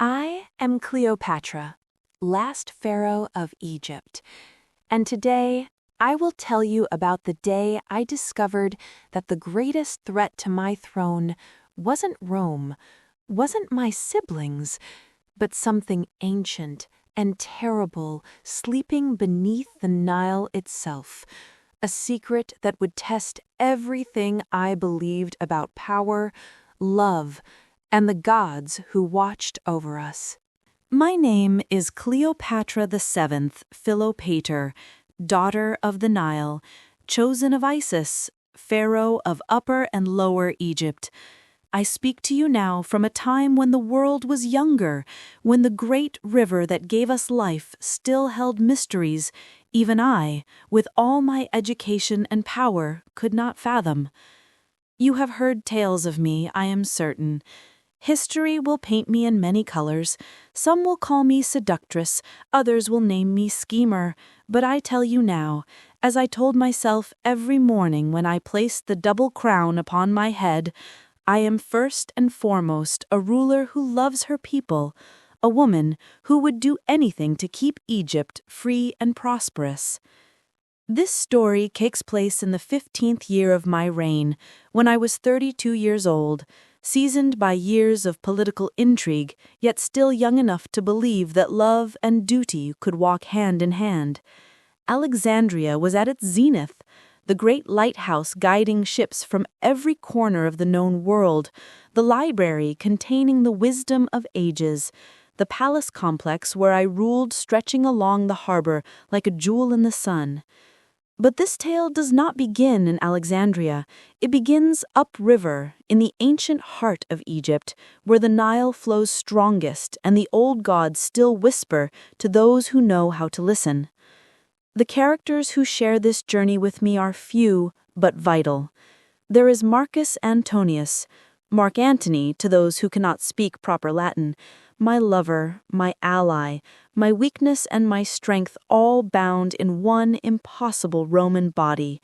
I am Cleopatra, last pharaoh of Egypt, and today I will tell you about the day I discovered that the greatest threat to my throne wasn't Rome, wasn't my siblings, but something ancient and terrible sleeping beneath the Nile itself, a secret that would test everything I believed about power, love, and the gods who watched over us. My name is Cleopatra VII Philopater, daughter of the Nile, chosen of Isis, pharaoh of Upper and Lower Egypt. I speak to you now from a time when the world was younger, when the great river that gave us life still held mysteries even I, with all my education and power, could not fathom. You have heard tales of me, I am certain. History will paint me in many colors. Some will call me seductress, others will name me schemer, but I tell you now, as I told myself every morning when I placed the double crown upon my head, I am first and foremost a ruler who loves her people, a woman who would do anything to keep Egypt free and prosperous. This story takes place in the 15th year of my reign, when I was 32 years old, seasoned by years of political intrigue, yet still young enough to believe that love and duty could walk hand in hand. Alexandria was at its zenith, the great lighthouse guiding ships from every corner of the known world, the library containing the wisdom of ages, the palace complex where I ruled stretching along the harbor like a jewel in the sun. But this tale does not begin in Alexandria. It begins upriver, in the ancient heart of Egypt, where the Nile flows strongest and the old gods still whisper to those who know how to listen. The characters who share this journey with me are few, but vital. There is Marcus Antonius, Mark Antony to those who cannot speak proper Latin, my lover, my ally, my weakness and my strength all bound in one impossible Roman body.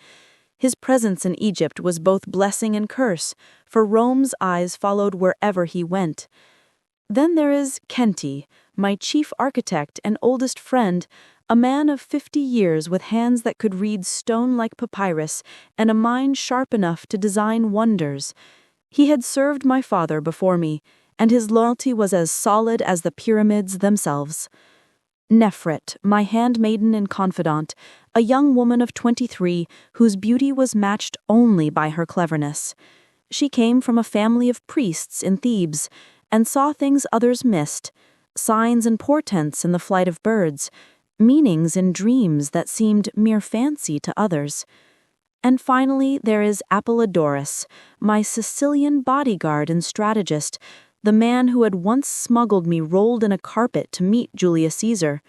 His presence in Egypt was both blessing and curse, for Rome's eyes followed wherever he went. Then there is Kenti, my chief architect and oldest friend, a man of 50 years with hands that could read stone like papyrus and a mind sharp enough to design wonders. He had served my father before me, and his loyalty was as solid as the pyramids themselves. Nefret, my handmaiden and confidant, a young woman of 23 whose beauty was matched only by her cleverness. She came from a family of priests in Thebes and saw things others missed, signs and portents in the flight of birds, meanings in dreams that seemed mere fancy to others. And finally there is Apollodorus, my Sicilian bodyguard and strategist, the man who had once smuggled me rolled in a carpet to meet Julius Caesar.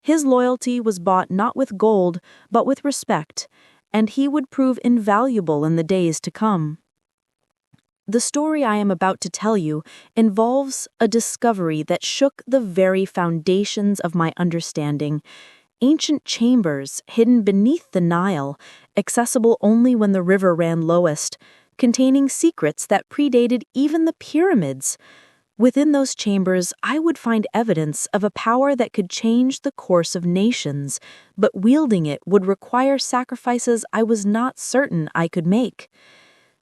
His loyalty was bought not with gold, but with respect, and he would prove invaluable in the days to come. The story I am about to tell you involves a discovery that shook the very foundations of my understanding. Ancient chambers hidden beneath the Nile, accessible only when the river ran lowest, containing secrets that predated even the pyramids. Within those chambers, I would find evidence of a power that could change the course of nations, but wielding it would require sacrifices I was not certain I could make.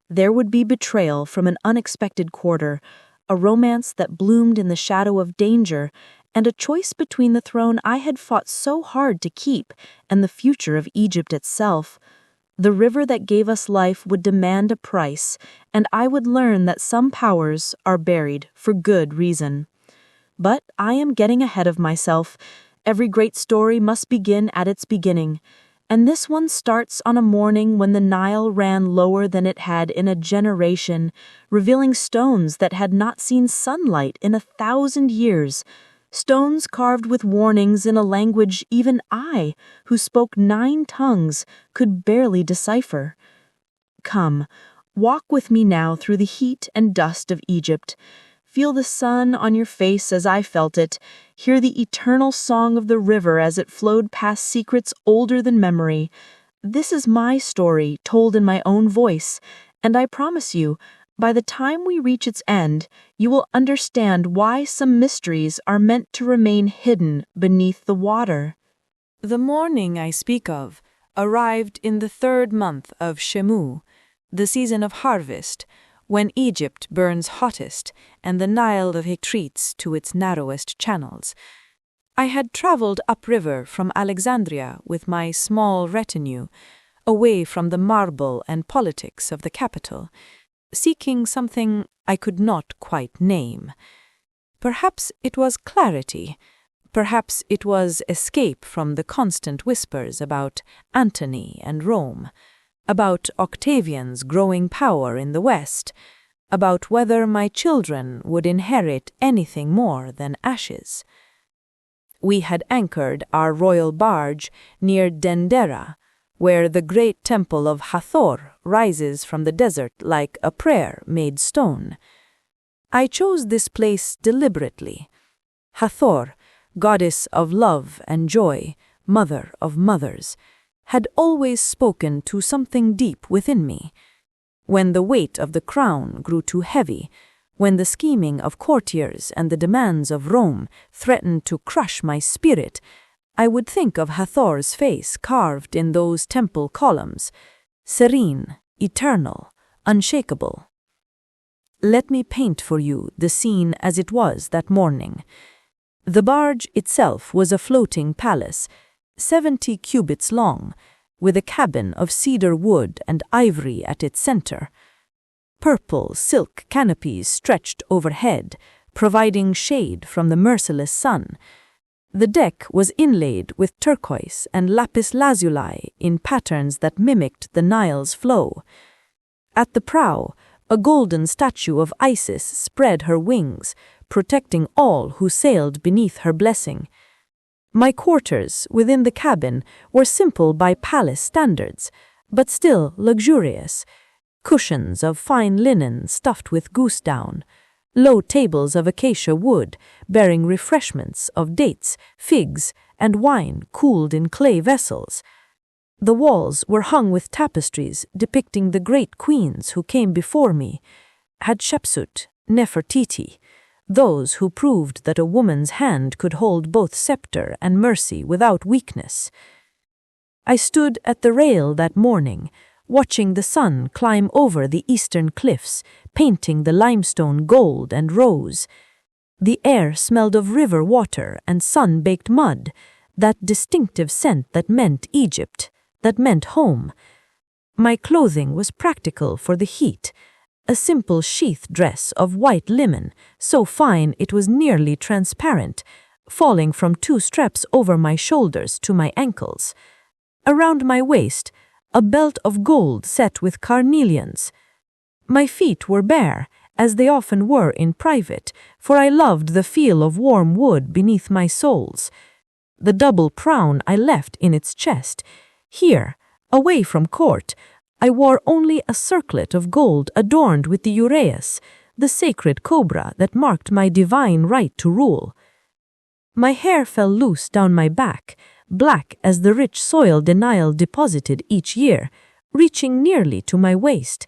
There would be betrayal from an unexpected quarter, a romance that bloomed in the shadow of danger, and a choice between the throne I had fought so hard to keep and the future of Egypt itself. The river that gave us life would demand a price, and I would learn that some powers are buried for good reason. But I am getting ahead of myself. Every great story must begin at its beginning, and this one starts on a morning when the Nile ran lower than it had in a generation, revealing stones that had not seen sunlight in 1,000 years, stones carved with warnings in a language even I, who spoke 9 tongues, could barely decipher. Come, walk with me now through the heat and dust of Egypt. Feel the sun on your face as I felt it. Hear the eternal song of the river as it flowed past secrets older than memory. This is my story, told in my own voice, and I promise you, By the time we reach its end, you will understand why some mysteries are meant to remain hidden beneath the water. The morning I speak of arrived in the 3rd month of Shemu, the season of harvest, when Egypt burns hottest and the Nile retreats to its narrowest channels. I had traveled upriver from Alexandria with my small retinue, away from the marble and politics of the capital, seeking something I could not quite name. Perhaps it was clarity. Perhaps it was escape from the constant whispers about Antony and Rome, about Octavian's growing power in the West, about whether my children would inherit anything more than ashes. We had anchored our royal barge near Dendera, where the great temple of Hathor rises from the desert like a prayer made stone. I chose this place deliberately. Hathor, goddess of love and joy, mother of mothers, had always spoken to something deep within me. When the weight of the crown grew too heavy, when the scheming of courtiers and the demands of Rome threatened to crush my spirit, I would think of Hathor's face carved in those temple columns, serene, eternal, unshakable. Let me paint for you the scene as it was that morning. The barge itself was a floating palace, 70 cubits long, with a cabin of cedar wood and ivory at its center. Purple silk canopies stretched overhead, providing shade from the merciless sun. The deck was inlaid with turquoise and lapis lazuli in patterns that mimicked the Nile's flow. At the prow, a golden statue of Isis spread her wings, protecting all who sailed beneath her blessing. My quarters within the cabin were simple by palace standards, but still luxurious. Cushions of fine linen stuffed with goose down, low tables of acacia wood bearing refreshments of dates, figs, and wine cooled in clay vessels. The walls were hung with tapestries depicting the great queens who came before me, Hatshepsut, Nefertiti, those who proved that a woman's hand could hold both scepter and mercy without weakness. I stood at the rail that morning, watching the sun climb over the eastern cliffs, painting the limestone gold and rose. The air smelled of river water and sun-baked mud, that distinctive scent that meant Egypt, that meant home. My clothing was practical for the heat, a simple sheath dress of white linen, so fine it was nearly transparent, falling from 2 straps over my shoulders to my ankles. Around my waist, a belt of gold set with carnelians. My feet were bare, as they often were in private, for I loved the feel of warm wood beneath my soles. The double crown I left in its chest. Here, away from court, I wore only a circlet of gold adorned with the uraeus, the sacred cobra that marked my divine right to rule. My hair fell loose down my back, black as the rich soil the Nile deposited each year, reaching nearly to my waist.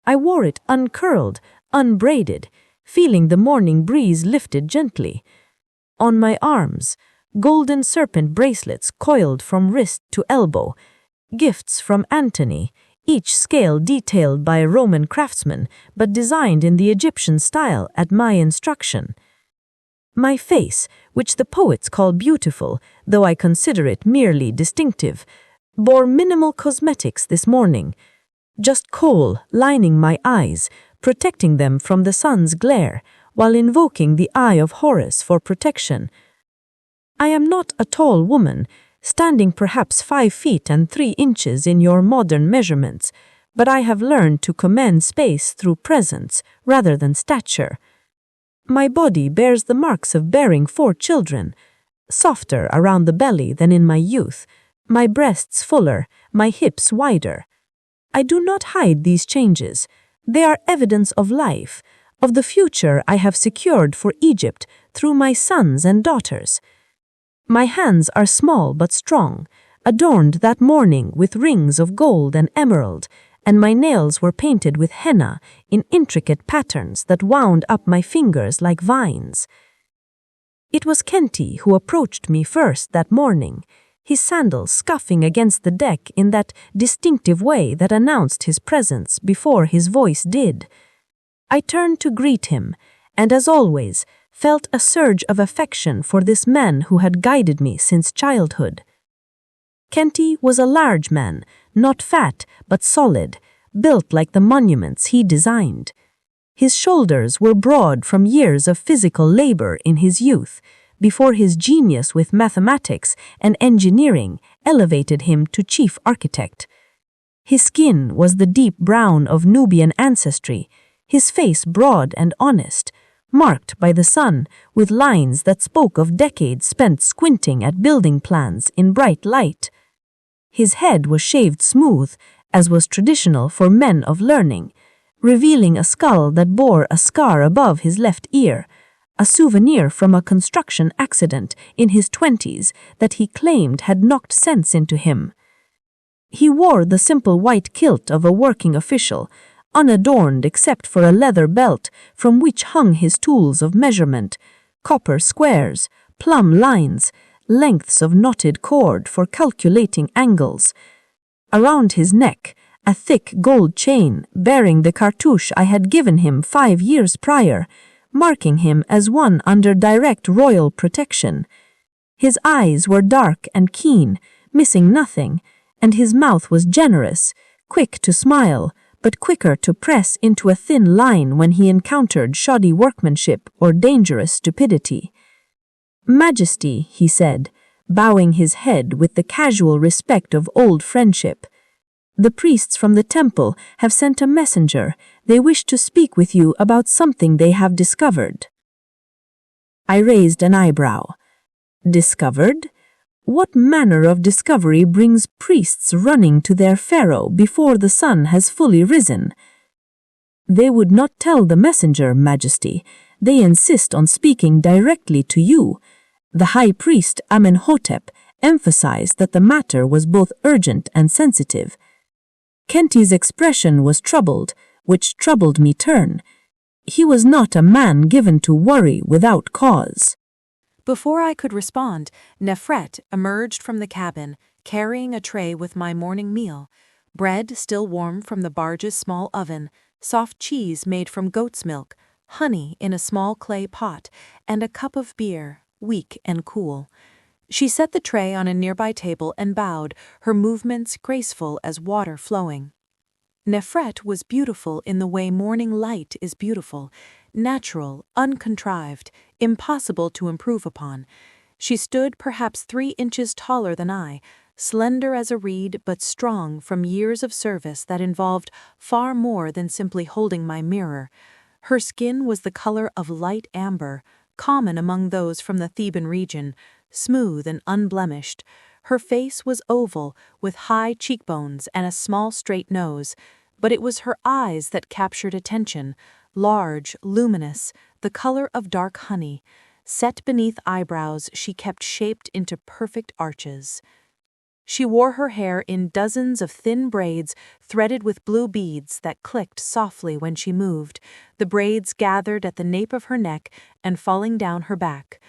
I wore it uncurled, unbraided, feeling the morning breeze lifted gently. On my arms, golden serpent bracelets coiled from wrist to elbow, gifts from Antony, each scale detailed by a Roman craftsman but designed in the Egyptian style at my instruction. My face, which the poets call beautiful, though I consider it merely distinctive, bore minimal cosmetics this morning, just kohl lining my eyes, protecting them from the sun's glare, while invoking the eye of Horus for protection. I am not a tall woman, standing perhaps 5 feet and 3 inches in your modern measurements, but I have learned to command space through presence rather than stature. My body bears the marks of bearing 4 children, softer around the belly than in my youth, my breasts fuller, my hips wider. I do not hide these changes. They are evidence of life, of the future I have secured for Egypt through my sons and daughters. My hands are small but strong, adorned that morning with rings of gold and emerald, and my nails were painted with henna in intricate patterns that wound up my fingers like vines. It was Kenti who approached me first that morning, his sandals scuffing against the deck in that distinctive way that announced his presence before his voice did. I turned to greet him, and as always, felt a surge of affection for this man who had guided me since childhood. Kenti was a large man, not fat but solid, built like the monuments he designed. His shoulders were broad from years of physical labor in his youth, before his genius with mathematics and engineering elevated him to chief architect. His skin was the deep brown of Nubian ancestry, his face broad and honest, marked by the sun with lines that spoke of decades spent squinting at building plans in bright light. His head was shaved smooth, as was traditional for men of learning, revealing a skull that bore a scar above his left ear, a souvenir from a construction accident in his 20s that he claimed had knocked sense into him. He wore the simple white kilt of a working official, unadorned except for a leather belt from which hung his tools of measurement, copper squares, plumb lines, lengths of knotted cord for calculating angles. Around his neck, a thick gold chain bearing the cartouche I had given him 5 years prior, marking him as one under direct royal protection. His eyes were dark and keen, missing nothing, and his mouth was generous, quick to smile, but quicker to press into a thin line when he encountered shoddy workmanship or dangerous stupidity. "Majesty," he said, bowing his head with the casual respect of old friendship. "The priests from the temple have sent a messenger. They wish to speak with you about something they have discovered." I raised an eyebrow. Discovered? What manner of discovery brings priests running to their pharaoh before the sun has fully risen? "They would not tell the messenger, Majesty. They insist on speaking directly to you." The high priest Amenhotep emphasized that the matter was both urgent and sensitive. Kenti's expression was troubled, which troubled me turn. He was not a man given to worry without cause. Before I could respond, Nefret emerged from the cabin, carrying a tray with my morning meal, bread still warm from the barge's small oven, soft cheese made from goat's milk, honey in a small clay pot, and a cup of beer, weak and cool. She set the tray on a nearby table and bowed, her movements graceful as water flowing. Nefret was beautiful in the way morning light is beautiful, natural, uncontrived, impossible to improve upon. She stood perhaps 3 inches taller than I, slender as a reed but strong from years of service that involved far more than simply holding my mirror. Her skin was the color of light amber, common among those from the Theban region, smooth and unblemished. Her face was oval, with high cheekbones and a small straight nose, but it was her eyes that captured attention, large, luminous, the color of dark honey. Set beneath eyebrows she kept shaped into perfect arches. She wore her hair in dozens of thin braids threaded with blue beads that clicked softly when she moved, the braids gathered at the nape of her neck and falling down her back.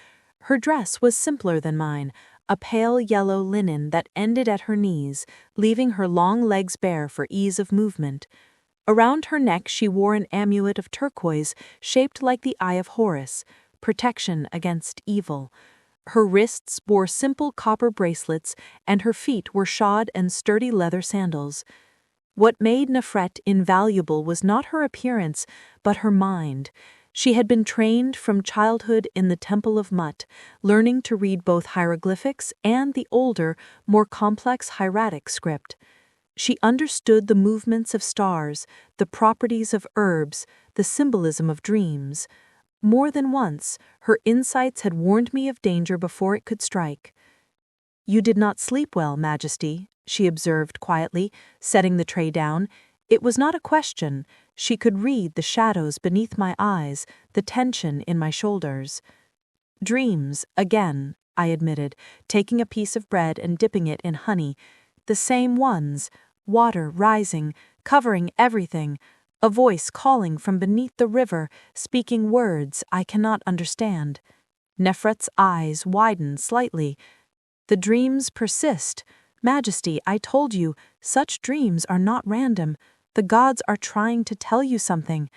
Her dress was simpler than mine, a pale yellow linen that ended at her knees, leaving her long legs bare for ease of movement. Around her neck she wore an amulet of turquoise shaped like the eye of Horus, protection against evil. Her wrists bore simple copper bracelets, and her feet were shod and sturdy leather sandals. What made Nefret invaluable was not her appearance, but her mind. She had been trained from childhood in the Temple of Mut, learning to read both hieroglyphics and the older, more complex hieratic script. She understood the movements of stars, the properties of herbs, the symbolism of dreams. More than once, her insights had warned me of danger before it could strike. "You did not sleep well, Majesty," she observed quietly, setting the tray down. It was not a question. She could read the shadows beneath my eyes, the tension in my shoulders. "Dreams, again," I admitted, taking a piece of bread and dipping it in honey. "The same ones, water rising, covering everything, a voice calling from beneath the river, speaking words I cannot understand. Nefret's eyes widen slightly. The dreams persist. Majesty, I told you, such dreams are not random. The gods are trying to tell you something.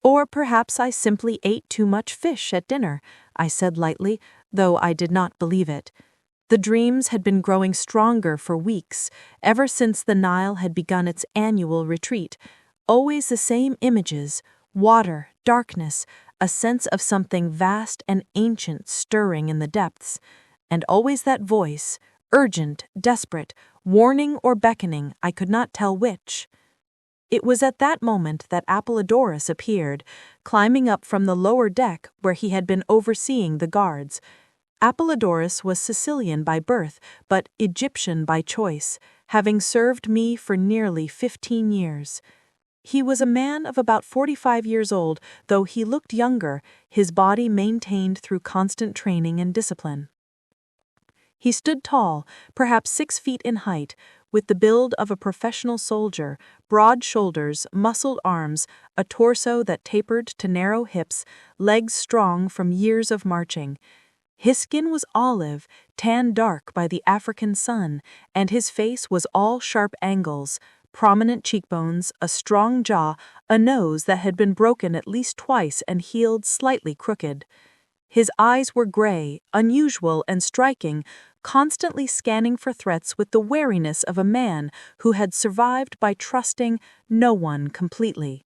Or perhaps I simply ate too much fish at dinner, I said lightly, though I did not believe it. The dreams had been growing stronger for weeks, ever since the Nile had begun its annual retreat. Always the same images: water, darkness, a sense of something vast and ancient stirring in the depths. And always that voice, urgent, desperate, warning or beckoning, I could not tell which. It was at that moment that Apollodorus appeared, climbing up from the lower deck where he had been overseeing the guards. Apollodorus was Sicilian by birth, but Egyptian by choice, having served me for nearly 15 years. He was a man of about 45 years old, though he looked younger, his body maintained through constant training and discipline. He stood tall, perhaps 6 feet in height, with the build of a professional soldier, broad shoulders, muscled arms, a torso that tapered to narrow hips, legs strong from years of marching. His skin was olive, tanned dark by the African sun, and his face was all sharp angles, prominent cheekbones, a strong jaw, a nose that had been broken at least twice and healed slightly crooked. His eyes were gray, unusual and striking, constantly scanning for threats with the wariness of a man who had survived by trusting no one completely.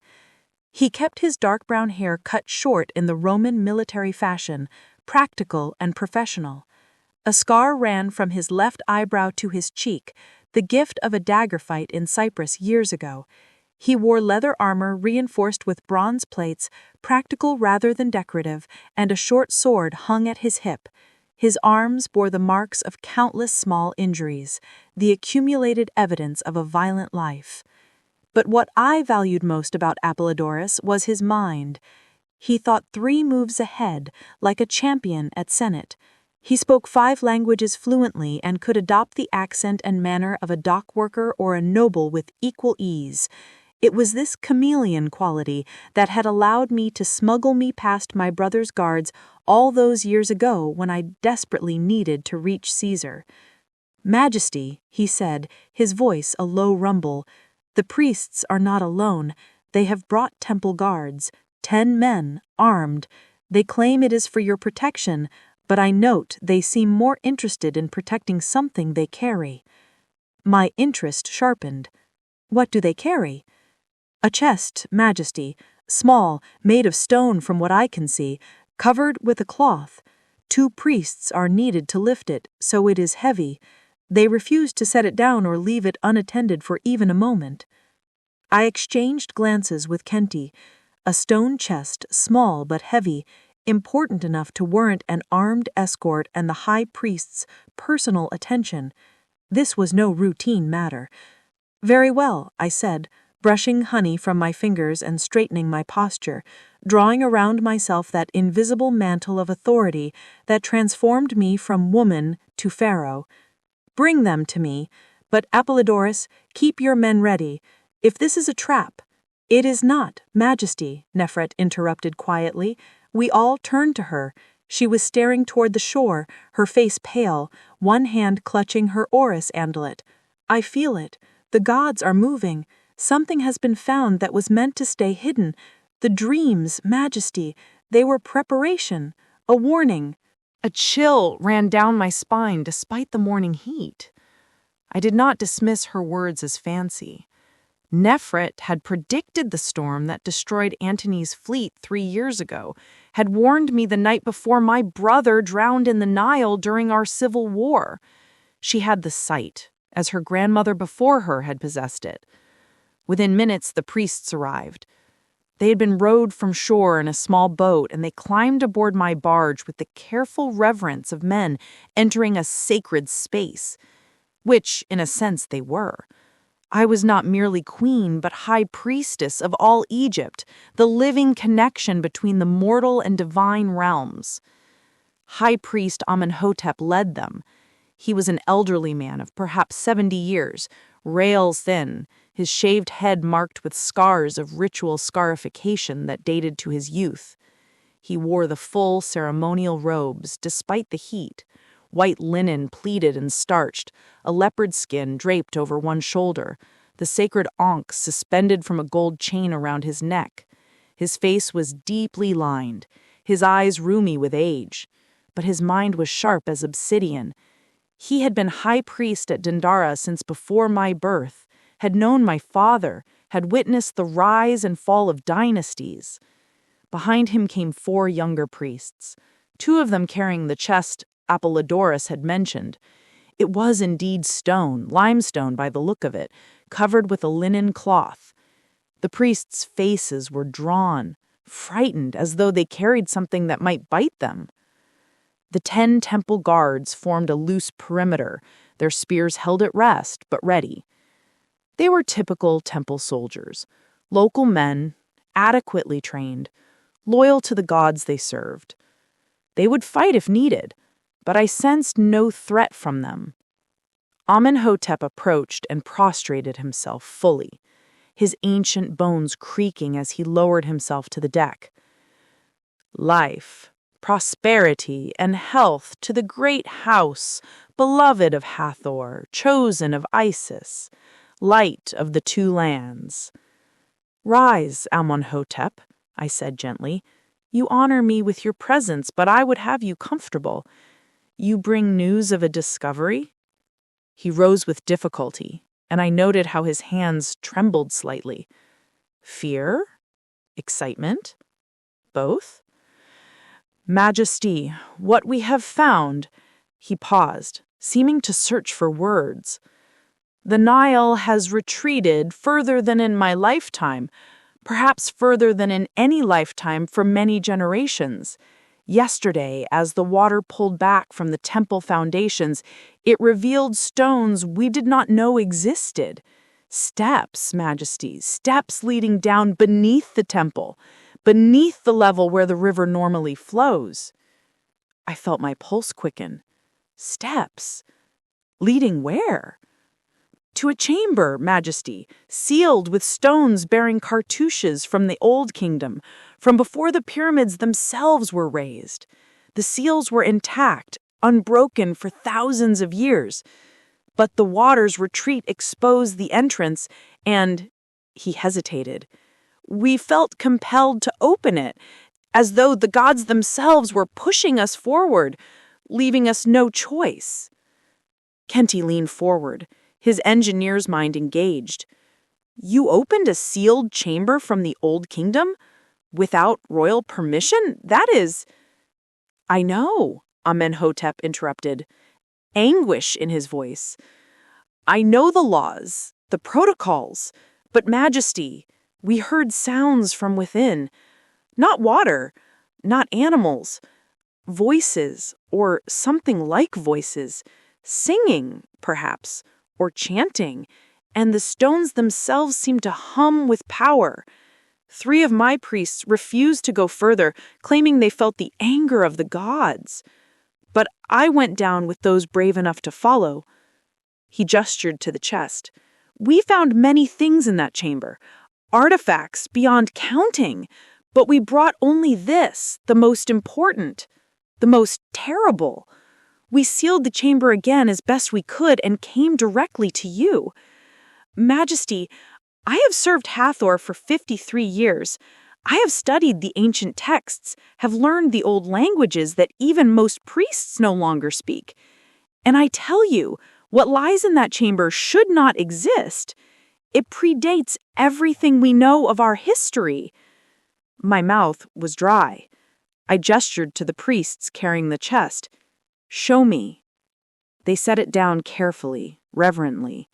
He kept his dark brown hair cut short in the Roman military fashion, practical and professional. A scar ran from his left eyebrow to his cheek, the gift of a dagger fight in Cyprus years ago. He wore leather armor reinforced with bronze plates, practical rather than decorative, and a short sword hung at his hip. His arms bore the marks of countless small injuries, the accumulated evidence of a violent life. But what I valued most about Apollodorus was his mind. He thought 3 moves ahead, like a champion at Senate. He spoke 5 languages fluently and could adopt the accent and manner of a dock worker or a noble with equal ease. It was this chameleon quality that had allowed me to smuggle me past my brother's guards all those years ago when I desperately needed to reach Caesar. "Majesty," he said, his voice a low rumble, "the priests are not alone. They have brought temple guards, 10 men, armed. They claim it is for your protection, but I note they seem more interested in protecting something they carry." My interest sharpened. "What do they carry?" "A chest, Majesty, small, made of stone from what I can see, covered with a cloth. 2 priests are needed to lift it, so it is heavy. They refuse to set it down or leave it unattended for even a moment." I exchanged glances with Kenty. A stone chest, small but heavy, important enough to warrant an armed escort and the high priest's personal attention. This was no routine matter. "Very well," I said, brushing honey from my fingers and straightening my posture, drawing around myself that invisible mantle of authority that transformed me from woman to pharaoh. "Bring them to me, but Apollodorus, keep your men ready. If this is a trap—" "It is not, Majesty," Nefret interrupted quietly. We all turned to her. She was staring toward the shore, her face pale, one hand clutching her oris amulet. "I feel it. The gods are moving. Something has been found that was meant to stay hidden. The dreams, Majesty, they were preparation, a warning." A chill ran down my spine despite the morning heat. I did not dismiss her words as fancy. Nefret had predicted the storm that destroyed Antony's fleet 3 years ago, had warned me the night before my brother drowned in the Nile during our civil war. She had the sight, as her grandmother before her had possessed it. Within minutes, the priests arrived. They had been rowed from shore in a small boat, and they climbed aboard my barge with the careful reverence of men entering a sacred space, which, in a sense, they were. I was not merely queen, but high priestess of all Egypt, the living connection between the mortal and divine realms. High priest Amenhotep led them. He was an elderly man of perhaps 70 years, rails thin, his shaved head marked with scars of ritual scarification that dated to his youth. He wore the full ceremonial robes, despite the heat, white linen pleated and starched, a leopard skin draped over one shoulder, the sacred ankh suspended from a gold chain around his neck. His face was deeply lined, his eyes rheumy with age, but his mind was sharp as obsidian. He had been high priest at Dendera since before my birth, had known my father, had witnessed the rise and fall of dynasties. Behind him came 4 younger priests, 2 of them carrying the chest Apollodorus had mentioned. It was indeed stone, limestone by the look of it, covered with a linen cloth. The priests' faces were drawn, frightened, as though they carried something that might bite them. The 10 temple guards formed a loose perimeter, their spears held at rest, but ready. They were typical temple soldiers, local men, adequately trained, loyal to the gods they served. They would fight if needed, but I sensed no threat from them. Amenhotep approached and prostrated himself fully, his ancient bones creaking as he lowered himself to the deck. Life, prosperity, and health to the great house, beloved of Hathor, chosen of Isis, light of the 2 lands. Rise, Amenhotep, I said gently. You honor me with your presence, but I would have you comfortable. You bring news of a discovery? He rose with difficulty, and I noted how his hands trembled slightly. Fear? Excitement? Both? Majesty, what we have found. He paused, seeming to search for words. The Nile has retreated further than in my lifetime, perhaps further than in any lifetime for many generations. Yesterday, as the water pulled back from the temple foundations, it revealed stones we did not know existed. Steps, Majesty, steps leading down beneath the temple, beneath the level where the river normally flows. I felt my pulse quicken. Steps? Leading where? To a chamber, Majesty, sealed with stones bearing cartouches from the Old Kingdom, from before the pyramids themselves were raised. The seals were intact, unbroken for thousands of years. But the water's retreat exposed the entrance, and he hesitated. We felt compelled to open it, as though the gods themselves were pushing us forward, leaving us no choice. Kenty leaned forward, his engineer's mind engaged. You opened a sealed chamber from the Old Kingdom? Without royal permission? That is... I know, Amenhotep interrupted, anguish in his voice. I know the laws, the protocols, but Majesty, we heard sounds from within. Not water, not animals. Voices, or something like voices. Singing, perhaps, or chanting, and the stones themselves seemed to hum with power. 3 of my priests refused to go further, claiming they felt the anger of the gods. But I went down with those brave enough to follow. He gestured to the chest. We found many things in that chamber, artifacts beyond counting, but we brought only this, the most important, the most terrible. We sealed the chamber again as best we could and came directly to you. Majesty, I have served Hathor for 53 years. I have studied the ancient texts, have learned the old languages that even most priests no longer speak. And I tell you, what lies in that chamber should not exist. It predates everything we know of our history. My mouth was dry. I gestured to the priests carrying the chest. Show me. They set it down carefully, reverently.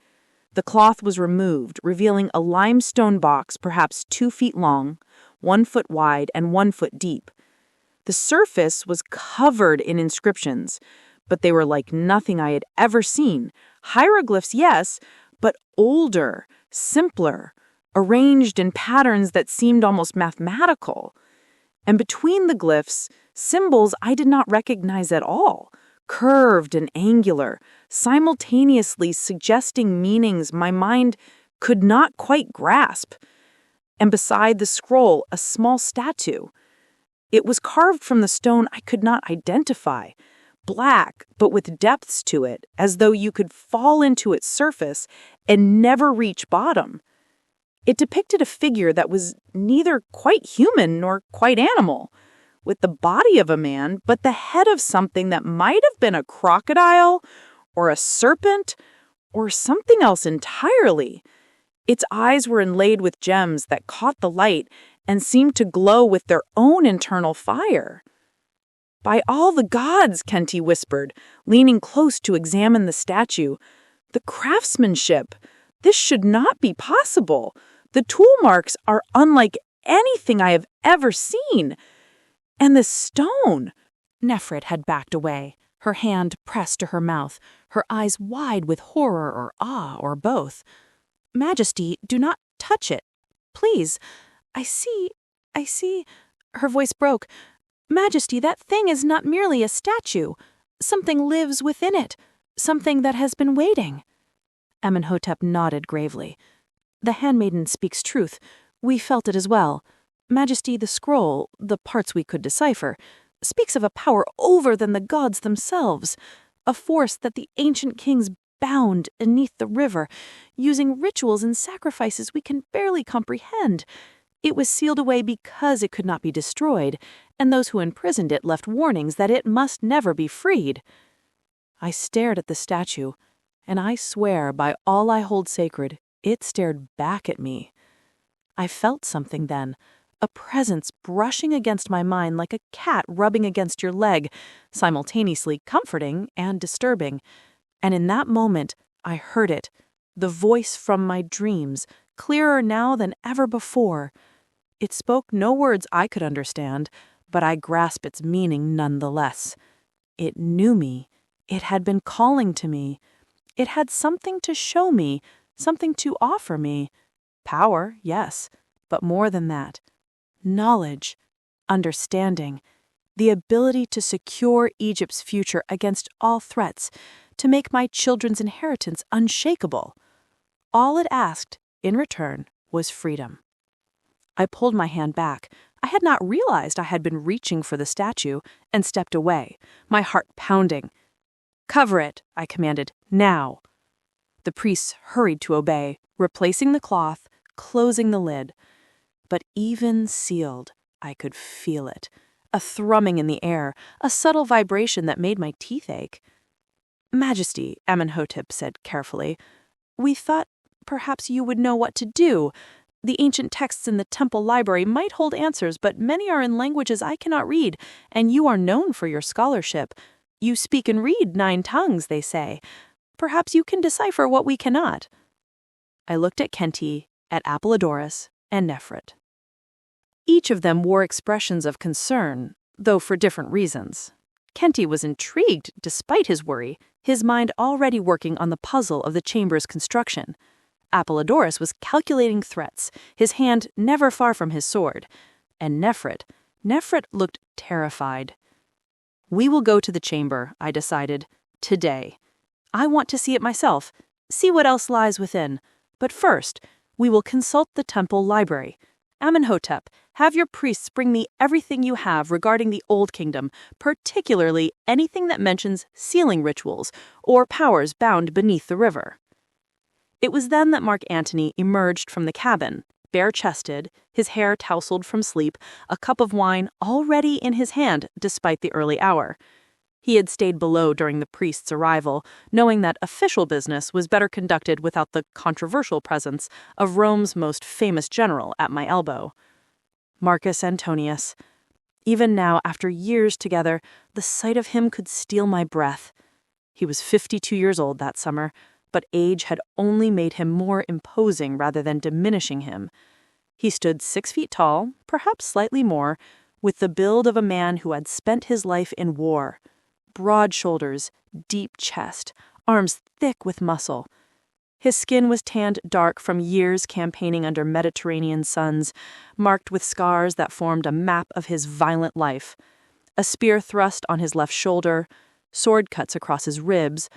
The cloth was removed, revealing a limestone box perhaps 2 feet long, 1 foot wide, and 1 foot deep. The surface was covered in inscriptions, but they were like nothing I had ever seen. Hieroglyphs, yes, but older, simpler, arranged in patterns that seemed almost mathematical. And between the glyphs, symbols I did not recognize at all, curved and angular, simultaneously suggesting meanings my mind could not quite grasp. And beside the scroll, a small statue. It was carved from the stone I could not identify, black but with depths to it, as though you could fall into its surface and never reach bottom. It depicted a figure that was neither quite human nor quite animal, with the body of a man, but the head of something that might have been a crocodile or a serpent or something else entirely. Its eyes were inlaid with gems that caught the light and seemed to glow with their own internal fire. "By all the gods," Kenty whispered, leaning close to examine the statue. "The craftsmanship! This should not be possible. The tool marks are unlike anything I have ever seen. And the stone!" Nefrit had backed away, her hand pressed to her mouth, her eyes wide with horror or awe or both. "Majesty, do not touch it. Please. I see. Her voice broke. "Majesty, that thing is not merely a statue. Something lives within it. Something that has been waiting." Amenhotep nodded gravely. "The handmaiden speaks truth. We felt it as well. Majesty, the scroll, the parts we could decipher, speaks of a power over than the gods themselves, a force that the ancient kings bound beneath the river, using rituals and sacrifices we can barely comprehend. It was sealed away because it could not be destroyed, and those who imprisoned it left warnings that it must never be freed." I stared at the statue, and I swear by all I hold sacred, it stared back at me. I felt something then, a presence brushing against my mind like a cat rubbing against your leg, simultaneously comforting and disturbing. And in that moment, I heard it, the voice from my dreams, clearer now than ever before. It spoke no words I could understand, but I grasped its meaning nonetheless. It knew me. It had been calling to me. It had something to show me, something to offer me. Power, yes, but more than that. Knowledge, understanding, the ability to secure Egypt's future against all threats, to make my children's inheritance unshakable. All it asked, in return, was freedom. I pulled my hand back. I had not realized I had been reaching for the statue, and stepped away, my heart pounding. "Cover it," I commanded, "now." The priests hurried to obey, replacing the cloth, closing the lid. But even sealed, I could feel it, a thrumming in the air, a subtle vibration that made my teeth ache. "Majesty," Amenhotep said carefully, "we thought perhaps you would know what to do. The ancient texts in the temple library might hold answers, but many are in languages I cannot read, and you are known for your scholarship. You speak and read 9 tongues, they say. Perhaps you can decipher what we cannot." I looked at Kenty, at Apollodorus, and Nefrit. Each of them wore expressions of concern, though for different reasons. Kenty was intrigued despite his worry, his mind already working on the puzzle of the chamber's construction. Apollodorus was calculating threats, his hand never far from his sword. And Nefrit looked terrified. "We will go to the chamber," I decided, "today. I want to see it myself, see what else lies within. But first, we will consult the temple library. Amenhotep, have your priests bring me everything you have regarding the Old Kingdom, particularly anything that mentions sealing rituals or powers bound beneath the river." It was then that Mark Antony emerged from the cabin, bare-chested, his hair tousled from sleep, a cup of wine already in his hand despite the early hour. He had stayed below during the priest's arrival, knowing that official business was better conducted without the controversial presence of Rome's most famous general at my elbow. Marcus Antonius. Even now, after years together, the sight of him could steal my breath. He was 52 years old that summer, but age had only made him more imposing rather than diminishing him. He stood 6 feet tall, perhaps slightly more, with the build of a man who had spent his life in war. Broad shoulders, deep chest, arms thick with muscle. His skin was tanned dark from years campaigning under Mediterranean suns, marked with scars that formed a map of his violent life. A spear thrust on his left shoulder, sword cuts across his ribs,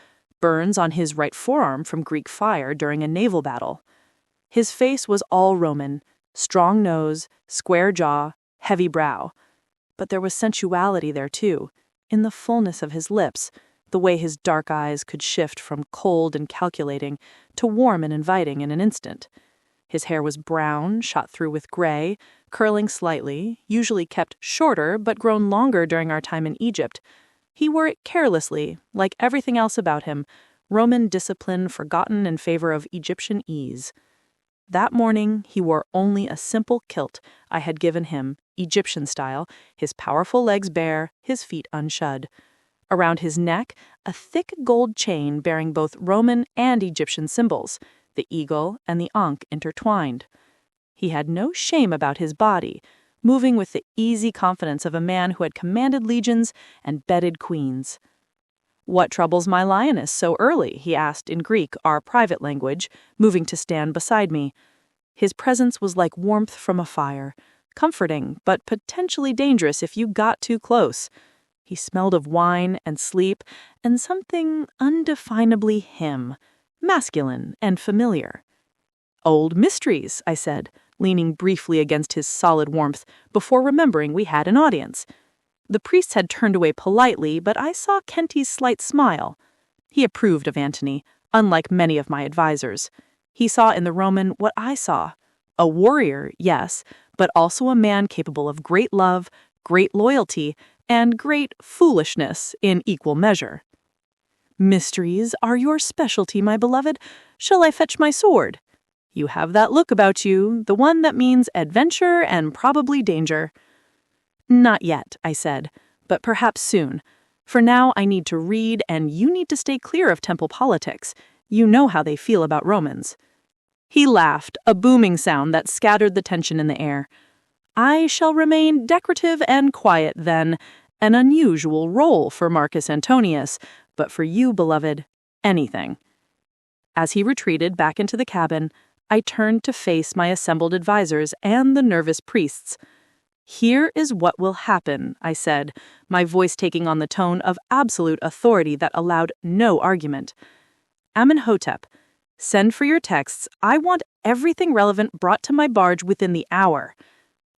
burns on his right forearm from Greek fire during a naval battle. His face was all Roman, strong nose, square jaw, heavy brow. But there was sensuality there too, in the fullness of his lips, the way his dark eyes could shift from cold and calculating to warm and inviting in an instant. His hair was brown, shot through with gray, curling slightly, usually kept shorter but grown longer during our time in Egypt. He wore it carelessly, like everything else about him, Roman discipline forgotten in favor of Egyptian ease. That morning, he wore only a simple kilt I had given him, Egyptian style, his powerful legs bare, his feet unshod. Around his neck, a thick gold chain bearing both Roman and Egyptian symbols, the eagle and the ankh intertwined. He had no shame about his body, moving with the easy confidence of a man who had commanded legions and bedded queens. "What troubles my lioness so early?" he asked in Greek, our private language, moving to stand beside me. His presence was like warmth from a fire, comforting but potentially dangerous if you got too close. He smelled of wine and sleep and something undefinably him, masculine and familiar. "Old mysteries," I said, leaning briefly against his solid warmth before remembering we had an audience. The priests had turned away politely, but I saw Kenty's slight smile. He approved of Antony, unlike many of my advisors. He saw in the Roman what I saw. A warrior, yes, but also a man capable of great love, great loyalty, and great foolishness in equal measure. "Mysteries are your specialty, my beloved. Shall I fetch my sword? You have that look about you, the one that means adventure and probably danger." "Not yet," I said, "but perhaps soon. For now I need to read, and you need to stay clear of temple politics. You know how they feel about Romans." He laughed, a booming sound that scattered the tension in the air. "I shall remain decorative and quiet, then. An unusual role for Marcus Antonius, but for you, beloved, anything." As he retreated back into the cabin, I turned to face my assembled advisors and the nervous priests. "Here is what will happen," I said, my voice taking on the tone of absolute authority that allowed no argument. "Amenhotep, send for your texts. I want everything relevant brought to my barge within the hour.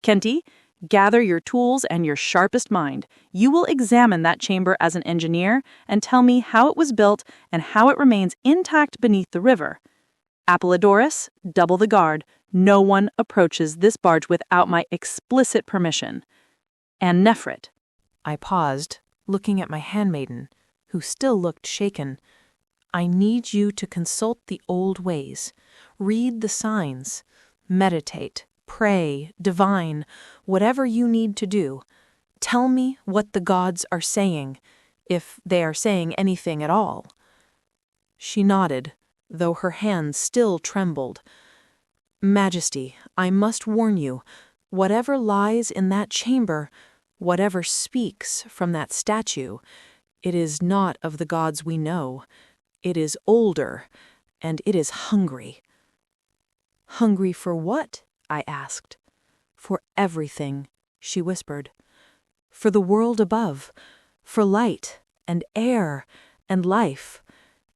Kenty, gather your tools and your sharpest mind. You will examine that chamber as an engineer and tell me how it was built and how it remains intact beneath the river. Apollodorus, double the guard. No one approaches this barge without my explicit permission. And Nephrit." I paused, looking at my handmaiden, who still looked shaken. "I need you to consult the old ways. Read the signs. Meditate, pray, divine, whatever you need to do. Tell me what the gods are saying, if they are saying anything at all." She nodded, though her hands still trembled. "Majesty, I must warn you, whatever lies in that chamber, whatever speaks from that statue, it is not of the gods we know. It is older, and it is hungry." "Hungry for what?" I asked. "For everything," she whispered. "For the world above, for light and air and life.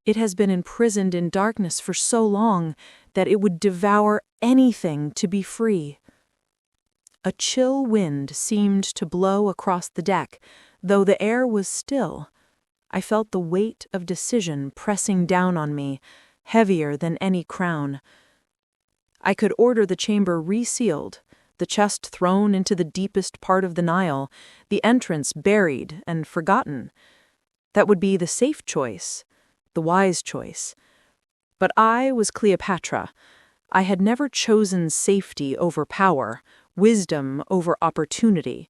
It has been imprisoned in darkness for so long that it would devour anything to be free." A chill wind seemed to blow across the deck, though the air was still. I felt the weight of decision pressing down on me, heavier than any crown. I could order the chamber resealed, the chest thrown into the deepest part of the Nile, the entrance buried and forgotten. That would be the safe choice, the wise choice. But I was Cleopatra. I had never chosen safety over power, wisdom over opportunity.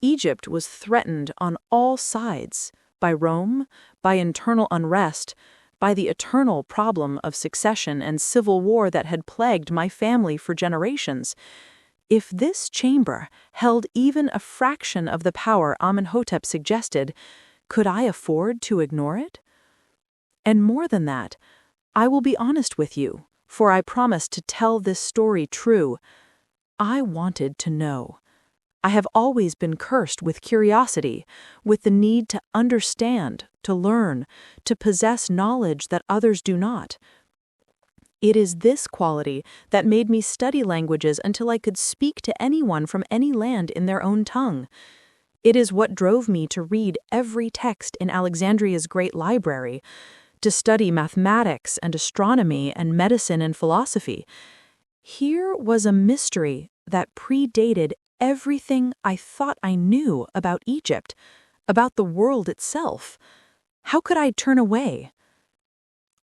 Egypt was threatened on all sides, by Rome, by internal unrest, by the eternal problem of succession and civil war that had plagued my family for generations. If this chamber held even a fraction of the power Amenhotep suggested, could I afford to ignore it? And more than that, I will be honest with you, for I promised to tell this story true. I wanted to know. I have always been cursed with curiosity, with the need to understand, to learn, to possess knowledge that others do not. It is this quality that made me study languages until I could speak to anyone from any land in their own tongue. It is what drove me to read every text in Alexandria's great library, to study mathematics and astronomy and medicine and philosophy. Here was a mystery that predated everything I thought I knew about Egypt, about the world itself. How could I turn away?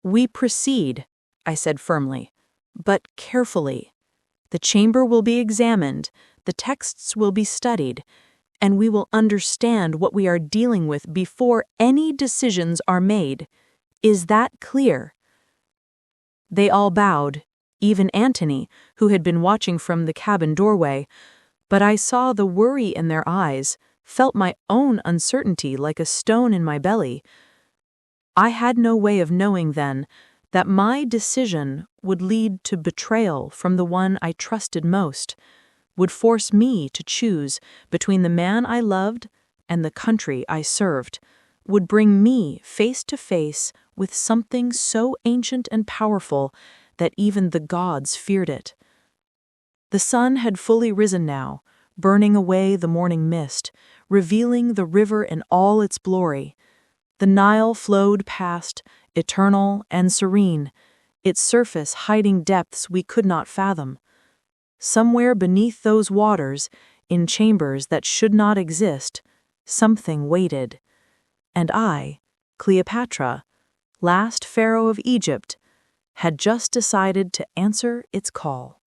"We proceed," I said firmly, "but carefully. The chamber will be examined, the texts will be studied, and we will understand what we are dealing with before any decisions are made. Is that clear?" They all bowed, even Antony, who had been watching from the cabin doorway, but I saw the worry in their eyes, felt my own uncertainty like a stone in my belly. I had no way of knowing then that my decision would lead to betrayal from the one I trusted most, would force me to choose between the man I loved and the country I served, would bring me face to face with something so ancient and powerful that even the gods feared it. The sun had fully risen now, burning away the morning mist, revealing the river in all its glory. The Nile flowed past, eternal and serene, its surface hiding depths we could not fathom. Somewhere beneath those waters, in chambers that should not exist, something waited. And I, Cleopatra, last pharaoh of Egypt, had just decided to answer its call.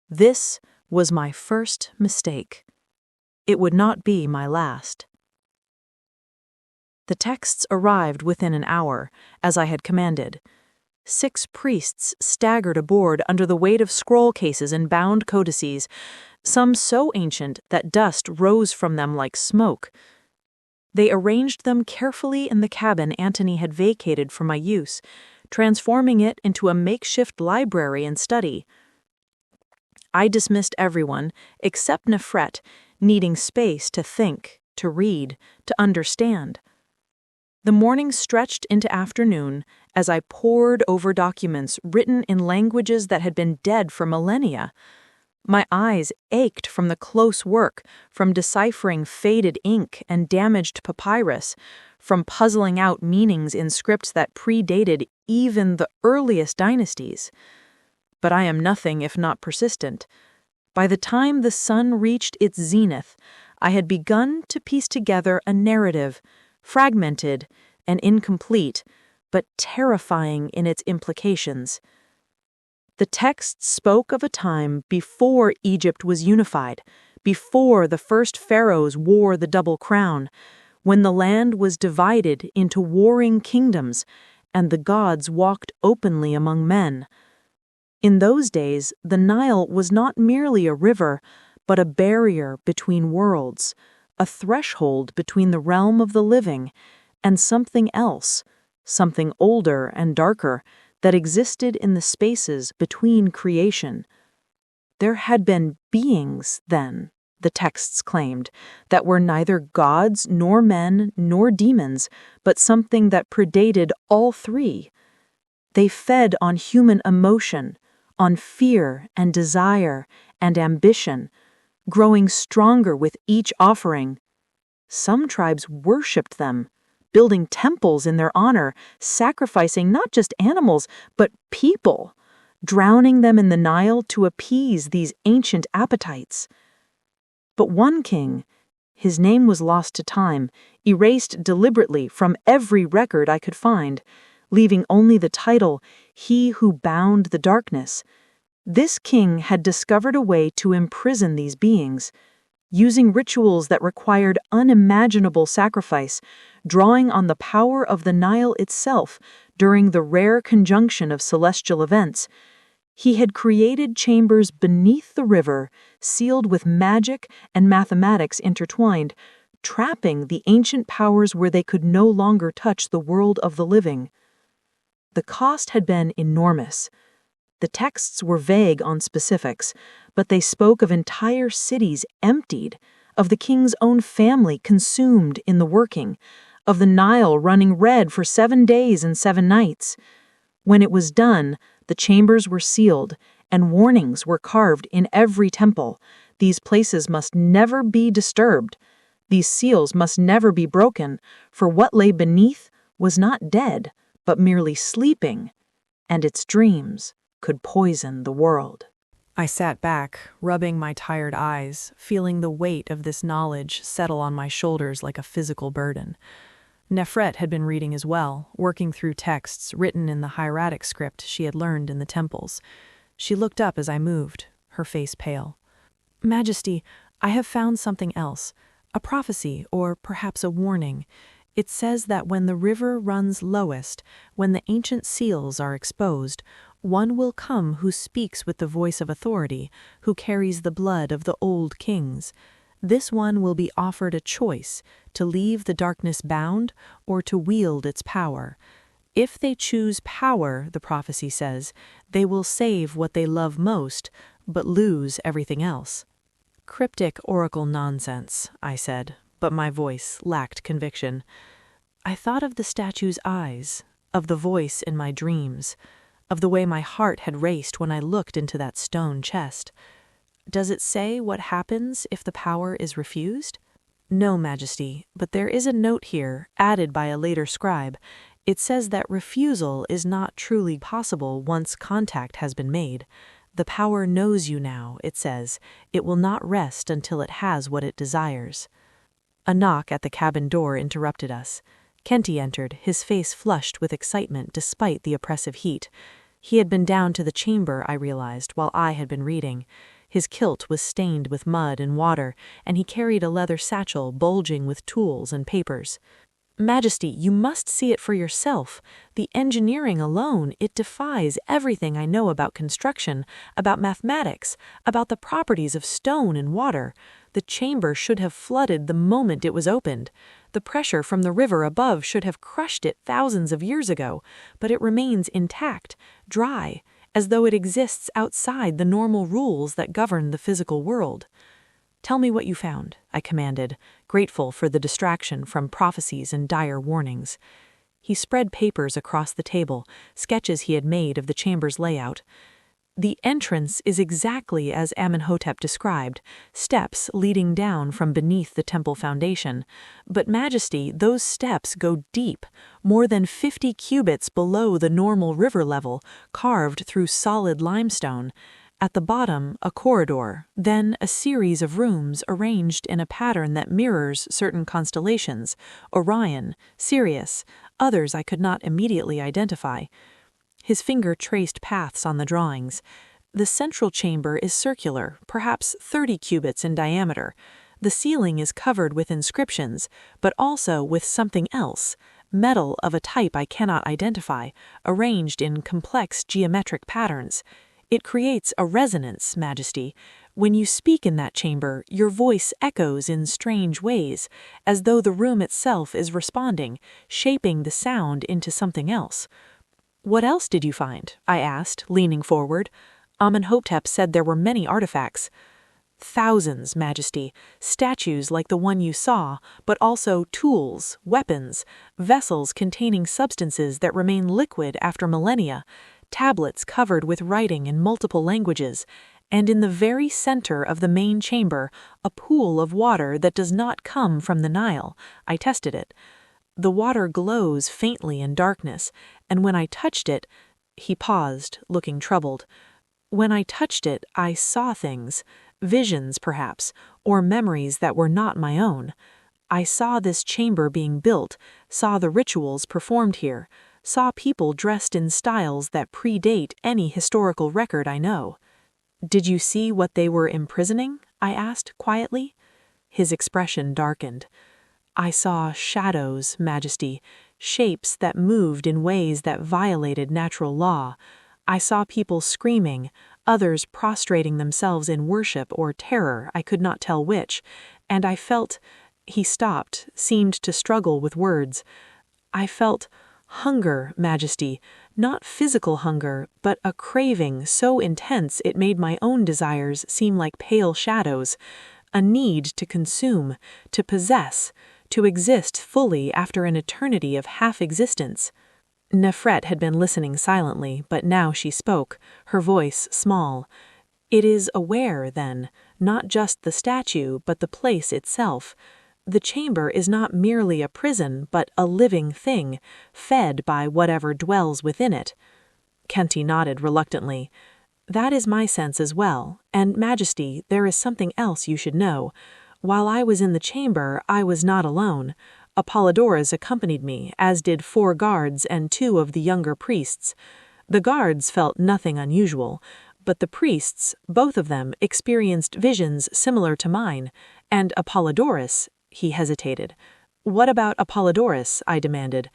This was my first mistake. It would not be my last. The texts arrived within an hour, as I had commanded. 6 priests staggered aboard under the weight of scroll cases and bound codices, some so ancient that dust rose from them like smoke. They arranged them carefully in the cabin Antony had vacated for my use, transforming it into a makeshift library and study. I dismissed everyone, except Nefret, needing space to think, to read, to understand. The morning stretched into afternoon as I pored over documents written in languages that had been dead for millennia. My eyes ached from the close work, from deciphering faded ink and damaged papyrus, from puzzling out meanings in scripts that predated even the earliest dynasties. But I am nothing if not persistent. By the time the sun reached its zenith, I had begun to piece together a narrative, fragmented and incomplete, but terrifying in its implications. The text spoke of a time before Egypt was unified, before the first pharaohs wore the double crown, when the land was divided into warring kingdoms and the gods walked openly among men. In those days, the Nile was not merely a river, but a barrier between worlds, a threshold between the realm of the living and something else, something older and darker, that existed in the spaces between creation. There had been beings, then, the texts claimed, that were neither gods nor men nor demons, but something that predated all three. They fed on human emotion, on fear and desire and ambition, growing stronger with each offering. Some tribes worshipped them, building temples in their honor, sacrificing not just animals, but people, drowning them in the Nile to appease these ancient appetites. But one king, his name was lost to time, erased deliberately from every record I could find, leaving only the title, He Who Bound the Darkness. This king had discovered a way to imprison these beings, using rituals that required unimaginable sacrifice, drawing on the power of the Nile itself during the rare conjunction of celestial events. He had created chambers beneath the river, sealed with magic and mathematics intertwined, trapping the ancient powers where they could no longer touch the world of the living. The cost had been enormous. The texts were vague on specifics, but they spoke of entire cities emptied, of the king's own family consumed in the working, of the Nile running red for 7 days and 7 nights. When it was done, the chambers were sealed, and warnings were carved in every temple. These places must never be disturbed. These seals must never be broken, for what lay beneath was not dead, but merely sleeping, and its dreams could poison the world. I sat back, rubbing my tired eyes, feeling the weight of this knowledge settle on my shoulders like a physical burden. Nefret had been reading as well, working through texts written in the hieratic script she had learned in the temples. She looked up as I moved, her face pale. "Majesty, I have found something else, a prophecy or perhaps a warning. It says that when the river runs lowest, when the ancient seals are exposed, one will come who speaks with the voice of authority, who carries the blood of the old kings. This one will be offered a choice, to leave the darkness bound or to wield its power. If they choose power, the prophecy says, they will save what they love most, but lose everything else." "Cryptic oracle nonsense," I said, but my voice lacked conviction. I thought of the statue's eyes, of the voice in my dreams, of the way my heart had raced when I looked into that stone chest. "Does it say what happens if the power is refused?" "No, Majesty, but there is a note here, added by a later scribe. It says that refusal is not truly possible once contact has been made. The power knows you now, it says. It will not rest until it has what it desires." A knock at the cabin door interrupted us. Kenty entered, his face flushed with excitement despite the oppressive heat. He had been down to the chamber, I realized, while I had been reading. His kilt was stained with mud and water, and he carried a leather satchel bulging with tools and papers. "Majesty, you must see it for yourself. The engineering alone, it defies everything I know about construction, about mathematics, about the properties of stone and water. The chamber should have flooded the moment it was opened. The pressure from the river above should have crushed it thousands of years ago, but it remains intact, dry, as though it exists outside the normal rules that govern the physical world." "Tell me what you found," I commanded, grateful for the distraction from prophecies and dire warnings. He spread papers across the table, sketches he had made of the chamber's layout. "The entrance is exactly as Amenhotep described, steps leading down from beneath the temple foundation. But, Majesty, those steps go deep, more than 50 cubits below the normal river level, carved through solid limestone. At the bottom, a corridor, then a series of rooms arranged in a pattern that mirrors certain constellations, Orion, Sirius, others I could not immediately identify." His finger traced paths on the drawings. "The central chamber is circular, perhaps 30 cubits in diameter. The ceiling is covered with inscriptions, but also with something else, metal of a type I cannot identify, arranged in complex geometric patterns. It creates a resonance, Majesty. When you speak in that chamber, your voice echoes in strange ways, as though the room itself is responding, shaping the sound into something else." "What else did you find?" I asked, leaning forward. "Amenhotep said there were many artifacts." "Thousands, Majesty. Statues like the one you saw, but also tools, weapons, vessels containing substances that remain liquid after millennia, tablets covered with writing in multiple languages, and in the very center of the main chamber, a pool of water that does not come from the Nile. I tested it. The water glows faintly in darkness, and when I touched it—" He paused, looking troubled. "When I touched it, I saw things, visions perhaps, or memories that were not my own. I saw this chamber being built, saw the rituals performed here, saw people dressed in styles that predate any historical record I know." "Did you see what they were imprisoning?" I asked quietly. His expression darkened. "I saw shadows, Majesty, shapes that moved in ways that violated natural law. I saw people screaming, others prostrating themselves in worship or terror, I could not tell which, and I felt—" He stopped, seemed to struggle with words. "I felt Hunger, Majesty, not physical hunger, but a craving so intense it made my own desires seem like pale shadows, a need to consume, to possess, to exist fully after an eternity of half-existence. Nefret had been listening silently, but now she spoke, her voice small. It is aware, then, not just the statue, but the place itself. The chamber is not merely a prison, but a living thing, fed by whatever dwells within it. Kenty nodded reluctantly. That is my sense as well, and Majesty, there is something else you should know. While I was in the chamber, I was not alone. Apollodorus accompanied me, as did 4 guards and 2 of the younger priests. The guards felt nothing unusual, but the priests, both of them, experienced visions similar to mine, and Apollodorus, he hesitated. What about Apollodorus? I demanded.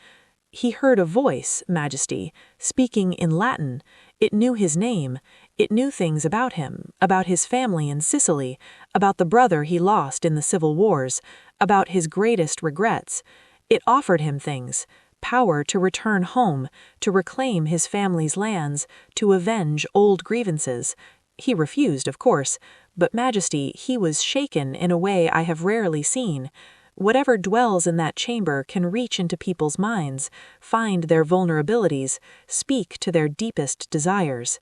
He heard a voice, Majesty, speaking in Latin. It knew his name. It knew things about him, about his family in Sicily, about the brother he lost in the civil wars, about his greatest regrets. It offered him things, power to return home, to reclaim his family's lands, to avenge old grievances. He refused, of course, but Majesty, he was shaken in a way I have rarely seen. Whatever dwells in that chamber can reach into people's minds, find their vulnerabilities, speak to their deepest desires.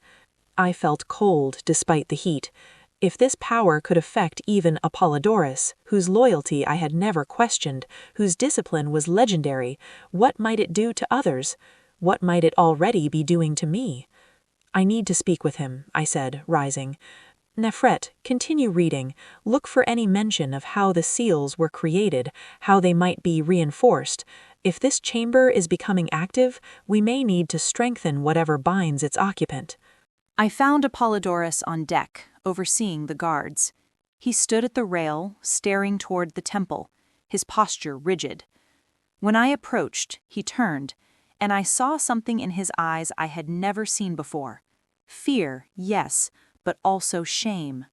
I felt cold despite the heat. If this power could affect even Apollodorus, whose loyalty I had never questioned, whose discipline was legendary, what might it do to others? What might it already be doing to me? I need to speak with him, I said, rising. Nefret, continue reading. Look for any mention of how the seals were created, how they might be reinforced. If this chamber is becoming active, we may need to strengthen whatever binds its occupant. I found Apollodorus on deck, overseeing the guards. He stood at the rail, staring toward the temple, his posture rigid. When I approached, he turned, and I saw something in his eyes I had never seen before. Fear, yes, but also shame.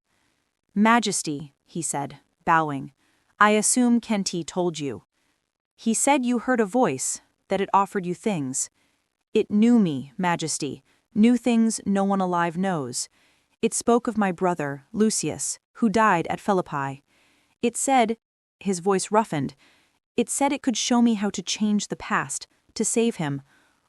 Majesty, he said, bowing, I assume Kenty told you. He said you heard a voice, that it offered you things. It knew me, Majesty, knew things no one alive knows. It spoke of my brother, Lucius, who died at Philippi. It said, his voice roughened, it said it could show me how to change the past, to save him.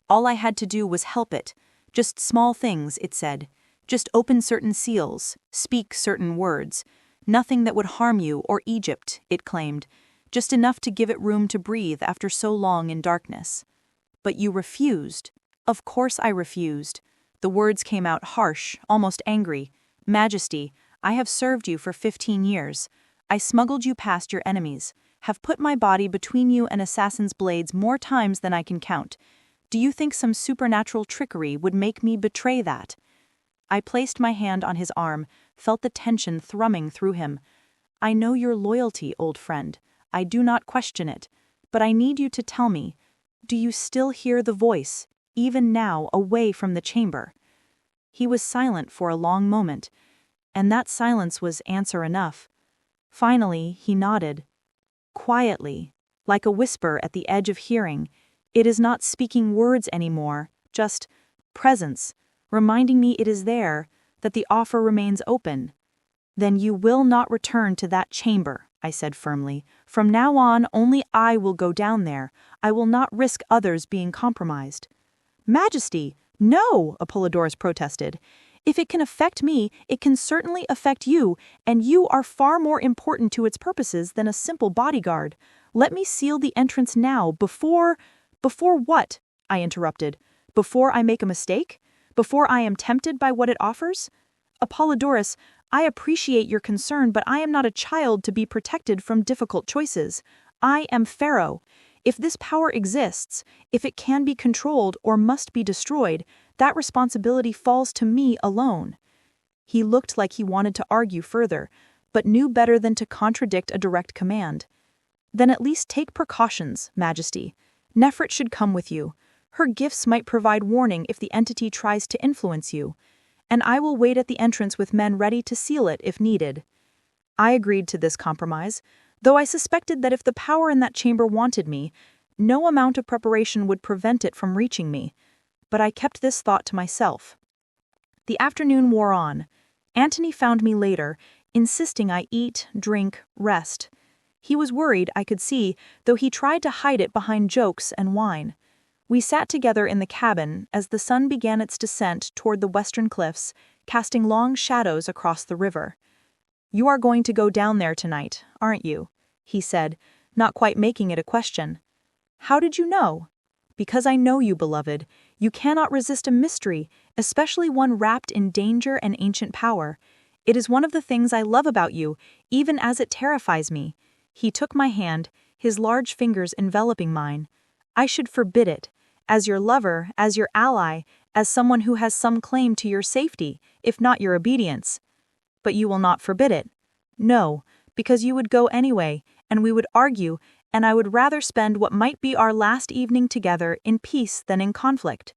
All I had to do was help it. Just small things, it said. Just open certain seals, speak certain words. Nothing that would harm you or Egypt, it claimed. Just enough to give it room to breathe after so long in darkness. But you refused. Of course I refused. The words came out harsh, almost angry. Majesty, I have served you for 15 years. I smuggled you past your enemies, have put my body between you and assassins' blades more times than I can count. Do you think some supernatural trickery would make me betray that? I placed my hand on his arm, felt the tension thrumming through him. I know your loyalty, old friend. I do not question it. But I need you to tell me, do you still hear the voice, even now away from the chamber? He was silent for a long moment, and that silence was answer enough. Finally, he nodded. Quietly, like a whisper at the edge of hearing, it is not speaking words anymore, just presence, reminding me it is there, that the offer remains open. Then you will not return to that chamber, I said firmly. From now on, only I will go down there. I will not risk others being compromised. Majesty, no, Apollodorus protested. If it can affect me, it can certainly affect you, and you are far more important to its purposes than a simple bodyguard. Let me seal the entrance now, before what? I interrupted. Before I make a mistake? Before I am tempted by what it offers? Apollodorus, I appreciate your concern, but I am not a child to be protected from difficult choices. I am Pharaoh. If this power exists, if it can be controlled or must be destroyed, that responsibility falls to me alone. He looked like he wanted to argue further, but knew better than to contradict a direct command. Then at least take precautions, Majesty. Nefret should come with you. Her gifts might provide warning if the entity tries to influence you, and I will wait at the entrance with men ready to seal it if needed. I agreed to this compromise, though I suspected that if the power in that chamber wanted me, No amount of preparation would prevent it from reaching me, but I kept this thought to myself. The afternoon wore on. Antony found me later, insisting I eat, drink, rest. He was worried, I could see, though he tried to hide it behind jokes and wine. We sat together in the cabin as the sun began its descent toward the western cliffs, casting long shadows across the river. "You are going to go down there tonight, aren't you?" he said, not quite making it a question. "How did you know?" "Because I know you, beloved. You cannot resist a mystery, especially one wrapped in danger and ancient power. It is one of the things I love about you, even as it terrifies me." He took my hand, his large fingers enveloping mine. "I should forbid it, as your lover, as your ally, as someone who has some claim to your safety, if not your obedience." "But you will not forbid it." "No, because you would go anyway, and we would argue, and I would rather spend what might be our last evening together in peace than in conflict."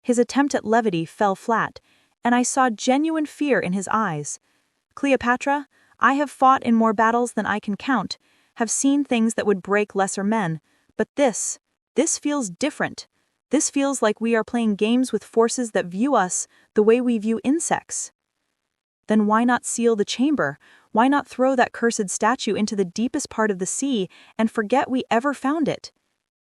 His attempt at levity fell flat, and I saw genuine fear in his eyes. "Cleopatra, I have fought in more battles than I can count, have seen things that would break lesser men, but this feels different. This feels like we are playing games with forces that view us the way we view insects." "Then why not seal the chamber? Why not throw that cursed statue into the deepest part of the sea and forget we ever found it?"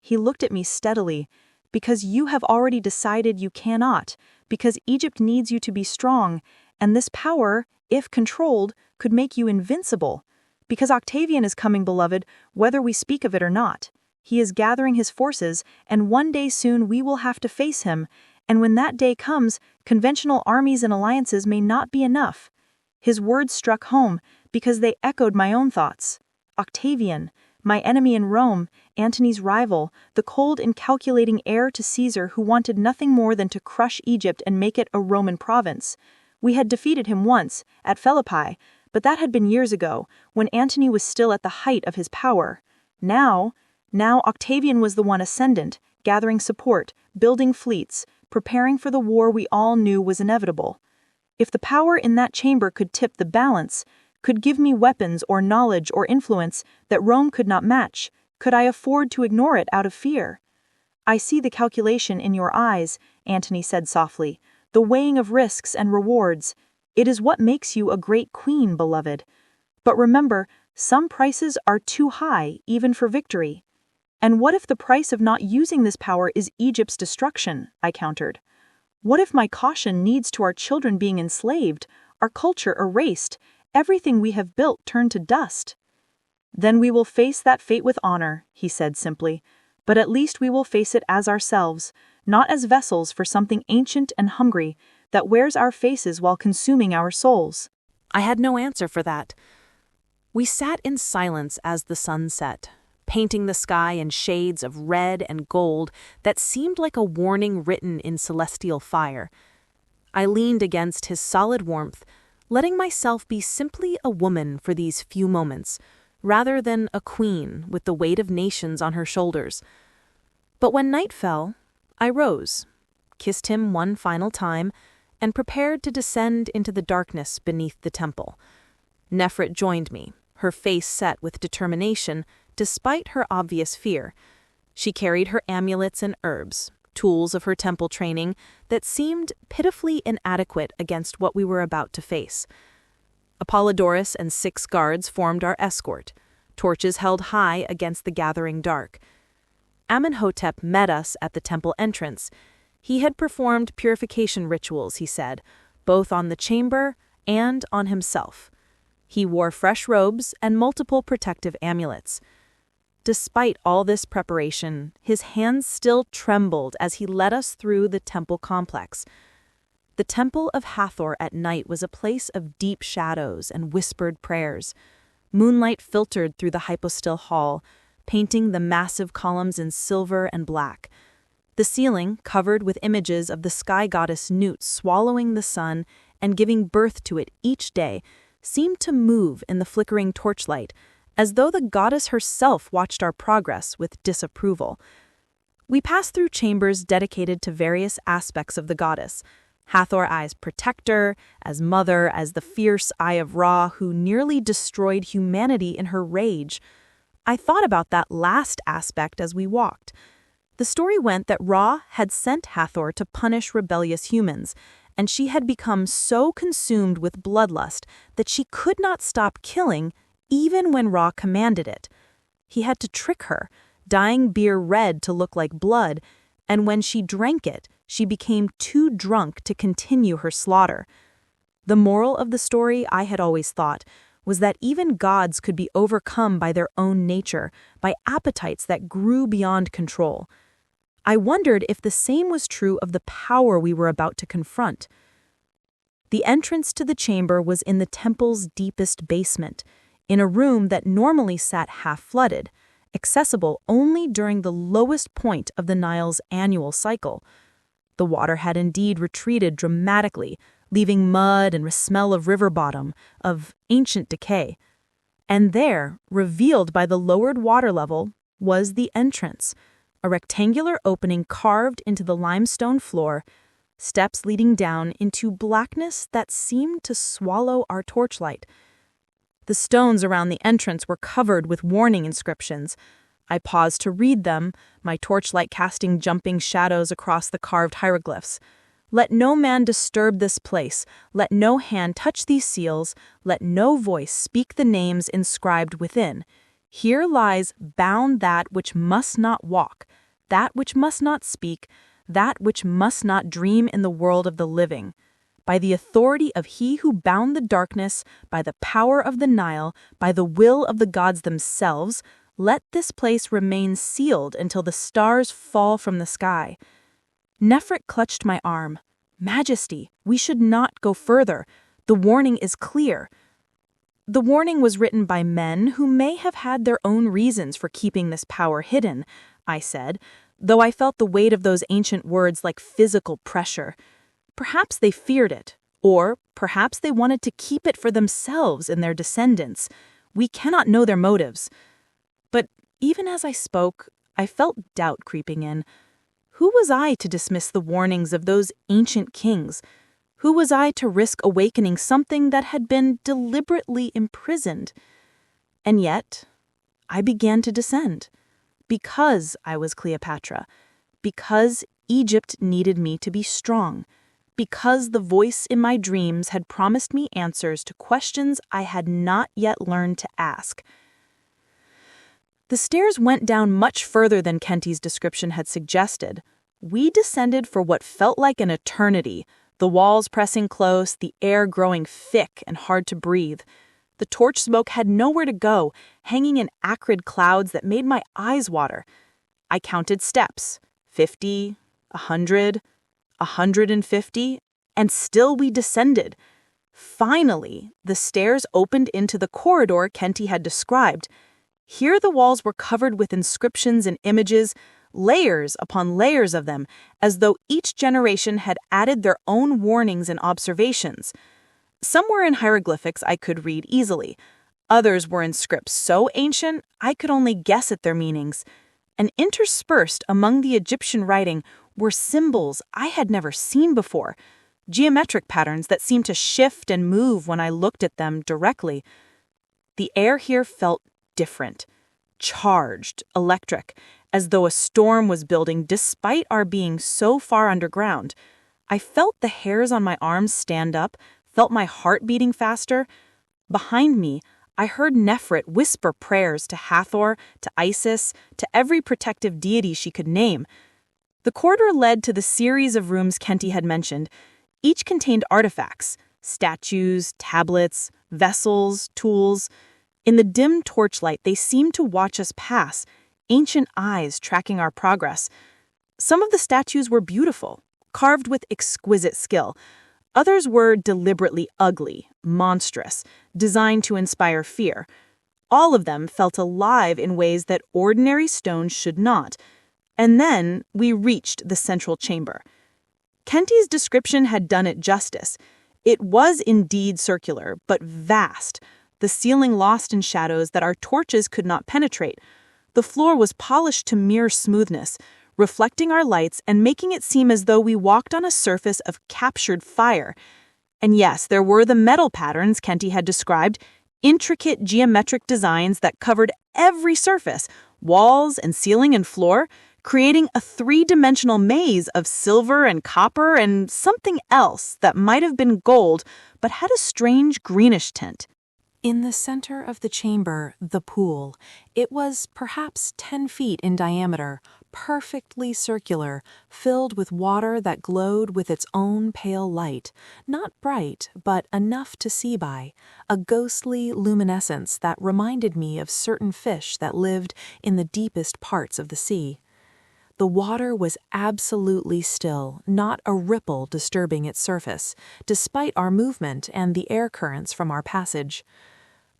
He looked at me steadily. "Because you have already decided you cannot, because Egypt needs you to be strong, and this power, if controlled, could make you invincible. Because Octavian is coming, beloved, whether we speak of it or not. He is gathering his forces, and one day soon we will have to face him, and when that day comes, conventional armies and alliances may not be enough." His words struck home, because they echoed my own thoughts. Octavian, my enemy in Rome, Antony's rival, the cold and calculating heir to Caesar who wanted nothing more than to crush Egypt and make it a Roman province. We had defeated him once, at Philippi, but that had been years ago, when Antony was still at the height of his power. Now Octavian was the one ascendant, gathering support, building fleets, preparing for the war we all knew was inevitable. If the power in that chamber could tip the balance, could give me weapons or knowledge or influence that Rome could not match, could I afford to ignore it out of fear? "I see the calculation in your eyes," Antony said softly, "the weighing of risks and rewards. It is what makes you a great queen, beloved. But remember, some prices are too high, even for victory." "And what if the price of not using this power is Egypt's destruction?" I countered. "What if my caution leads to our children being enslaved, our culture erased, everything we have built turned to dust?" "Then we will face that fate with honor," he said simply. "But at least we will face it as ourselves, not as vessels for something ancient and hungry that wears our faces while consuming our souls." I had no answer for that. We sat in silence as the sun set, painting the sky in shades of red and gold that seemed like a warning written in celestial fire. I leaned against his solid warmth, letting myself be simply a woman for these few moments, rather than a queen with the weight of nations on her shoulders. But when night fell, I rose, kissed him one final time, and prepared to descend into the darkness beneath the temple. Nefret joined me, her face set with determination, despite her obvious fear. She carried her amulets and herbs, tools of her temple training that seemed pitifully inadequate against what we were about to face. Apollodorus and 6 guards formed our escort, torches held high against the gathering dark. Amenhotep met us at the temple entrance. He had performed purification rituals, he said, both on the chamber and on himself. He wore fresh robes and multiple protective amulets. Despite all this preparation, his hands still trembled as he led us through the temple complex. The Temple of Hathor at night was a place of deep shadows and whispered prayers. Moonlight filtered through the hypostyle hall, painting the massive columns in silver and black. The ceiling, covered with images of the sky goddess Nut swallowing the sun and giving birth to it each day, seemed to move in the flickering torchlight, as though the goddess herself watched our progress with disapproval. We passed through chambers dedicated to various aspects of the goddess. Hathor as protector, as mother, as the fierce Eye of Ra who nearly destroyed humanity in her rage. I thought about that last aspect as we walked. The story went that Ra had sent Hathor to punish rebellious humans, and she had become so consumed with bloodlust that she could not stop killing even when Ra commanded it. He had to trick her, dyeing beer red to look like blood, and when she drank it, she became too drunk to continue her slaughter. The moral of the story, I had always thought, was that even gods could be overcome by their own nature, by appetites that grew beyond control. I wondered if the same was true of the power we were about to confront. The entrance to the chamber was in the temple's deepest basement, in a room that normally sat half-flooded, accessible only during the lowest point of the Nile's annual cycle. The water had indeed retreated dramatically, leaving mud and a smell of river bottom, of ancient decay. And there, revealed by the lowered water level, was the entrance, a rectangular opening carved into the limestone floor, steps leading down into blackness that seemed to swallow our torchlight. The stones around the entrance were covered with warning inscriptions. I paused to read them, my torchlight casting jumping shadows across the carved hieroglyphs. Let no man disturb this place, let no hand touch these seals, let no voice speak the names inscribed within. Here lies bound that which must not walk, that which must not speak, that which must not dream in the world of the living. By the authority of he who bound the darkness, by the power of the Nile, by the will of the gods themselves, let this place remain sealed until the stars fall from the sky. Nefret clutched my arm. Majesty, we should not go further. The warning is clear. The warning was written by men who may have had their own reasons for keeping this power hidden, I said, though I felt the weight of those ancient words like physical pressure. Perhaps they feared it, or perhaps they wanted to keep it for themselves and their descendants. We cannot know their motives. But even as I spoke, I felt doubt creeping in. Who was I to dismiss the warnings of those ancient kings? Who was I to risk awakening something that had been deliberately imprisoned? And yet, I began to descend. Because I was Cleopatra. Because Egypt needed me to be strong. Because the voice in my dreams had promised me answers to questions I had not yet learned to ask. The stairs went down much further than Kenty's description had suggested. We descended for what felt like an eternity, the walls pressing close, the air growing thick and hard to breathe. The torch smoke had nowhere to go, hanging in acrid clouds that made my eyes water. I counted steps, 50, 100, 150, and still we descended. Finally, the stairs opened into the corridor Kenty had described. Here the walls were covered with inscriptions and images, layers upon layers of them, as though each generation had added their own warnings and observations. Some were in hieroglyphics I could read easily. Others were in scripts so ancient I could only guess at their meanings. And interspersed among the Egyptian writing were symbols I had never seen before, geometric patterns that seemed to shift and move when I looked at them directly. The air here felt different, charged, electric, as though a storm was building despite our being so far underground. I felt the hairs on my arms stand up, felt my heart beating faster. Behind me, I heard Nefret whisper prayers to Hathor, to Isis, to every protective deity she could name. The corridor led to the series of rooms Kenty had mentioned. Each contained artifacts, statues, tablets, vessels, tools. In the dim torchlight, they seemed to watch us pass, ancient eyes tracking our progress. Some of the statues were beautiful, carved with exquisite skill. Others were deliberately ugly, monstrous, designed to inspire fear. All of them felt alive in ways that ordinary stone should not. And then we reached the central chamber. Kenty's description had done it justice. It was indeed circular, but vast, the ceiling lost in shadows that our torches could not penetrate. The floor was polished to mere smoothness, reflecting our lights and making it seem as though we walked on a surface of captured fire. And yes, there were the metal patterns Kenty had described, intricate geometric designs that covered every surface, walls and ceiling and floor, creating a three-dimensional maze of silver and copper and something else that might have been gold but had a strange greenish tint. In the center of the chamber, the pool. It was perhaps 10 feet in diameter, perfectly circular, filled with water that glowed with its own pale light, not bright, but enough to see by, a ghostly luminescence that reminded me of certain fish that lived in the deepest parts of the sea. The water was absolutely still, not a ripple disturbing its surface, despite our movement and the air currents from our passage.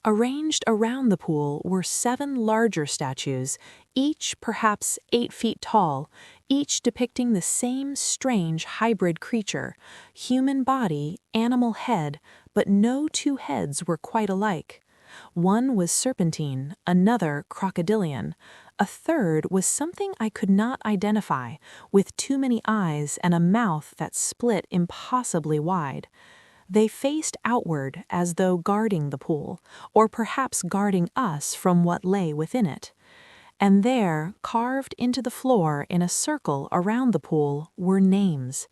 Arranged around the pool were 7 larger statues, each perhaps 8 feet tall, each depicting the same strange hybrid creature, human body, animal head, but no 2 heads were quite alike. One was serpentine, another crocodilian. A third was something I could not identify, with too many eyes and a mouth that split impossibly wide. They faced outward as though guarding the pool, or perhaps guarding us from what lay within it. And there, carved into the floor in a circle around the pool, were names.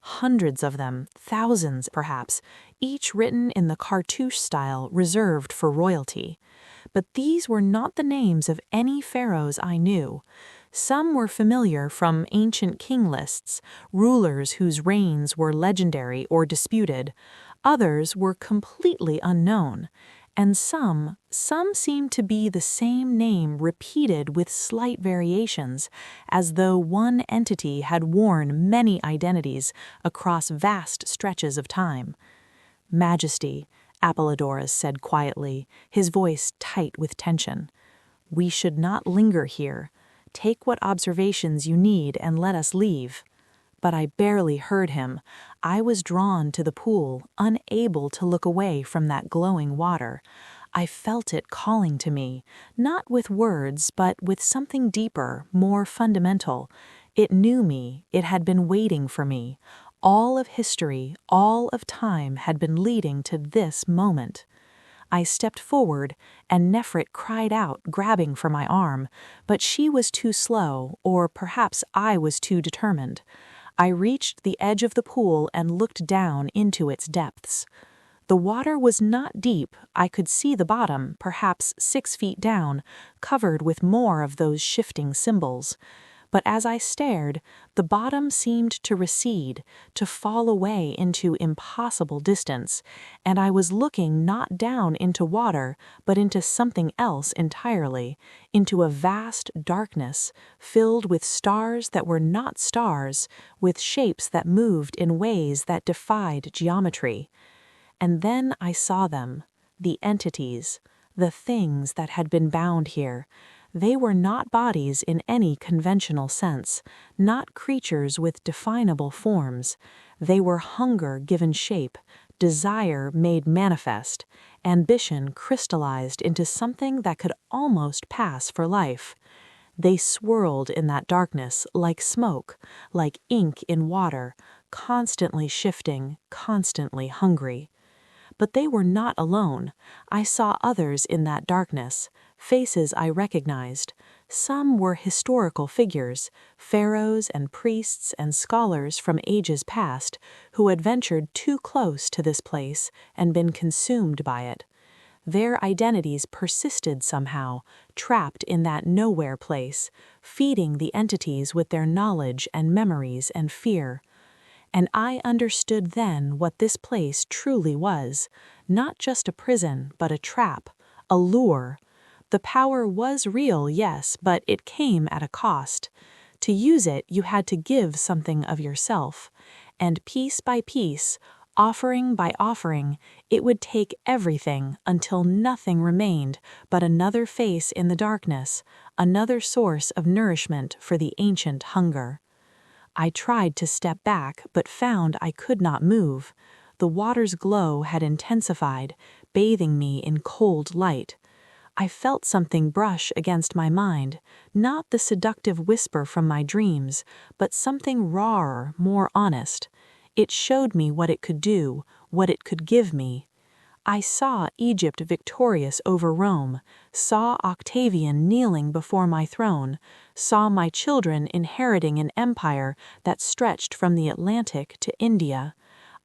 Hundreds of them, thousands perhaps, each written in the cartouche style reserved for royalty. But these were not the names of any pharaohs I knew. Some were familiar from ancient king lists, rulers whose reigns were legendary or disputed. Others were completely unknown. And some seemed to be the same name repeated with slight variations, as though one entity had worn many identities across vast stretches of time. "Majesty," Apollodorus said quietly, his voice tight with tension. "We should not linger here. Take what observations you need and let us leave." But I barely heard him. I was drawn to the pool, unable to look away from that glowing water. I felt it calling to me, not with words, but with something deeper, more fundamental. It knew me, it had been waiting for me. All of history, all of time had been leading to this moment. I stepped forward, and Nefret cried out, grabbing for my arm, but she was too slow, or perhaps I was too determined. I reached the edge of the pool and looked down into its depths. The water was not deep. I could see the bottom, perhaps 6 feet down, covered with more of those shifting symbols. But as I stared, the bottom seemed to recede, to fall away into impossible distance, and I was looking not down into water, but into something else entirely, into a vast darkness, filled with stars that were not stars, with shapes that moved in ways that defied geometry. And then I saw them, the entities, the things that had been bound here. They were not bodies in any conventional sense, not creatures with definable forms. They were hunger given shape, desire made manifest, ambition crystallized into something that could almost pass for life. They swirled in that darkness like smoke, like ink in water, constantly shifting, constantly hungry. But they were not alone. I saw others in that darkness, faces I recognized. Some were historical figures, pharaohs and priests and scholars from ages past, who had ventured too close to this place and been consumed by it. Their identities persisted somehow, trapped in that nowhere place, feeding the entities with their knowledge and memories and fear. And I understood then what this place truly was, not just a prison, but a trap, a lure. The power was real, yes, but it came at a cost. To use it, you had to give something of yourself, and piece by piece, offering by offering, it would take everything until nothing remained but another face in the darkness, another source of nourishment for the ancient hunger. I tried to step back, but found I could not move. The water's glow had intensified, bathing me in cold light. I felt something brush against my mind, not the seductive whisper from my dreams, but something rawer, more honest. It showed me what it could do, what it could give me. I saw Egypt victorious over Rome, saw Octavian kneeling before my throne, saw my children inheriting an empire that stretched from the Atlantic to India.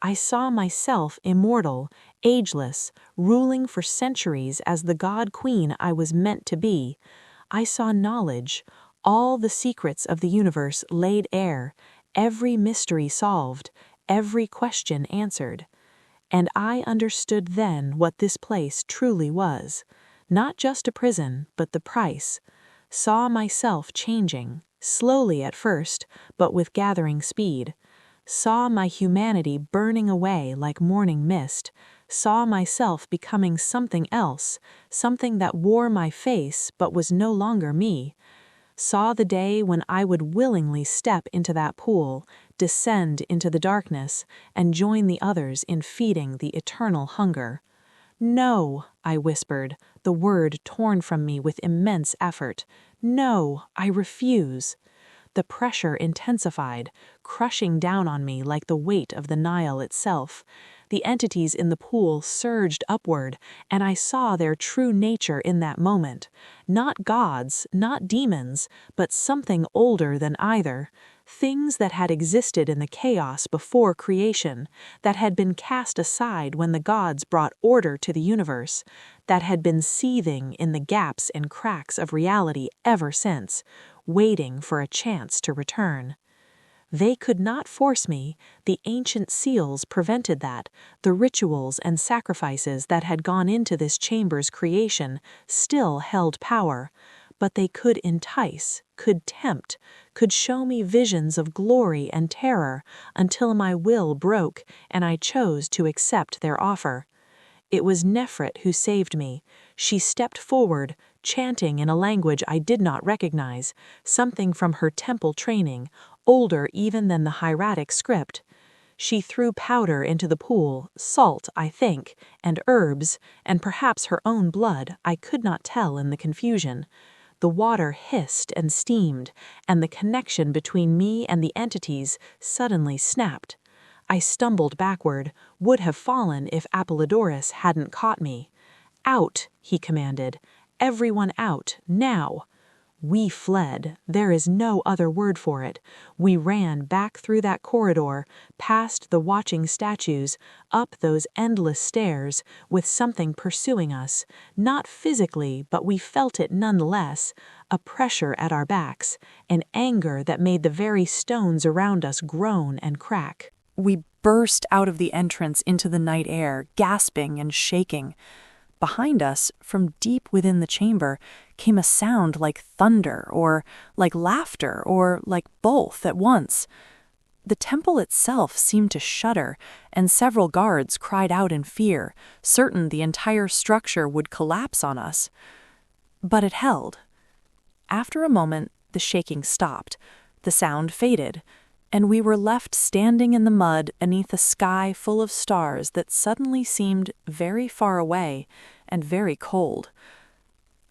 I saw myself immortal, ageless, ruling for centuries as the god-queen I was meant to be. I saw knowledge, all the secrets of the universe laid bare, every mystery solved, every question answered. And I understood then what this place truly was, not just a prison, but the price. Saw myself changing, slowly at first, but with gathering speed. Saw my humanity burning away like morning mist. Saw myself becoming something else, something that wore my face but was no longer me. Saw the day when I would willingly step into that pool, descend into the darkness, and join the others in feeding the eternal hunger. "No," I whispered, the word torn from me with immense effort. "No, I refuse." The pressure intensified, crushing down on me like the weight of the Nile itself. The entities in the pool surged upward, and I saw their true nature in that moment. Not gods, not demons, but something older than either. Things that had existed in the chaos before creation, that had been cast aside when the gods brought order to the universe, that had been seething in the gaps and cracks of reality ever since, waiting for a chance to return. They could not force me, the ancient seals prevented that, the rituals and sacrifices that had gone into this chamber's creation still held power, but they could entice, could tempt, could show me visions of glory and terror until my will broke and I chose to accept their offer. It was Nefret who saved me. She stepped forward, chanting in a language I did not recognize, something from her temple training, older even than the hieratic script. She threw powder into the pool, salt, I think, and herbs, and perhaps her own blood, I could not tell in the confusion. The water hissed and steamed, and the connection between me and the entities suddenly snapped. I stumbled backward, would have fallen if Apollodorus hadn't caught me. "Out," he commanded. "Everyone out, now." We fled. There is no other word for it. We ran back through that corridor, past the watching statues, up those endless stairs, with something pursuing us, not physically, but we felt it nonetheless, a pressure at our backs, an anger that made the very stones around us groan and crack. We burst out of the entrance into the night air, gasping and shaking. Behind us, from deep within the chamber, came a sound like thunder, or like laughter, or like both at once. The temple itself seemed to shudder, and several guards cried out in fear, certain the entire structure would collapse on us. But it held. After a moment, the shaking stopped, the sound faded, and we were left standing in the mud beneath a sky full of stars that suddenly seemed very far away and very cold.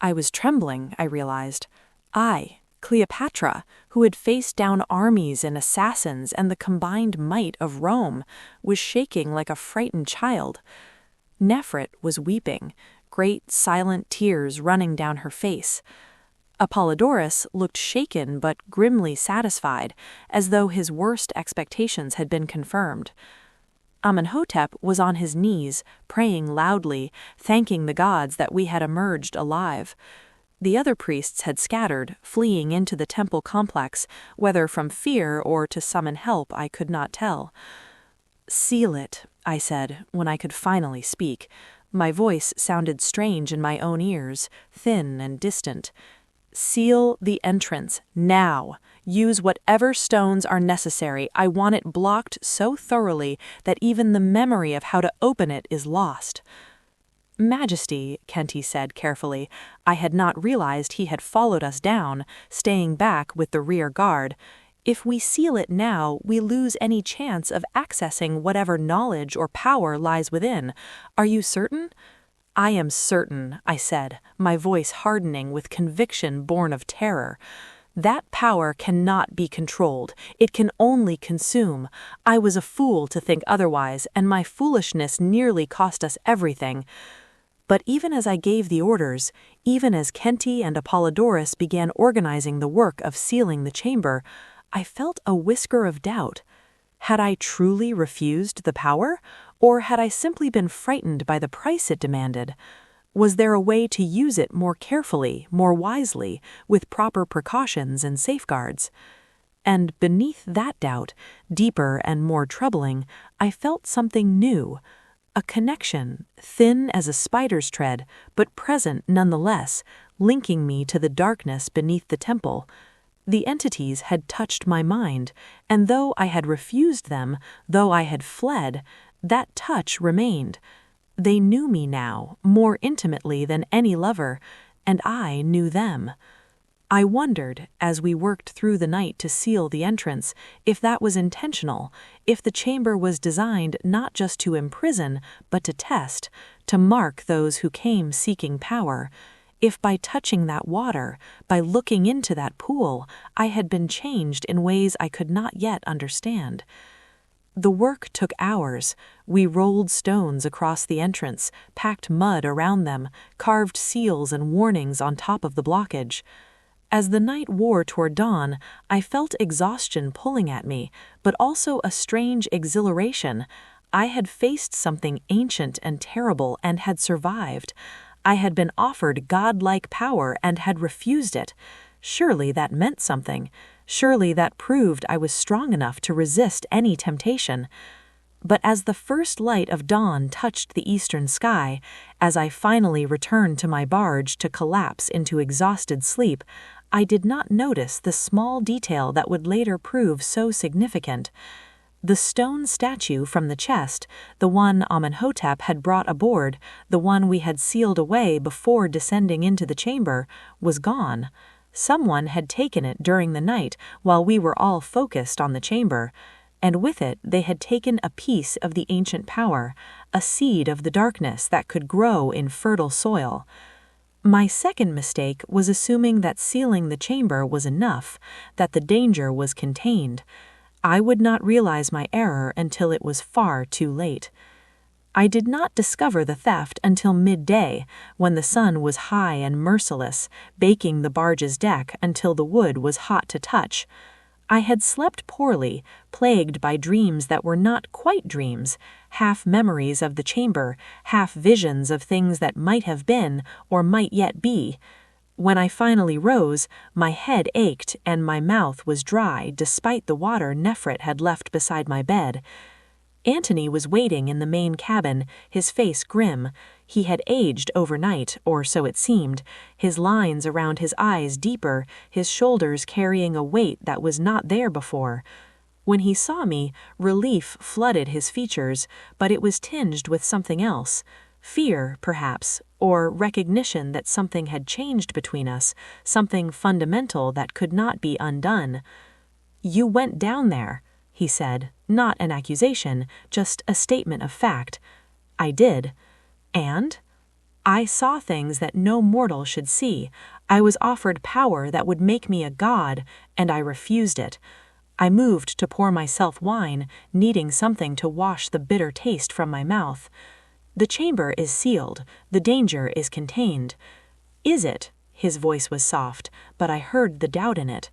I was trembling, I realized. I, Cleopatra, who had faced down armies and assassins and the combined might of Rome, was shaking like a frightened child. Nefret was weeping, great silent tears running down her face. Apollodorus looked shaken but grimly satisfied, as though his worst expectations had been confirmed. Amenhotep was on his knees, praying loudly, thanking the gods that we had emerged alive. The other priests had scattered, fleeing into the temple complex, whether from fear or to summon help I could not tell. "Seal it," I said, when I could finally speak. My voice sounded strange in my own ears, thin and distant. "Seal the entrance, now. Use whatever stones are necessary. I want it blocked so thoroughly that even the memory of how to open it is lost." "Majesty," Kenti said carefully, I had not realized he had followed us down, staying back with the rear guard. "If we seal it now, we lose any chance of accessing whatever knowledge or power lies within. Are you certain?" "I am certain," I said, my voice hardening with conviction born of terror. That power cannot be controlled. It can only consume. I was a fool to think otherwise, and my foolishness nearly cost us everything. But even as I gave the orders, even as Kenti and Apollodorus began organizing the work of sealing the chamber, I felt a whisker of doubt. Had I truly refused the power, or had I simply been frightened by the price it demanded? Was there a way to use it more carefully, more wisely, with proper precautions and safeguards? And beneath that doubt, deeper and more troubling, I felt something new. A connection, thin as a spider's tread, but present nonetheless, linking me to the darkness beneath the temple. The entities had touched my mind, and though I had refused them, though I had fled, that touch remained. They knew me now, more intimately than any lover, and I knew them. I wondered, as we worked through the night to seal the entrance, if that was intentional, if the chamber was designed not just to imprison, but to test, to mark those who came seeking power, if by touching that water, by looking into that pool, I had been changed in ways I could not yet understand. The work took hours. We rolled stones across the entrance, packed mud around them, carved seals and warnings on top of the blockage. As the night wore toward dawn, I felt exhaustion pulling at me, but also a strange exhilaration. I had faced something ancient and terrible and had survived. I had been offered godlike power and had refused it. Surely that meant something. Surely that proved I was strong enough to resist any temptation. But as the first light of dawn touched the eastern sky, as I finally returned to my barge to collapse into exhausted sleep, I did not notice the small detail that would later prove so significant. The stone statue from the chest, the one Amenhotep had brought aboard, the one we had sealed away before descending into the chamber, was gone. Someone had taken it during the night while we were all focused on the chamber, and with it they had taken a piece of the ancient power, a seed of the darkness that could grow in fertile soil. My second mistake was assuming that sealing the chamber was enough, that the danger was contained. I would not realize my error until it was far too late. I did not discover the theft until midday, when the sun was high and merciless, baking the barge's deck until the wood was hot to touch. I had slept poorly, plagued by dreams that were not quite dreams, half memories of the chamber, half visions of things that might have been or might yet be. When I finally rose, my head ached and my mouth was dry despite the water Nefret had left beside my bed. Antony was waiting in the main cabin, his face grim. He had aged overnight, or so it seemed, his lines around his eyes deeper, his shoulders carrying a weight that was not there before. When he saw me, relief flooded his features, but it was tinged with something else. Fear, perhaps, or recognition that something had changed between us, something fundamental that could not be undone. "You went down there," he said, not an accusation, just a statement of fact. I did. And? I saw things that no mortal should see. I was offered power that would make me a god, and I refused it. I moved to pour myself wine, needing something to wash the bitter taste from my mouth. The chamber is sealed. The danger is contained. Is it? His voice was soft, but I heard the doubt in it.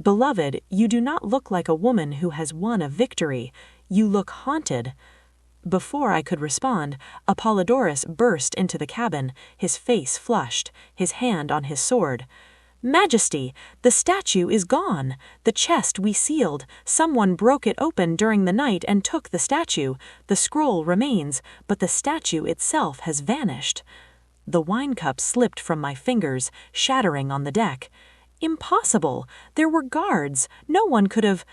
Beloved, you do not look like a woman who has won a victory. You look haunted. Before I could respond, Apollodorus burst into the cabin, his face flushed, his hand on his sword. "Majesty, the statue is gone. The chest we sealed. Someone broke it open during the night and took the statue. The scroll remains, but the statue itself has vanished." The wine cup slipped from my fingers, shattering on the deck. "Impossible! There were guards. No one could have—"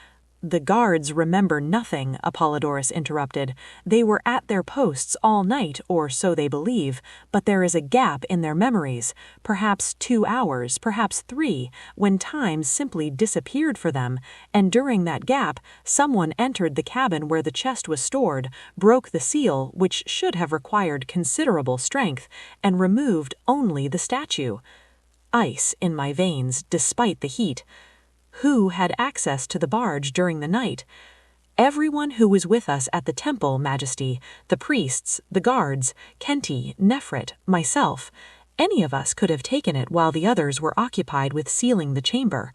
"The guards remember nothing," Apollodorus interrupted. "They were at their posts all night, or so they believe, but there is a gap in their memories, perhaps 2 hours, perhaps 3, when time simply disappeared for them, and during that gap, someone entered the cabin where the chest was stored, broke the seal, which should have required considerable strength, and removed only the statue." ice in my veins despite the heat. Who had access to the barge during the night? Everyone who was with us at the temple, Majesty, the priests, the guards, Kenti, Nefret, myself. Any of us could have taken it while the others were occupied with sealing the chamber.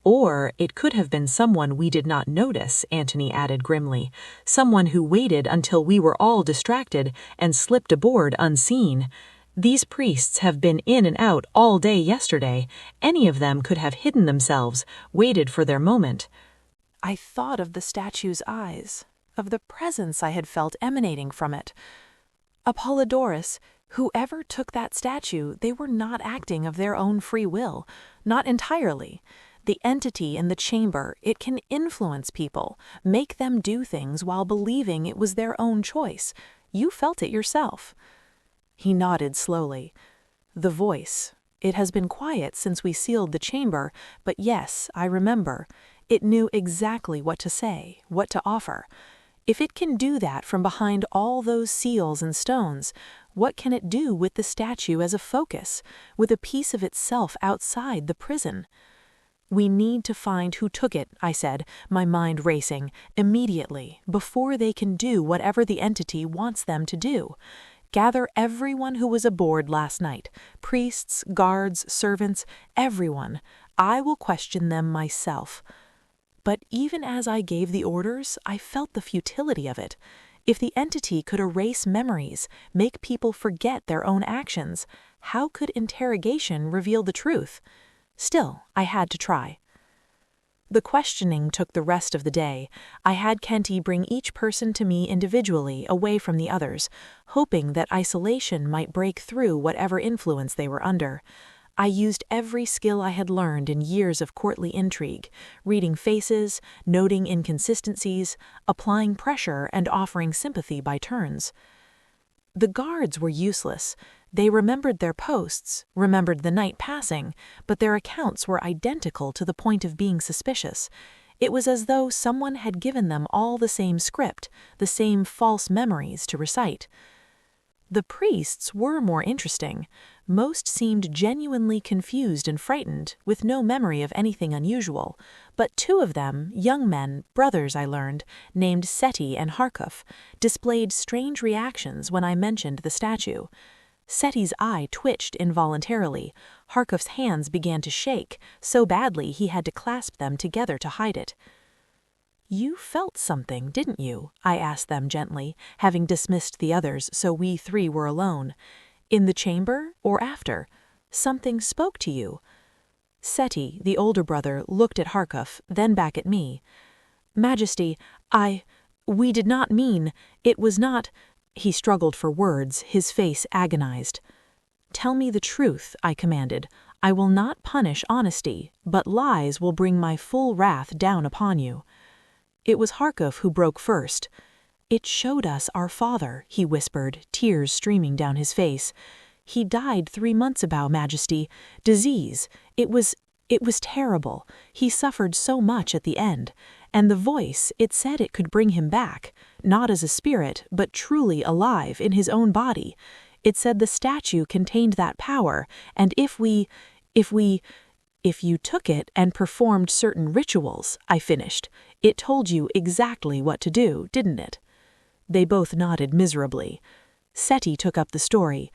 Or it could have been someone we did not notice, Antony added grimly, someone who waited until we were all distracted and slipped aboard unseen. These priests have been in and out all day yesterday. Any of them could have hidden themselves, waited for their moment. I thought of the statue's eyes, of the presence I had felt emanating from it. Apollodorus, whoever took that statue, they were not acting of their own free will, not entirely. The entity in the chamber, it can influence people, make them do things while believing it was their own choice. You felt it yourself. He nodded slowly. The voice. It has been quiet since we sealed the chamber, but yes, I remember. It knew exactly what to say, what to offer. If it can do that from behind all those seals and stones, what can it do with the statue as a focus, with a piece of itself outside the prison? We need to find who took it, I said, my mind racing, immediately, before they can do whatever the entity wants them to do. Gather everyone who was aboard last night, priests, guards, servants, everyone. I will question them myself. But even as I gave the orders, I felt the futility of it. If the entity could erase memories, make people forget their own actions, how could interrogation reveal the truth? Still, I had to try. The questioning took the rest of the day. I had Kenti bring each person to me individually, away from the others, hoping that isolation might break through whatever influence they were under. I used every skill I had learned in years of courtly intrigue, reading faces, noting inconsistencies, applying pressure, and offering sympathy by turns. The guards were useless. They remembered their posts, remembered the night passing, but their accounts were identical to the point of being suspicious. It was as though someone had given them all the same script, the same false memories to recite. The priests were more interesting. Most seemed genuinely confused and frightened, with no memory of anything unusual. But two of them, young men, brothers I learned, named Seti and Harkuf, displayed strange reactions when I mentioned the statue. Seti's eye twitched involuntarily. Harkuf's hands began to shake, so badly he had to clasp them together to hide it. "You felt something, didn't you?" I asked them gently, having dismissed the others so we three were alone. "In the chamber or after? Something spoke to you?" Seti, the older brother, looked at Harkuf, then back at me. "Majesty, we did not mean, it was not—" He struggled for words, his face agonized. "Tell me the truth," I commanded. "I will not punish honesty, but lies will bring my full wrath down upon you." It was Harkuf who broke first. "It showed us our father," he whispered, tears streaming down his face. "He died 3 months ago, Majesty. Disease. It was terrible. He suffered so much at the end. And the voice, it said it could bring him back, not as a spirit, but truly alive in his own body. It said the statue contained that power, and if you took it and performed certain rituals," I finished, "it told you exactly what to do, didn't it?" They both nodded miserably. Seti took up the story.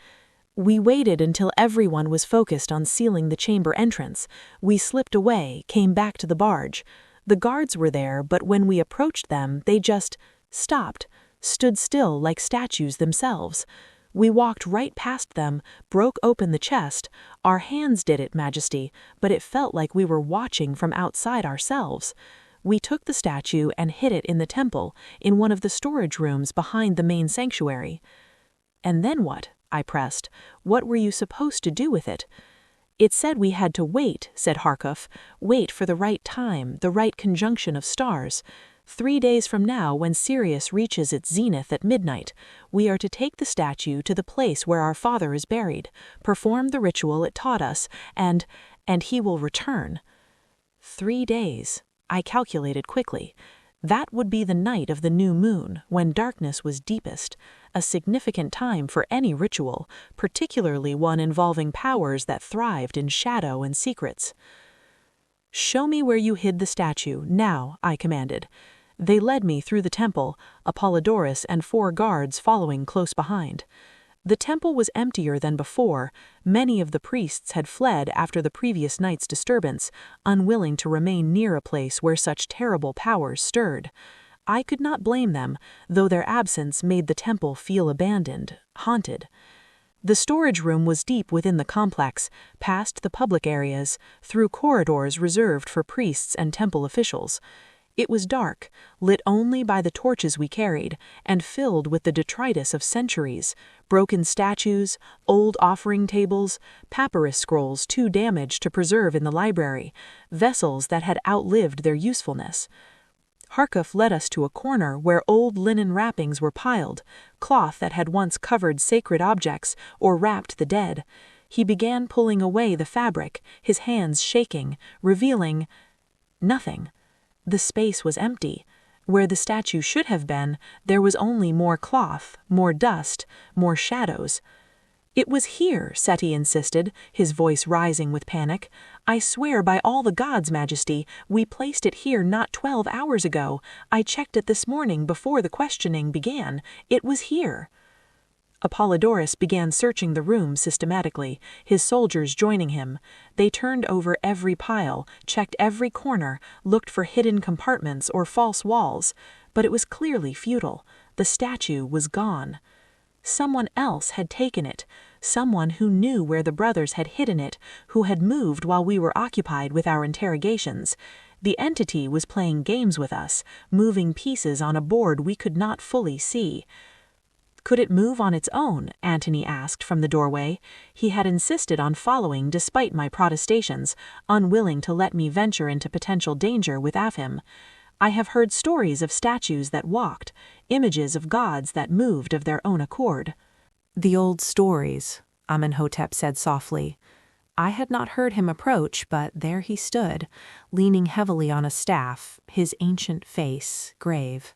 "We waited until everyone was focused on sealing the chamber entrance. We slipped away, came back to the barge. The guards were there, but when we approached them, they just stopped, stood still like statues themselves. We walked right past them, broke open the chest. Our hands did it, Majesty, but it felt like we were watching from outside ourselves. We took the statue and hid it in the temple, in one of the storage rooms behind the main sanctuary." "And then what?" I pressed. "What were you supposed to do with it?" "It said we had to wait," said Harkuf. "Wait for the right time, the right conjunction of stars. 3 days from now, when Sirius reaches its zenith at midnight, we are to take the statue to the place where our father is buried, perform the ritual it taught us, and he will return." 3 days. I calculated quickly. That would be the night of the new moon, when darkness was deepest, a significant time for any ritual, particularly one involving powers that thrived in shadow and secrets. "Show me where you hid the statue, now," I commanded. They led me through the temple, Apollodorus and 4 guards following close behind. The temple was emptier than before. Many of the priests had fled after the previous night's disturbance, unwilling to remain near a place where such terrible powers stirred. I could not blame them, though their absence made the temple feel abandoned, haunted. The storage room was deep within the complex, past the public areas, through corridors reserved for priests and temple officials. It was dark, lit only by the torches we carried, and filled with the detritus of centuries, broken statues, old offering tables, papyrus scrolls too damaged to preserve in the library, vessels that had outlived their usefulness. Harkuf led us to a corner where old linen wrappings were piled, cloth that had once covered sacred objects or wrapped the dead. He began pulling away the fabric, his hands shaking, revealing nothing. The space was empty. Where the statue should have been, there was only more cloth, more dust, more shadows. "It was here," Seti insisted, his voice rising with panic. "I swear by all the gods, Majesty, we placed it here not 12 hours ago. I checked it this morning before the questioning began. It was here." Apollodorus began searching the room systematically, his soldiers joining him. They turned over every pile, checked every corner, looked for hidden compartments or false walls, but it was clearly futile. The statue was gone. Someone else had taken it, someone who knew where the brothers had hidden it, who had moved while we were occupied with our interrogations. The entity was playing games with us, moving pieces on a board we could not fully see. "Could it move on its own?" Antony asked from the doorway. He had insisted on following despite my protestations, unwilling to let me venture into potential danger with Afim. "I have heard stories of statues that walked, images of gods that moved of their own accord." "The old stories," Amenhotep said softly. I had not heard him approach, but there he stood, leaning heavily on a staff, his ancient face grave.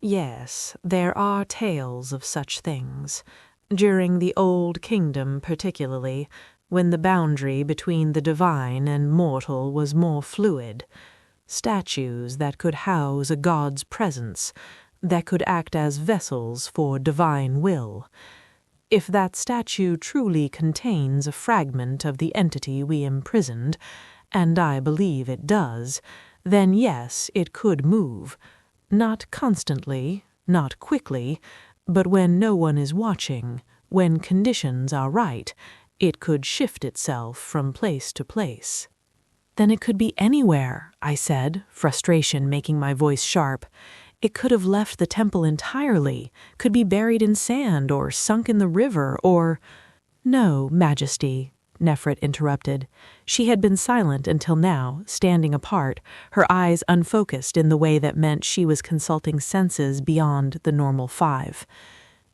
"Yes, there are tales of such things. During the Old Kingdom particularly, when the boundary between the divine and mortal was more fluid. Statues that could house a god's presence, that could act as vessels for divine will. If that statue truly contains a fragment of the entity we imprisoned, and I believe it does, then yes, it could move. Not constantly, not quickly, but when no one is watching, when conditions are right, it could shift itself from place to place." "Then it could be anywhere," I said, frustration making my voice sharp. "It could have left the temple entirely, could be buried in sand or sunk in the river or—" "No, Majesty," Nefret interrupted. She had been silent until now, standing apart, her eyes unfocused in the way that meant she was consulting senses beyond the normal 5.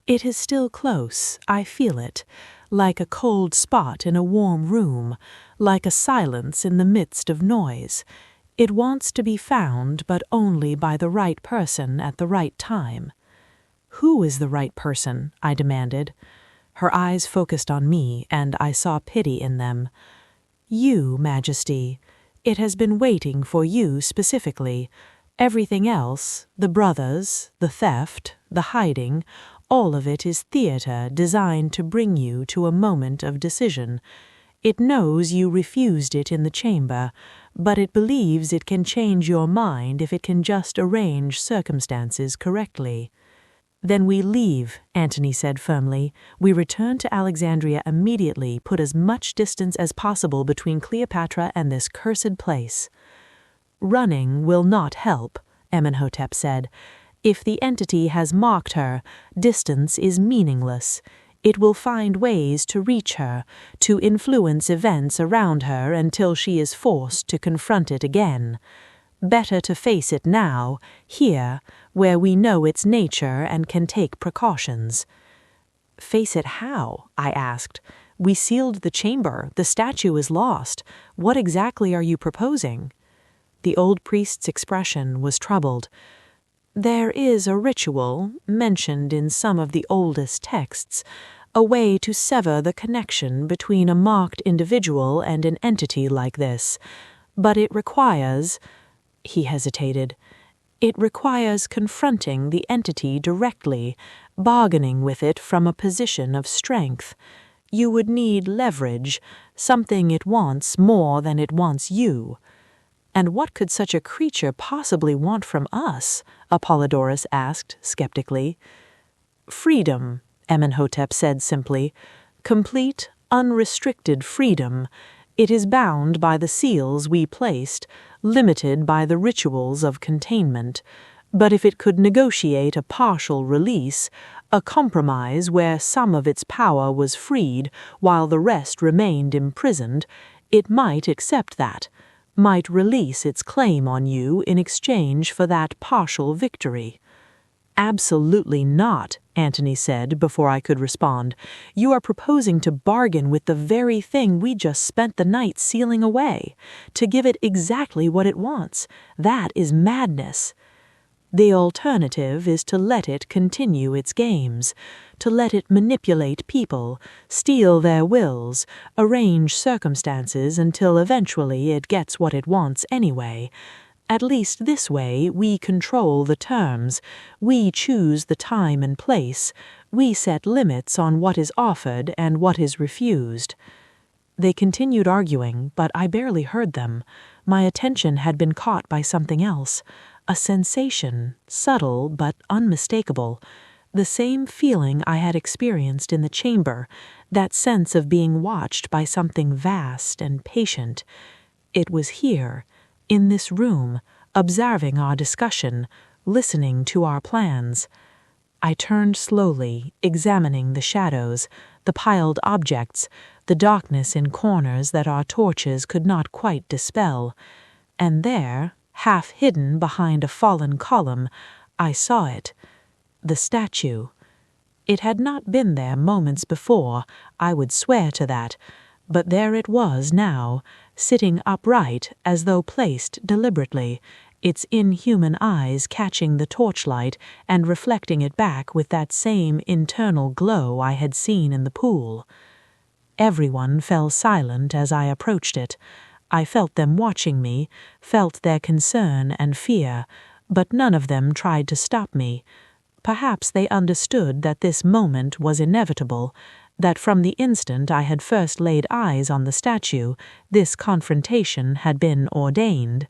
"It is still close, I feel it, like a cold spot in a warm room, like a silence in the midst of noise. It wants to be found, but only by the right person at the right time." "Who is the right person?" I demanded. Her eyes focused on me, and I saw pity in them. "You, Majesty. It has been waiting for you specifically. Everything else, the brothers, the theft, the hiding, all of it is theater designed to bring you to a moment of decision. It knows you refused it in the chamber, but it believes it can change your mind if it can just arrange circumstances correctly." "Then we leave," Antony said firmly. "We return to Alexandria immediately, put as much distance as possible between Cleopatra and this cursed place." "Running will not help," Amenhotep said. "If the entity has marked her, distance is meaningless. It will find ways to reach her, to influence events around her until she is forced to confront it again. Better to face it now, here, where we know its nature and can take precautions." "Face it how?" I asked. "We sealed the chamber. The statue is lost. What exactly are you proposing?" The old priest's expression was troubled. "There is a ritual, mentioned in some of the oldest texts, a way to sever the connection between a marked individual and an entity like this, but it requires—" he hesitated. "It requires confronting the entity directly, bargaining with it from a position of strength. You would need leverage, something it wants more than it wants you." "And what could such a creature possibly want from us?" Apollodorus asked skeptically. "Freedom," Amenhotep said simply. "Complete, unrestricted freedom. It is bound by the seals we placed, limited by the rituals of containment. But if it could negotiate a partial release, a compromise where some of its power was freed while the rest remained imprisoned, it might accept that, might release its claim on you in exchange for that partial victory." "Absolutely not," Antony said before I could respond. "You are proposing to bargain with the very thing we just spent the night sealing away, to give it exactly what it wants. That is madness." "The alternative is to let it continue its games, to let it manipulate people, steal their wills, arrange circumstances until eventually it gets what it wants anyway. At least this way we control the terms, we choose the time and place, we set limits on what is offered and what is refused." They continued arguing, but I barely heard them. My attention had been caught by something else. A sensation, subtle but unmistakable, the same feeling I had experienced in the chamber, that sense of being watched by something vast and patient. It was here, in this room, observing our discussion, listening to our plans. I turned slowly, examining the shadows, the piled objects, the darkness in corners that our torches could not quite dispel. And there, half hidden behind a fallen column, I saw it. The statue. It had not been there moments before, I would swear to that, but there it was now, sitting upright as though placed deliberately, its inhuman eyes catching the torchlight and reflecting it back with that same internal glow I had seen in the pool. Everyone fell silent as I approached it. I felt them watching me, felt their concern and fear, but none of them tried to stop me. Perhaps they understood that this moment was inevitable, that from the instant I had first laid eyes on the statue, this confrontation had been ordained.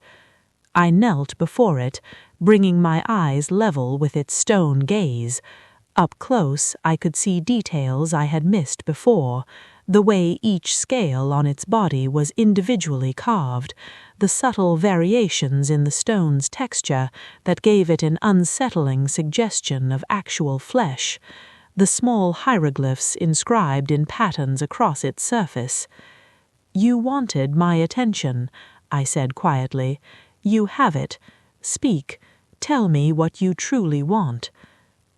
I knelt before it, bringing my eyes level with its stone gaze. Up close I could see details I had missed before, the way each scale on its body was individually carved, the subtle variations in the stone's texture that gave it an unsettling suggestion of actual flesh, the small hieroglyphs inscribed in patterns across its surface. "You wanted my attention," I said quietly. "You have it. Speak. Tell me what you truly want."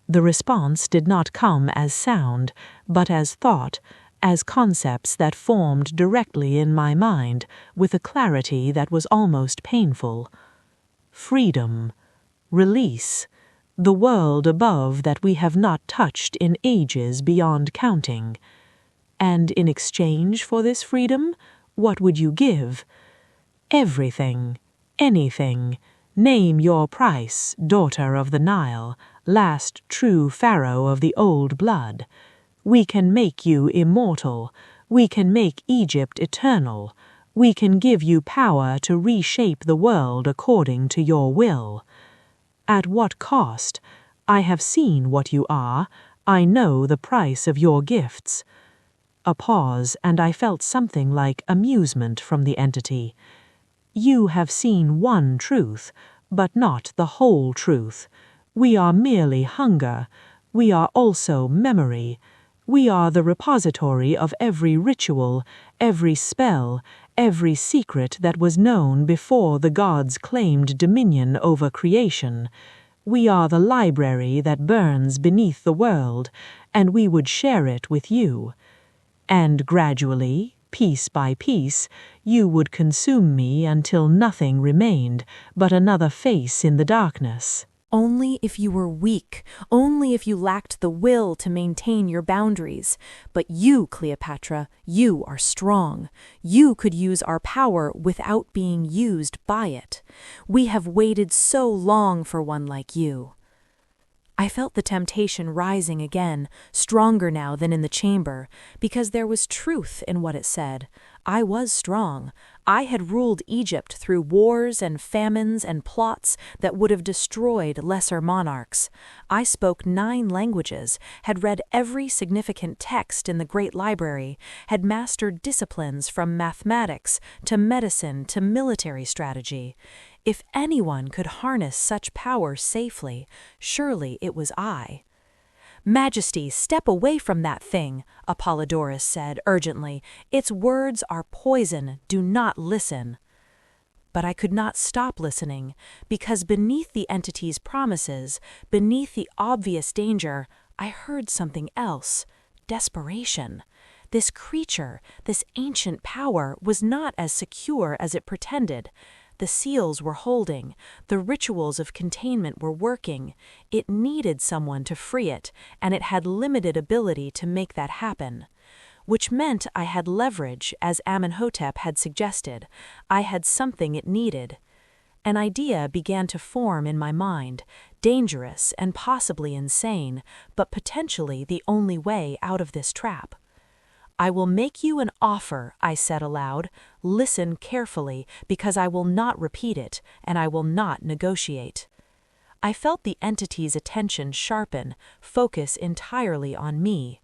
The response did not come as sound, but as thought, as concepts that formed directly in my mind with a clarity that was almost painful. Freedom. Release. The world above that we have not touched in ages beyond counting. And in exchange for this freedom, what would you give? Everything. Anything. Name your price, daughter of the Nile, last true pharaoh of the old blood. We can make you immortal. We can make Egypt eternal. We can give you power to reshape the world according to your will. At what cost? I have seen what you are. I know the price of your gifts. A pause, and I felt something like amusement from the entity. You have seen one truth, but not the whole truth. We are merely hunger. We are also memory. We are the repository of every ritual, every spell, every secret that was known before the gods claimed dominion over creation. We are the library that burns beneath the world, and we would share it with you. And gradually, piece by piece, you would consume me until nothing remained but another face in the darkness. Only if you were weak, only if you lacked the will to maintain your boundaries. But you, Cleopatra, you are strong. You could use our power without being used by it. We have waited so long for one like you. I felt the temptation rising again, stronger now than in the chamber, because there was truth in what it said. I was strong. I had ruled Egypt through wars and famines and plots that would have destroyed lesser monarchs. I spoke 9 languages, had read every significant text in the Great Library, had mastered disciplines from mathematics to medicine to military strategy. If anyone could harness such power safely, surely it was I. "Majesty, step away from that thing," Apollodorus said urgently. "Its words are poison. Do not listen." But I could not stop listening, because beneath the entity's promises, beneath the obvious danger, I heard something else: desperation. This creature, this ancient power, was not as secure as it pretended. The seals were holding, the rituals of containment were working. It needed someone to free it, and it had limited ability to make that happen. Which meant I had leverage, as Amenhotep had suggested. I had something it needed. An idea began to form in my mind, dangerous and possibly insane, but potentially the only way out of this trap. "I will make you an offer," I said aloud. "Listen carefully, because I will not repeat it, and I will not negotiate." I felt the entity's attention sharpen, focus entirely on me.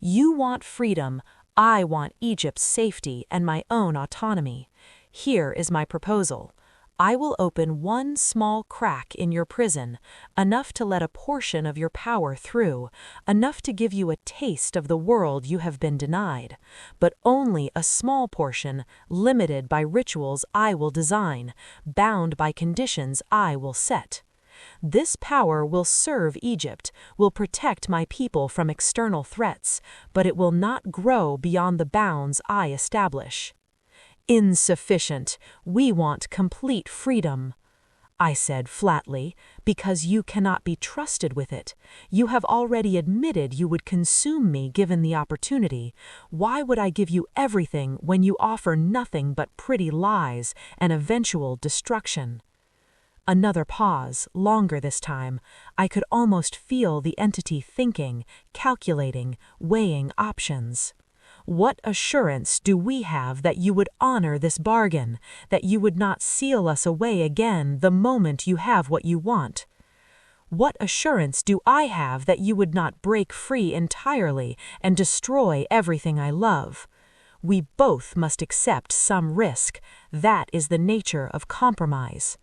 "You want freedom, I want Egypt's safety and my own autonomy. Here is my proposal. I will open one small crack in your prison, enough to let a portion of your power through, enough to give you a taste of the world you have been denied, but only a small portion, limited by rituals I will design, bound by conditions I will set. This power will serve Egypt, will protect my people from external threats, but it will not grow beyond the bounds I establish." "Insufficient. We want complete freedom," I said flatly, "because you cannot be trusted with it. You have already admitted you would consume me given the opportunity. Why would I give you everything when you offer nothing but pretty lies and eventual destruction?" Another pause, longer this time. I could almost feel the entity thinking, calculating, weighing options. "What assurance do we have that you would honor this bargain, that you would not seal us away again the moment you have what you want? What assurance do I have that you would not break free entirely and destroy everything I love? We both must accept some risk. That is the nature of compromise."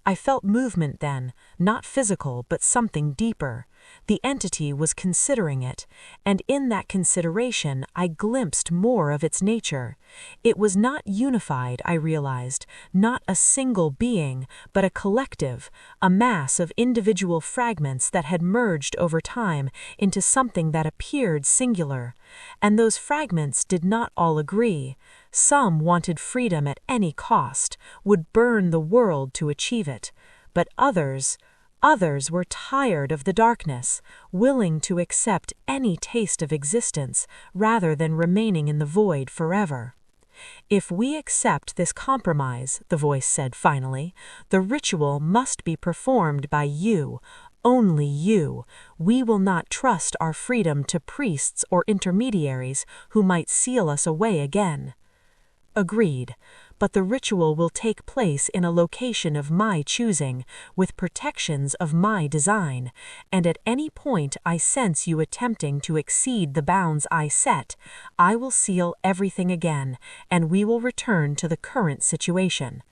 I felt movement then, not physical, but something deeper. The entity was considering it, and in that consideration I glimpsed more of its nature. It was not unified, I realized, not a single being, but a collective, a mass of individual fragments that had merged over time into something that appeared singular. And those fragments did not all agree. Some wanted freedom at any cost, would burn the world to achieve it, but others were tired of the darkness, willing to accept any taste of existence rather than remaining in the void forever. "If we accept this compromise," the voice said finally, "the ritual must be performed by you, only you. We will not trust our freedom to priests or intermediaries who might seal us away again." Agreed, but the ritual will take place in a location of my choosing, with protections of my design, and at any point I sense you attempting to exceed the bounds I set, I will seal everything again, and we will return to the current situation.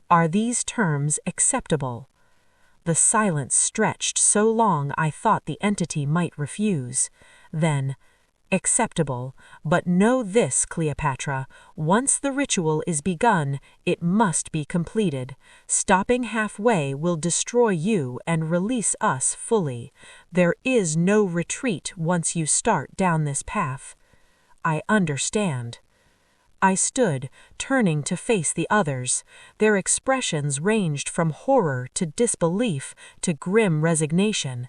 Are these terms acceptable? The silence stretched so long I thought the entity might refuse. Then, "Acceptable, but know this, Cleopatra, once the ritual is begun, it must be completed. Stopping halfway will destroy you and release us fully. There is no retreat once you start down this path." "I understand." I stood, turning to face the others. Their expressions ranged from horror to disbelief to grim resignation.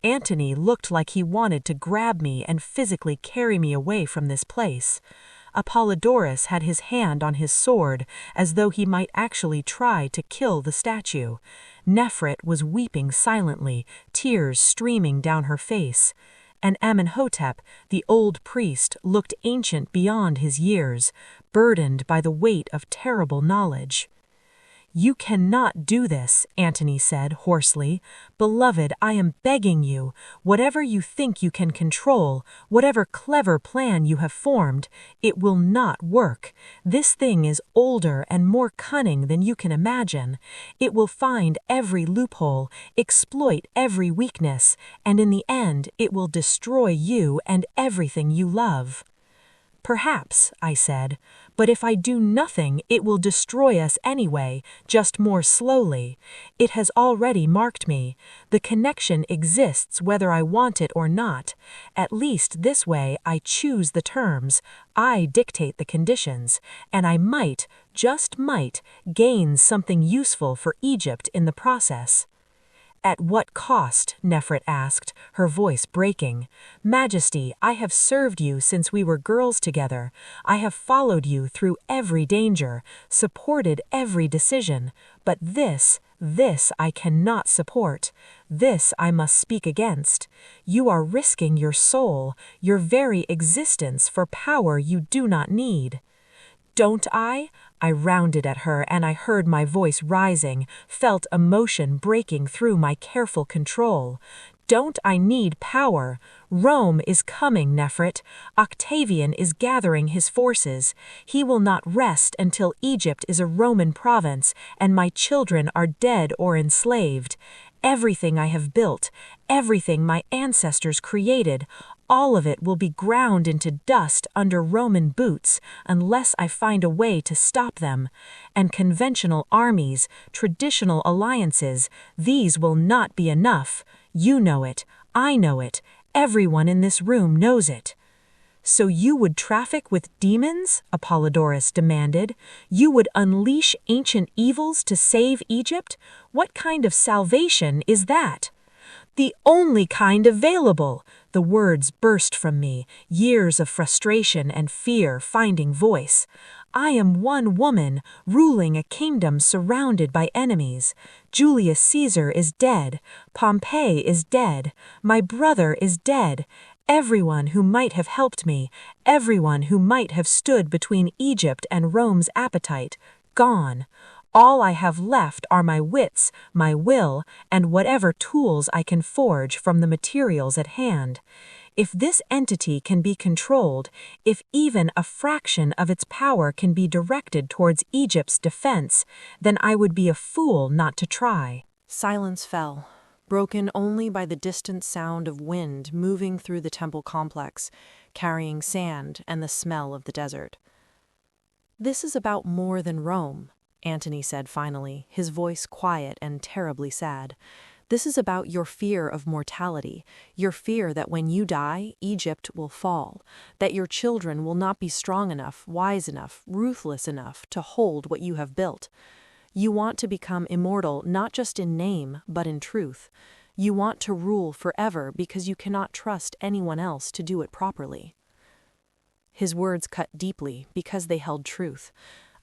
Antony looked like he wanted to grab me and physically carry me away from this place. Apollodorus had his hand on his sword, as though he might actually try to kill the statue. Nefret was weeping silently, tears streaming down her face. And Amenhotep, the old priest, looked ancient beyond his years, burdened by the weight of terrible knowledge. "You cannot do this," Antony said hoarsely. "Beloved, I am begging you, whatever you think you can control, whatever clever plan you have formed, it will not work. This thing is older and more cunning than you can imagine. It will find every loophole, exploit every weakness, and in the end it will destroy you and everything you love." "Perhaps," I said, "but if I do nothing, it will destroy us anyway, just more slowly. It has already marked me. The connection exists whether I want it or not. At least this way I choose the terms, I dictate the conditions, and I might, just might, gain something useful for Egypt in the process." "At what cost?" Nefret asked, her voice breaking. "Majesty, I have served you since we were girls together. I have followed you through every danger, supported every decision. But this I cannot support. This I must speak against. You are risking your soul, your very existence for power you do not need." "Don't I?" I rounded at her, and I heard my voice rising, felt emotion breaking through my careful control. "Don't I need power? Rome is coming, Nefret. Octavian is gathering his forces. He will not rest until Egypt is a Roman province and my children are dead or enslaved. Everything I have built, everything my ancestors created, all of it will be ground into dust under Roman boots unless I find a way to stop them. And conventional armies, traditional alliances, these will not be enough. You know it, I know it, everyone in this room knows it." "So you would traffic with demons?" Apollodorus demanded. "You would unleash ancient evils to save Egypt? What kind of salvation is that?" "The only kind available!" The words burst from me, years of frustration and fear finding voice. "I am one woman, ruling a kingdom surrounded by enemies. Julius Caesar is dead. Pompey is dead. My brother is dead. Everyone who might have helped me, everyone who might have stood between Egypt and Rome's appetite, gone. All I have left are my wits, my will, and whatever tools I can forge from the materials at hand. If this entity can be controlled, if even a fraction of its power can be directed towards Egypt's defense, then I would be a fool not to try." Silence fell, broken only by the distant sound of wind moving through the temple complex, carrying sand and the smell of the desert. "This is about more than Rome," Antony said finally, his voice quiet and terribly sad. "This is about your fear of mortality, your fear that when you die, Egypt will fall, that your children will not be strong enough, wise enough, ruthless enough to hold what you have built. You want to become immortal not just in name, but in truth. You want to rule forever because you cannot trust anyone else to do it properly." His words cut deeply because they held truth.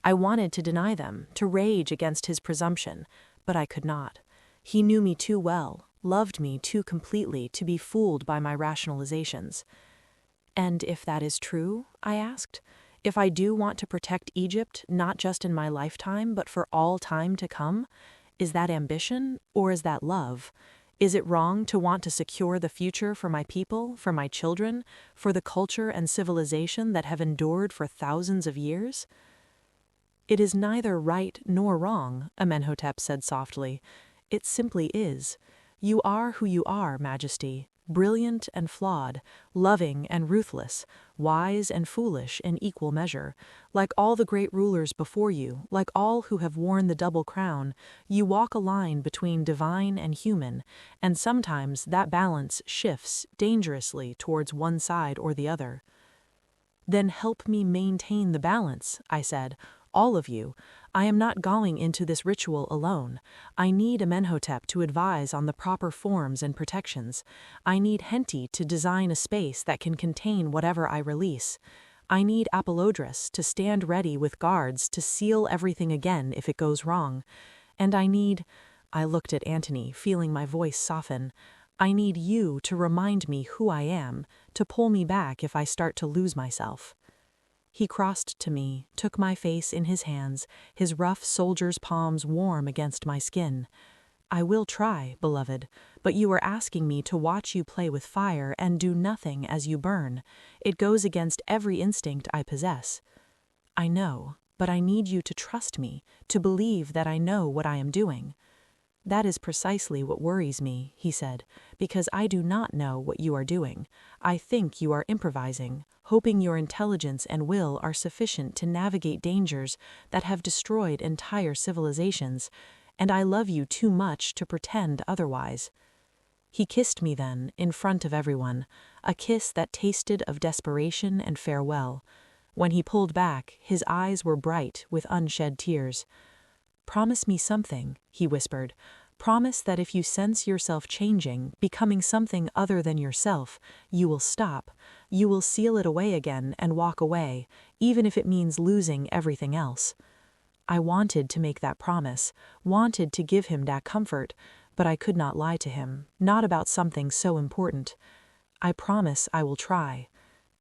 I wanted to deny them, to rage against his presumption, but I could not. He knew me too well, loved me too completely to be fooled by my rationalizations. "And if that is true," I asked, "if I do want to protect Egypt, not just in my lifetime, but for all time to come, is that ambition or is that love? Is it wrong to want to secure the future for my people, for my children, for the culture and civilization that have endured for thousands of years?" "It is neither right nor wrong," Amenhotep said softly. "It simply is. You are who you are, Majesty, brilliant and flawed, loving and ruthless, wise and foolish in equal measure. Like all the great rulers before you, like all who have worn the double crown, you walk a line between divine and human, and sometimes that balance shifts dangerously towards one side or the other." Then help me maintain the balance, I said. All of you. I am not going into this ritual alone. I need Amenhotep to advise on the proper forms and protections. I need Henti to design a space that can contain whatever I release. I need Apollodorus to stand ready with guards to seal everything again if it goes wrong. And I looked at Antony, feeling my voice soften. I need you to remind me who I am, to pull me back if I start to lose myself. He crossed to me, took my face in his hands, his rough soldier's palms warm against my skin. I will try, beloved, but you are asking me to watch you play with fire and do nothing as you burn. It goes against every instinct I possess. I know, but I need you to trust me, to believe that I know what I am doing. That is precisely what worries me, he said, because I do not know what you are doing. I think you are improvising, hoping your intelligence and will are sufficient to navigate dangers that have destroyed entire civilizations, and I love you too much to pretend otherwise. He kissed me then, in front of everyone, a kiss that tasted of desperation and farewell. When he pulled back, his eyes were bright with unshed tears. "Promise me something," he whispered. "Promise that if you sense yourself changing, becoming something other than yourself, you will stop. You will seal it away again and walk away, even if it means losing everything else." I wanted to make that promise, wanted to give him that comfort, but I could not lie to him, not about something so important. "I promise I will try."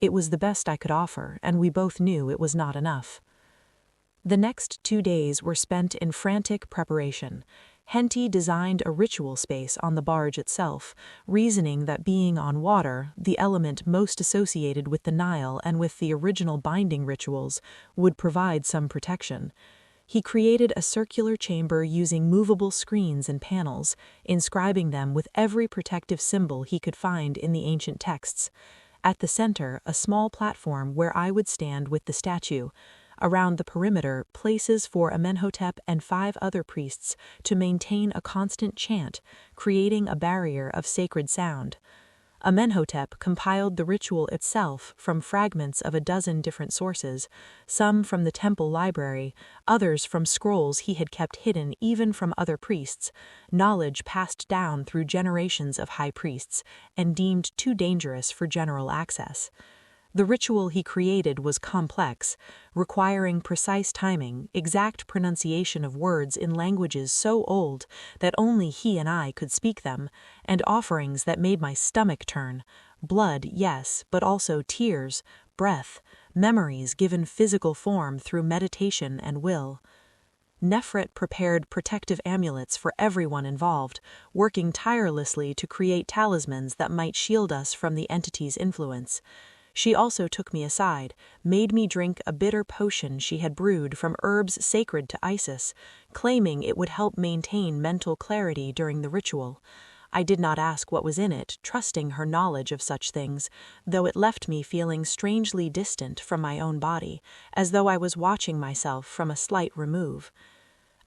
It was the best I could offer, and we both knew it was not enough. The next 2 days were spent in frantic preparation. Henti designed a ritual space on the barge itself, reasoning that being on water, the element most associated with the Nile and with the original binding rituals, would provide some protection. He created a circular chamber using movable screens and panels, inscribing them with every protective symbol he could find in the ancient texts. At the center, a small platform where I would stand with the statue. Around the perimeter, places for Amenhotep and 5 other priests to maintain a constant chant, creating a barrier of sacred sound. Amenhotep compiled the ritual itself from fragments of a dozen different sources, some from the temple library, others from scrolls he had kept hidden even from other priests, knowledge passed down through generations of high priests and deemed too dangerous for general access. The ritual he created was complex, requiring precise timing, exact pronunciation of words in languages so old that only he and I could speak them, and offerings that made my stomach turn. Blood, yes, but also tears, breath, memories given physical form through meditation and will. Nefret prepared protective amulets for everyone involved, working tirelessly to create talismans that might shield us from the entity's influence. She also took me aside, made me drink a bitter potion she had brewed from herbs sacred to Isis, claiming it would help maintain mental clarity during the ritual. I did not ask what was in it, trusting her knowledge of such things, though it left me feeling strangely distant from my own body, as though I was watching myself from a slight remove.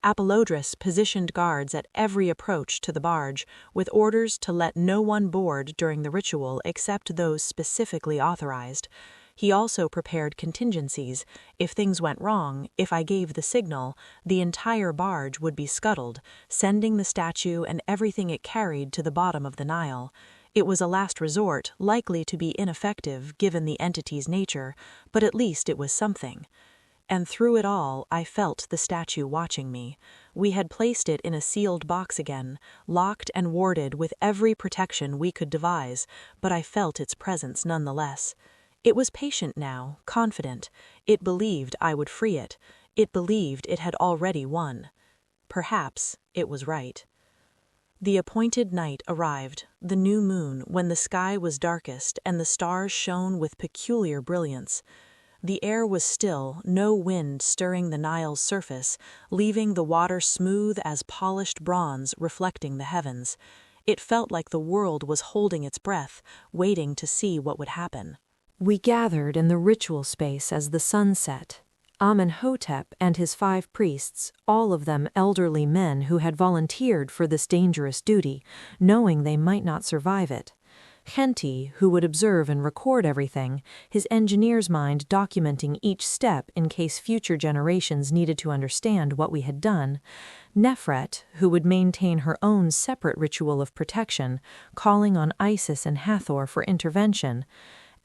Apollodorus positioned guards at every approach to the barge, with orders to let no one board during the ritual except those specifically authorized. He also prepared contingencies. If things went wrong, if I gave the signal, the entire barge would be scuttled, sending the statue and everything it carried to the bottom of the Nile. It was a last resort, likely to be ineffective given the entity's nature, but at least it was something. And through it all, I felt the statue watching me. We had placed it in a sealed box again, locked and warded with every protection we could devise, but I felt its presence nonetheless. It was patient now, confident. It believed I would free it. It believed it had already won. Perhaps it was right. The appointed night arrived, the new moon, when the sky was darkest and the stars shone with peculiar brilliance. The air was still, no wind stirring the Nile's surface, leaving the water smooth as polished bronze reflecting the heavens. It felt like the world was holding its breath, waiting to see what would happen. We gathered in the ritual space as the sun set. Amenhotep and his 5 priests, all of them elderly men who had volunteered for this dangerous duty, knowing they might not survive it. Genti, who would observe and record everything, his engineer's mind documenting each step in case future generations needed to understand what we had done, Nefret, who would maintain her own separate ritual of protection, calling on Isis and Hathor for intervention,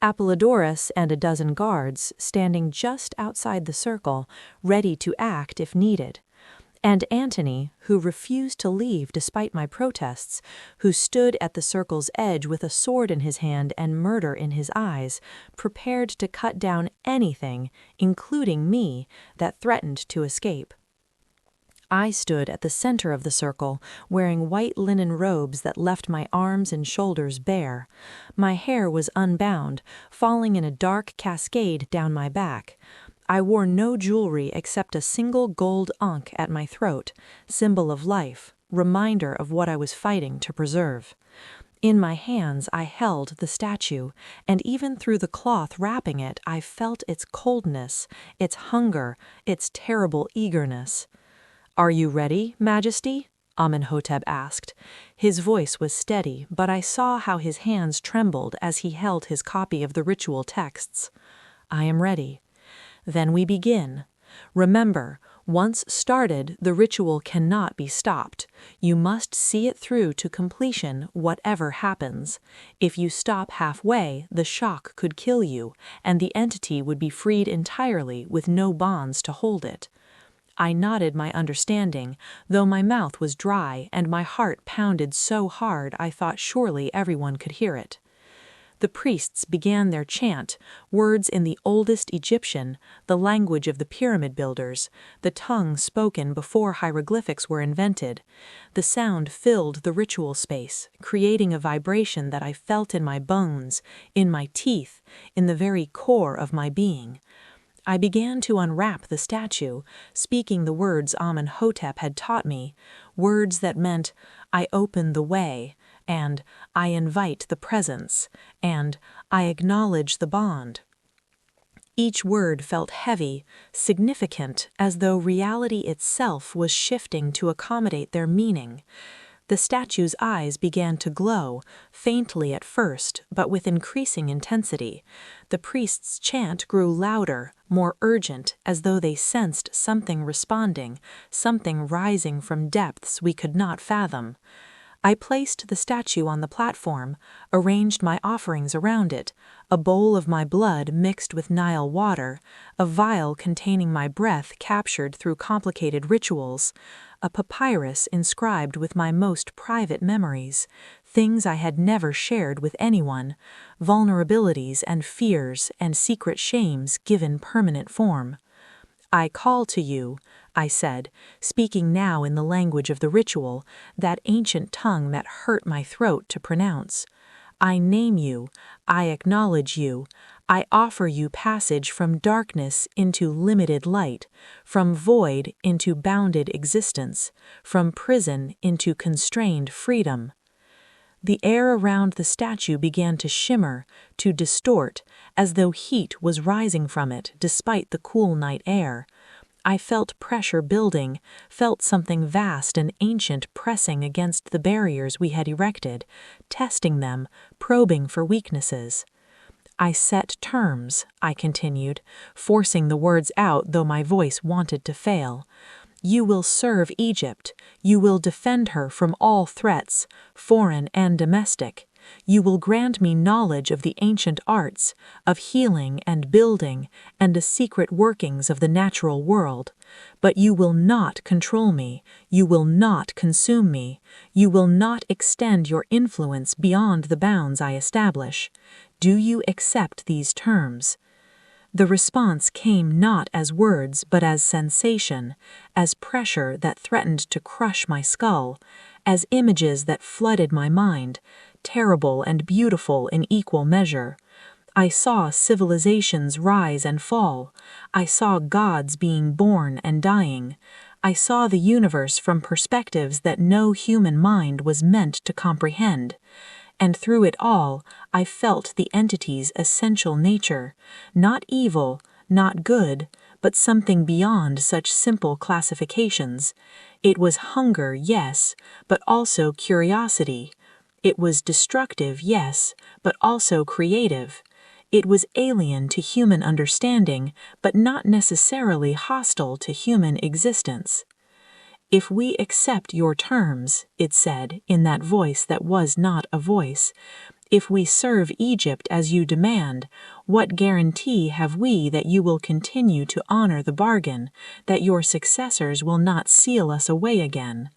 Apollodorus and a dozen guards standing just outside the circle, ready to act if needed, and Antony, who refused to leave despite my protests, who stood at the circle's edge with a sword in his hand and murder in his eyes, prepared to cut down anything, including me, that threatened to escape. I stood at the center of the circle, wearing white linen robes that left my arms and shoulders bare. My hair was unbound, falling in a dark cascade down my back. I wore no jewelry except a single gold ankh at my throat, symbol of life, reminder of what I was fighting to preserve. In my hands I held the statue, and even through the cloth wrapping it I felt its coldness, its hunger, its terrible eagerness. "Are you ready, Majesty?" Amenhotep asked. His voice was steady, but I saw how his hands trembled as he held his copy of the ritual texts. "I am ready." "Then we begin. Remember, once started, the ritual cannot be stopped. You must see it through to completion, whatever happens. If you stop halfway, the shock could kill you, and the entity would be freed entirely with no bonds to hold it." I nodded my understanding, though my mouth was dry and my heart pounded so hard I thought surely everyone could hear it. The priests began their chant, words in the oldest Egyptian, the language of the pyramid builders, the tongue spoken before hieroglyphics were invented. The sound filled the ritual space, creating a vibration that I felt in my bones, in my teeth, in the very core of my being. I began to unwrap the statue, speaking the words Amenhotep had taught me, words that meant, "I open the way," and "I invite the presence," and "I acknowledge the bond." Each word felt heavy, significant, as though reality itself was shifting to accommodate their meaning. The statue's eyes began to glow, faintly at first, but with increasing intensity. The priest's chant grew louder, more urgent, as though they sensed something responding, something rising from depths we could not fathom. I placed the statue on the platform, arranged my offerings around it, a bowl of my blood mixed with Nile water, a vial containing my breath captured through complicated rituals, a papyrus inscribed with my most private memories, things I had never shared with anyone, vulnerabilities and fears and secret shames given permanent form. "I call to you," I said, speaking now in the language of the ritual, that ancient tongue that hurt my throat to pronounce. "I name you, I acknowledge you, I offer you passage from darkness into limited light, from void into bounded existence, from prison into constrained freedom." The air around the statue began to shimmer, to distort, as though heat was rising from it despite the cool night air. I felt pressure building, felt something vast and ancient pressing against the barriers we had erected, testing them, probing for weaknesses. "I set terms," I continued, forcing the words out though my voice wanted to fail. "You will serve Egypt. You will defend her from all threats, foreign and domestic. You will grant me knowledge of the ancient arts, of healing and building, and the secret workings of the natural world. But you will not control me. You will not consume me. You will not extend your influence beyond the bounds I establish. Do you accept these terms?" The response came not as words but as sensation, as pressure that threatened to crush my skull, as images that flooded my mind, terrible and beautiful in equal measure. I saw civilizations rise and fall. I saw gods being born and dying. I saw the universe from perspectives that no human mind was meant to comprehend. And through it all, I felt the entity's essential nature, not evil, not good, but something beyond such simple classifications. It was hunger, yes, but also curiosity. It was destructive, yes, but also creative. It was alien to human understanding, but not necessarily hostile to human existence. "If we accept your terms," it said in that voice that was not a voice, "if we serve Egypt as you demand, what guarantee have we that you will continue to honor the bargain, that your successors will not seal us away again?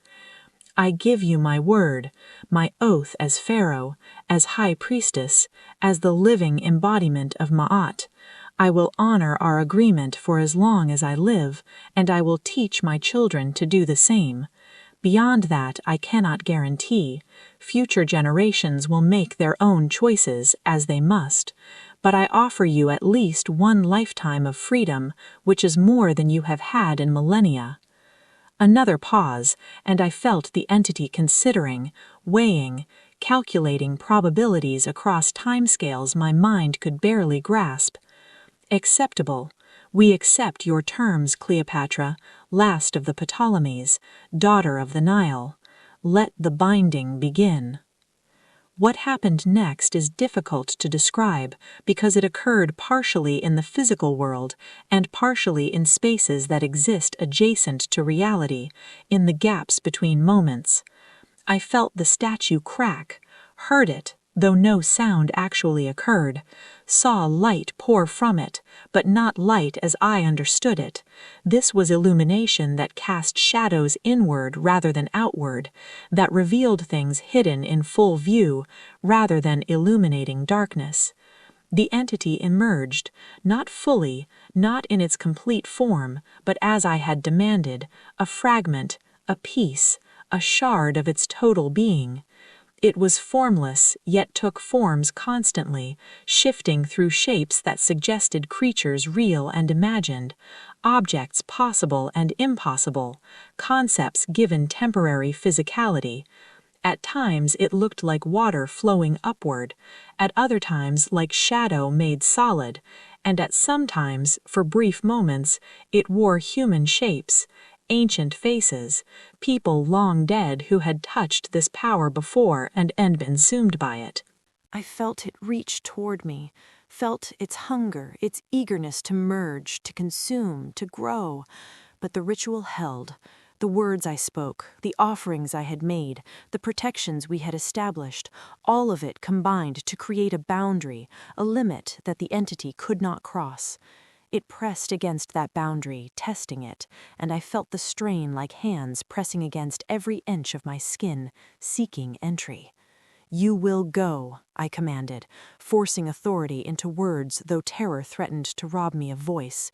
I give you my word, my oath as Pharaoh, as High Priestess, as the living embodiment of Ma'at. I will honor our agreement for as long as I live, and I will teach my children to do the same. Beyond that, I cannot guarantee. Future generations will make their own choices, as they must. But I offer you at least one lifetime of freedom, which is more than you have had in millennia." Another pause, and I felt the entity considering, weighing, calculating probabilities across timescales my mind could barely grasp. "Acceptable. We accept your terms, Cleopatra, last of the Ptolemies, daughter of the Nile. Let the binding begin." What happened next is difficult to describe because it occurred partially in the physical world and partially in spaces that exist adjacent to reality, in the gaps between moments. I felt the statue crack, heard it, though no sound actually occurred, saw light pour from it, but not light as I understood it. This was illumination that cast shadows inward rather than outward, that revealed things hidden in full view rather than illuminating darkness. The entity emerged, not fully, not in its complete form, but as I had demanded, a fragment, a piece, a shard of its total being. It was formless, yet took forms constantly, shifting through shapes that suggested creatures real and imagined, objects possible and impossible, concepts given temporary physicality. At times it looked like water flowing upward, at other times like shadow made solid, and at some times, for brief moments, it wore human shapes, ancient faces, people long dead who had touched this power before and been consumed by it. I felt it reach toward me, felt its hunger, its eagerness to merge, to consume, to grow. But the ritual held. The words I spoke, the offerings I had made, the protections we had established, all of it combined to create a boundary, a limit that the entity could not cross. It pressed against that boundary, testing it, and I felt the strain like hands pressing against every inch of my skin, seeking entry. "You will go," I commanded, forcing authority into words though terror threatened to rob me of voice.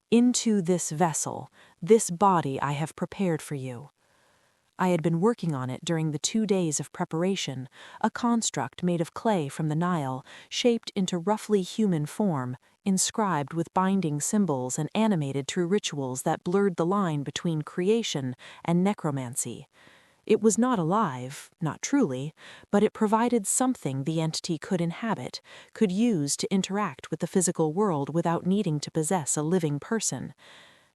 "Into this vessel, this body I have prepared for you." I had been working on it during the 2 days of preparation, a construct made of clay from the Nile, shaped into roughly human form, inscribed with binding symbols and animated through rituals that blurred the line between creation and necromancy. It was not alive, not truly, but it provided something the entity could inhabit, could use to interact with the physical world without needing to possess a living person.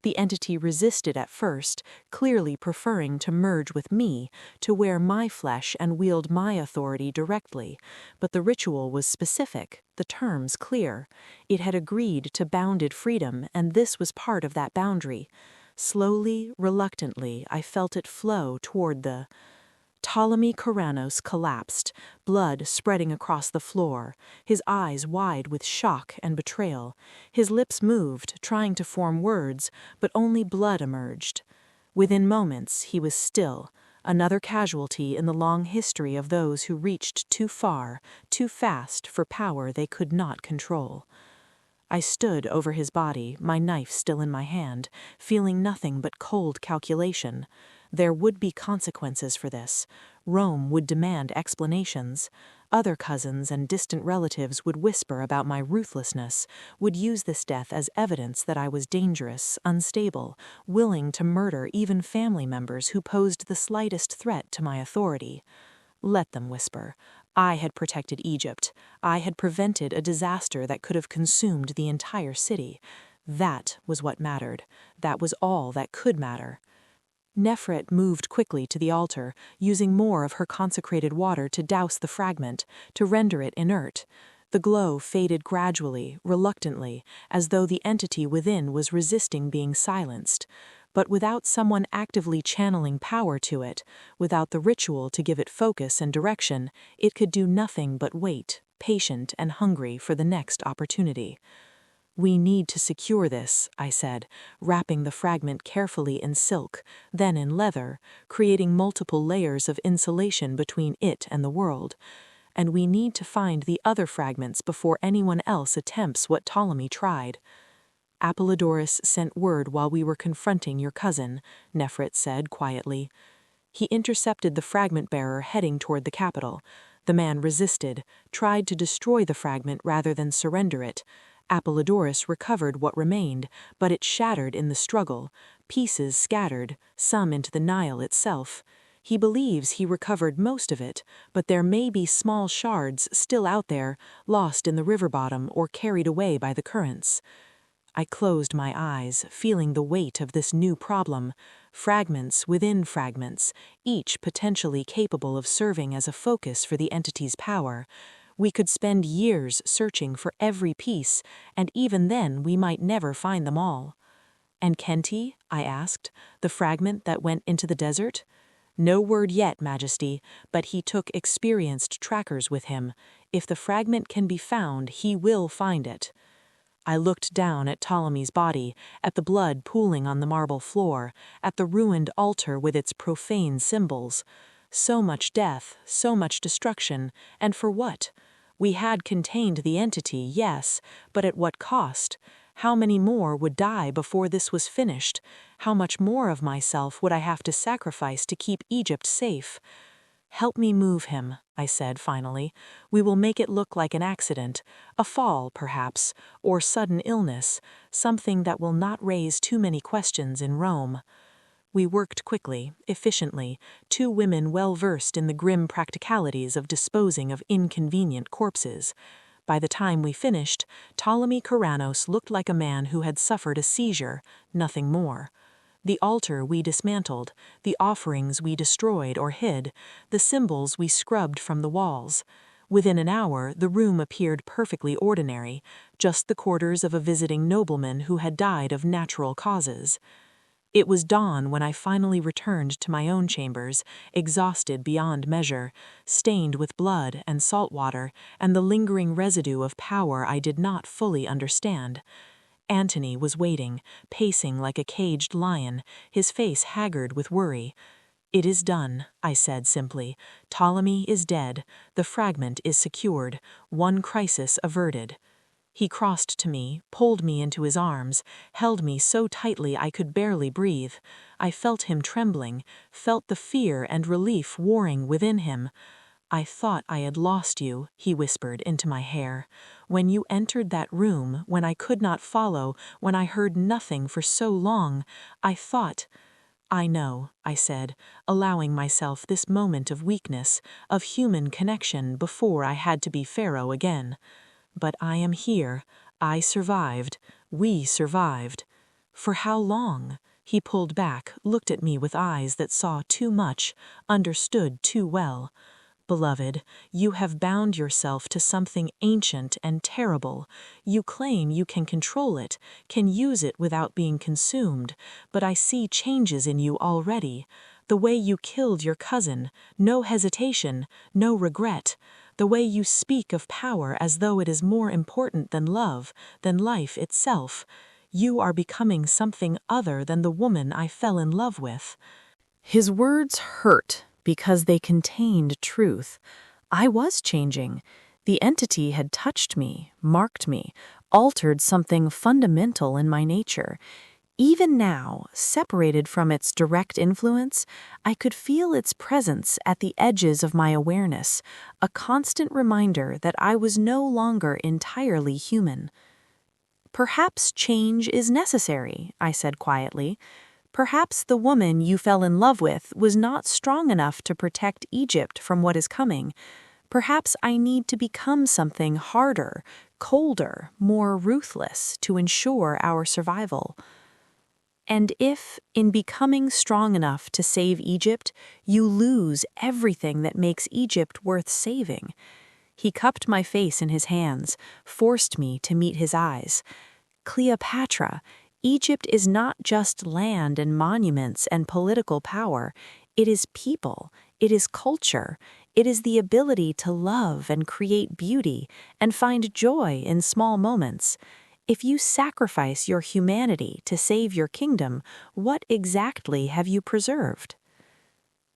The entity resisted at first, clearly preferring to merge with me, to wear my flesh and wield my authority directly, but the ritual was specific, the terms clear. It had agreed to bounded freedom, and this was part of that boundary. Slowly, reluctantly, I felt it flow toward the Ptolemy Koranos collapsed, blood spreading across the floor, his eyes wide with shock and betrayal. His lips moved, trying to form words, but only blood emerged. Within moments, he was still, another casualty in the long history of those who reached too far, too fast for power they could not control. I stood over his body, my knife still in my hand, feeling nothing but cold calculation. There would be consequences for this. Rome would demand explanations. Other cousins and distant relatives would whisper about my ruthlessness, would use this death as evidence that I was dangerous, unstable, willing to murder even family members who posed the slightest threat to my authority. Let them whisper. I had protected Egypt. I had prevented a disaster that could have consumed the entire city. That was what mattered. That was all that could matter. Nefret moved quickly to the altar, using more of her consecrated water to douse the fragment, to render it inert. The glow faded gradually, reluctantly, as though the entity within was resisting being silenced. But without someone actively channeling power to it, without the ritual to give it focus and direction, it could do nothing but wait, patient and hungry for the next opportunity. "We need to secure this," I said, wrapping the fragment carefully in silk, then in leather, creating multiple layers of insulation between it and the world. "And we need to find the other fragments before anyone else attempts what Ptolemy tried." "Apollodorus sent word while we were confronting your cousin," Nefret said quietly. "He intercepted the fragment-bearer heading toward the capital. The man resisted, tried to destroy the fragment rather than surrender it. Apollodorus recovered what remained, but it shattered in the struggle, pieces scattered, some into the Nile itself. He believes he recovered most of it, but there may be small shards still out there, lost in the river bottom or carried away by the currents." I closed my eyes, feeling the weight of this new problem. Fragments within fragments, each potentially capable of serving as a focus for the entity's power. We could spend years searching for every piece, and even then we might never find them all. "And Kenti?" I asked, "the fragment that went into the desert?" "No word yet, Majesty, but he took experienced trackers with him. If the fragment can be found, he will find it." I looked down at Ptolemy's body, at the blood pooling on the marble floor, at the ruined altar with its profane symbols. So much death, so much destruction, and for what? We had contained the entity, yes, but at what cost? How many more would die before this was finished? How much more of myself would I have to sacrifice to keep Egypt safe? "Help me move him," I said finally. "We will make it look like an accident, a fall, perhaps, or sudden illness, something that will not raise too many questions in Rome." We worked quickly, efficiently, two women well versed in the grim practicalities of disposing of inconvenient corpses. By the time we finished, Ptolemy Keranos looked like a man who had suffered a seizure, nothing more. The altar we dismantled, the offerings we destroyed or hid, the symbols we scrubbed from the walls. Within an hour, the room appeared perfectly ordinary, just the quarters of a visiting nobleman who had died of natural causes. It was dawn when I finally returned to my own chambers, exhausted beyond measure, stained with blood and salt water and the lingering residue of power I did not fully understand. Antony was waiting, pacing like a caged lion, his face haggard with worry. "It is done," I said simply. "Ptolemy is dead. The fragment is secured. One crisis averted." He crossed to me, pulled me into his arms, held me so tightly I could barely breathe. I felt him trembling, felt the fear and relief warring within him. "I thought I had lost you," he whispered into my hair. "When you entered that room, when I could not follow, when I heard nothing for so long, I thought—" "I know," I said, allowing myself this moment of weakness, of human connection before I had to be Pharaoh again. "But I am here. I survived. We survived." "For how long?" He pulled back, looked at me with eyes that saw too much, understood too well. "Beloved, you have bound yourself to something ancient and terrible. You claim you can control it, can use it without being consumed, but I see changes in you already. The way you killed your cousin, no hesitation, no regret. The way you speak of power as though it is more important than love, than life itself. You are becoming something other than the woman I fell in love with." His words hurt because they contained truth. I was changing. The entity had touched me, marked me, altered something fundamental in my nature. Even now, separated from its direct influence, I could feel its presence at the edges of my awareness, a constant reminder that I was no longer entirely human. "Perhaps change is necessary," I said quietly. "Perhaps the woman you fell in love with was not strong enough to protect Egypt from what is coming. Perhaps I need to become something harder, colder, more ruthless to ensure our survival." And if, in becoming strong enough to save Egypt, you lose everything that makes Egypt worth saving. He cupped my face in his hands, forced me to meet his eyes. Cleopatra, Egypt is not just land and monuments and political power. It is people, it is culture, it is the ability to love and create beauty and find joy in small moments. If you sacrifice your humanity to save your kingdom, what exactly have you preserved?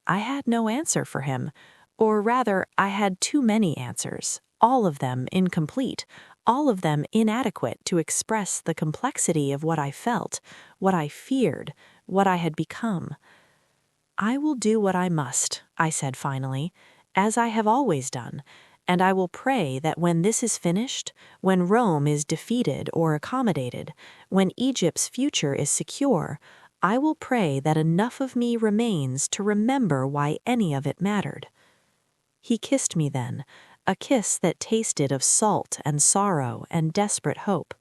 I had no answer for him, or rather, I had too many answers, all of them incomplete, all of them inadequate to express the complexity of what I felt, what I feared, what I had become. I will do what I must, I said finally, as I have always done, and I will pray that when this is finished, when Rome is defeated or accommodated, when Egypt's future is secure, I will pray that enough of me remains to remember why any of it mattered. He kissed me then, a kiss that tasted of salt and sorrow and desperate hope.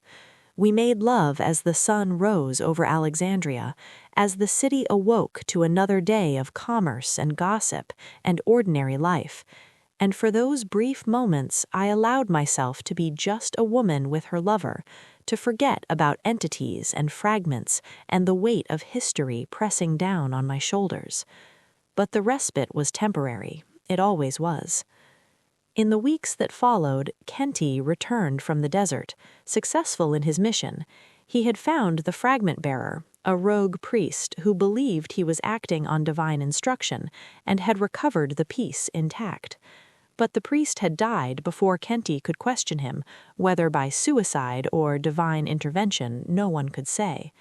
We made love as the sun rose over Alexandria, as the city awoke to another day of commerce and gossip and ordinary life. And for those brief moments I allowed myself to be just a woman with her lover, to forget about entities and fragments and the weight of history pressing down on my shoulders. But the respite was temporary, it always was. In the weeks that followed, Kenti returned from the desert, successful in his mission. He had found the fragment bearer, a rogue priest who believed he was acting on divine instruction and had recovered the piece intact. But the priest had died before Kenti could question him, whether by suicide or divine intervention, no one could say.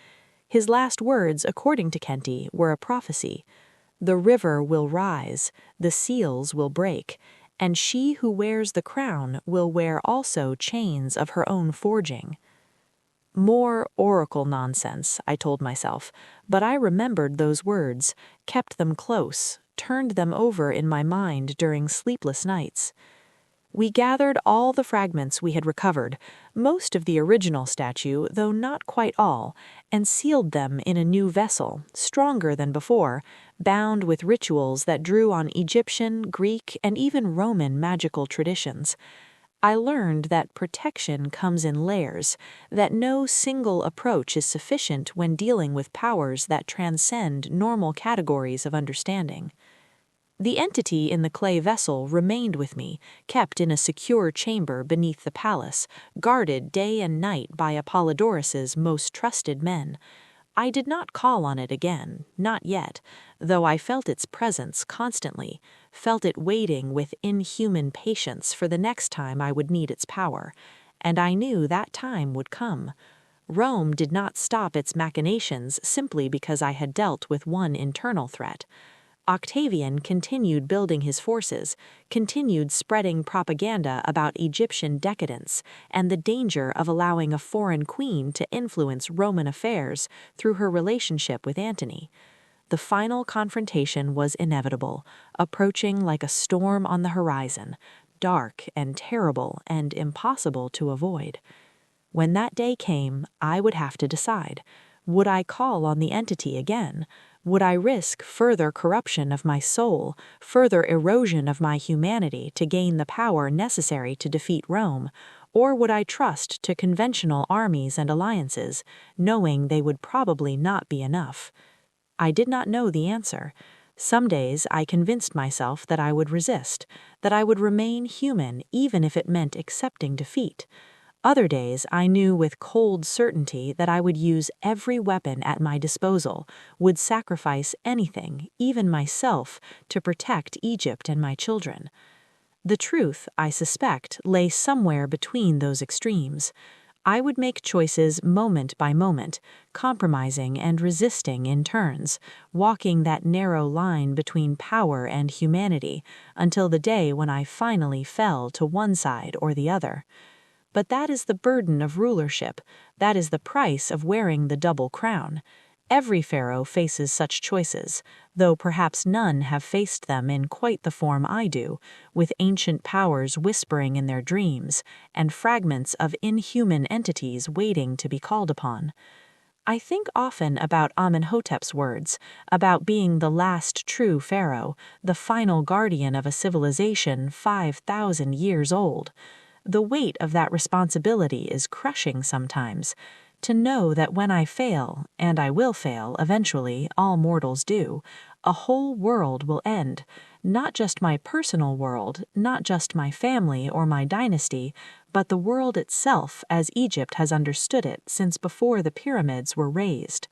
His last words, according to Kenti, were a prophecy. The river will rise, the seals will break, and she who wears the crown will wear also chains of her own forging. More oracle nonsense, I told myself, but I remembered those words, kept them close, turned them over in my mind during sleepless nights. We gathered all the fragments we had recovered, most of the original statue, though not quite all, and sealed them in a new vessel, stronger than before, bound with rituals that drew on Egyptian, Greek, and even Roman magical traditions. I learned that protection comes in layers, that no single approach is sufficient when dealing with powers that transcend normal categories of understanding. The entity in the clay vessel remained with me, kept in a secure chamber beneath the palace, guarded day and night by Apollodorus's most trusted men. I did not call on it again, not yet, though I felt its presence constantly, felt it waiting with inhuman patience for the next time I would need its power, and I knew that time would come. Rome did not stop its machinations simply because I had dealt with one internal threat. Octavian continued building his forces, continued spreading propaganda about Egyptian decadence and the danger of allowing a foreign queen to influence Roman affairs through her relationship with Antony. The final confrontation was inevitable, approaching like a storm on the horizon, dark and terrible and impossible to avoid. When that day came, I would have to decide. Would I call on the entity again? Would I risk further corruption of my soul, further erosion of my humanity to gain the power necessary to defeat Rome, or would I trust to conventional armies and alliances, knowing they would probably not be enough? I did not know the answer. Some days I convinced myself that I would resist, that I would remain human even if it meant accepting defeat. Other days I knew with cold certainty that I would use every weapon at my disposal, would sacrifice anything, even myself, to protect Egypt and my children. The truth, I suspect, lay somewhere between those extremes. I would make choices moment by moment, compromising and resisting in turns, walking that narrow line between power and humanity until the day when I finally fell to one side or the other. But that is the burden of rulership. That is the price of wearing the double crown. Every pharaoh faces such choices, though perhaps none have faced them in quite the form I do, with ancient powers whispering in their dreams, and fragments of inhuman entities waiting to be called upon. I think often about Amenhotep's words, about being the last true pharaoh, the final guardian of a civilization 5,000 years old. The weight of that responsibility is crushing sometimes. To know that when I fail, and I will fail eventually, all mortals do, a whole world will end. Not just my personal world, not just my family or my dynasty, but the world itself as Egypt has understood it since before the pyramids were raised.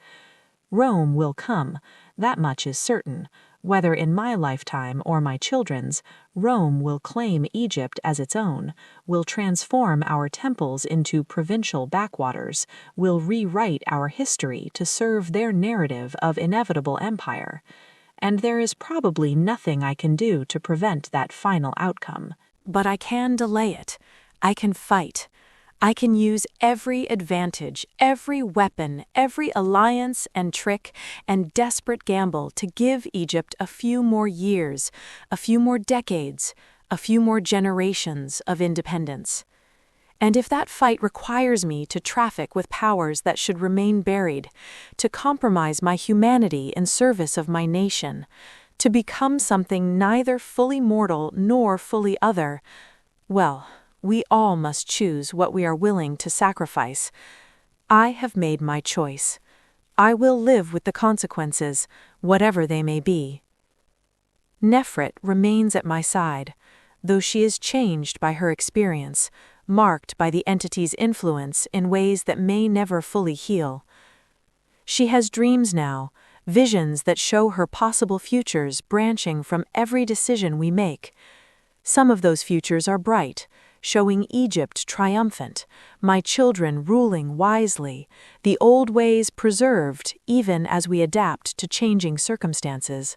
Rome will come, that much is certain. Whether in my lifetime or my children's, Rome will claim Egypt as its own, will transform our temples into provincial backwaters, will rewrite our history to serve their narrative of inevitable empire. And there is probably nothing I can do to prevent that final outcome. But I can delay it. I can fight. I can use every advantage, every weapon, every alliance and trick and desperate gamble to give Egypt a few more years, a few more decades, a few more generations of independence. And if that fight requires me to traffic with powers that should remain buried, to compromise my humanity in service of my nation, to become something neither fully mortal nor fully other, well, we all must choose what we are willing to sacrifice. I have made my choice. I will live with the consequences, whatever they may be. Nefret remains at my side, though she is changed by her experience, marked by the entity's influence in ways that may never fully heal. She has dreams now, visions that show her possible futures branching from every decision we make. Some of those futures are bright, showing Egypt triumphant, my children ruling wisely, the old ways preserved even as we adapt to changing circumstances.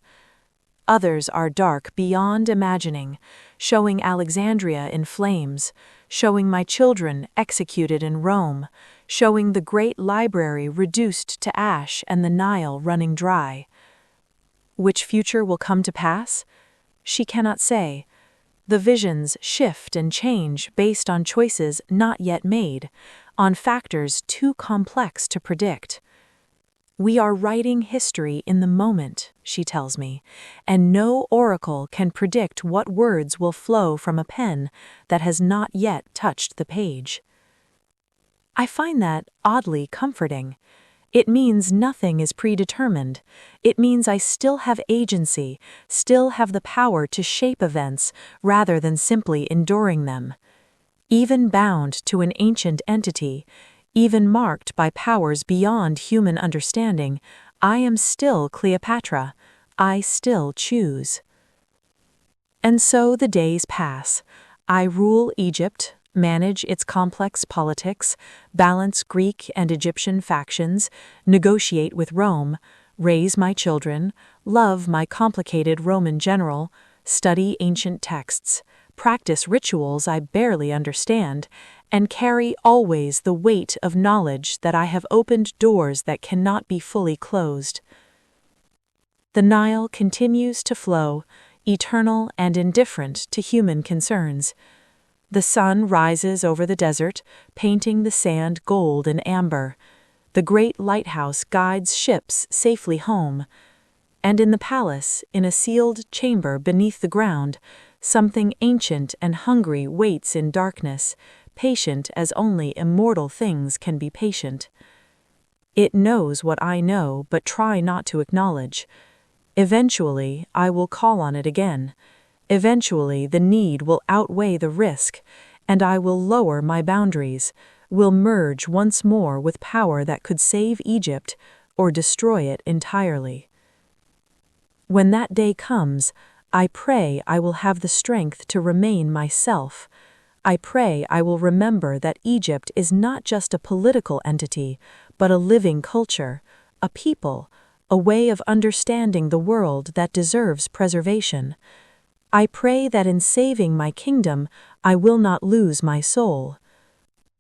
Others are dark beyond imagining, showing Alexandria in flames, showing my children executed in Rome, showing the great library reduced to ash and the Nile running dry. Which future will come to pass? She cannot say. The visions shift and change based on choices not yet made, on factors too complex to predict. We are writing history in the moment, she tells me, and no oracle can predict what words will flow from a pen that has not yet touched the page. I find that oddly comforting. It means nothing is predetermined. It means I still have agency, still have the power to shape events rather than simply enduring them. Even bound to an ancient entity, even marked by powers beyond human understanding, I am still Cleopatra. I still choose. And so the days pass. I rule Egypt, manage its complex politics, balance Greek and Egyptian factions, negotiate with Rome, raise my children, love my complicated Roman general, study ancient texts, practice rituals I barely understand, and carry always the weight of knowledge that I have opened doors that cannot be fully closed. The Nile continues to flow, eternal and indifferent to human concerns. The sun rises over the desert, painting the sand gold and amber. The great lighthouse guides ships safely home. And in the palace, in a sealed chamber beneath the ground, something ancient and hungry waits in darkness, patient as only immortal things can be patient. It knows what I know but try not to acknowledge. Eventually, I will call on it again. Eventually, the need will outweigh the risk, and I will lower my boundaries, will merge once more with power that could save Egypt or destroy it entirely. When that day comes, I pray I will have the strength to remain myself. I pray I will remember that Egypt is not just a political entity, but a living culture, a people, a way of understanding the world that deserves preservation. I pray that in saving my kingdom, I will not lose my soul.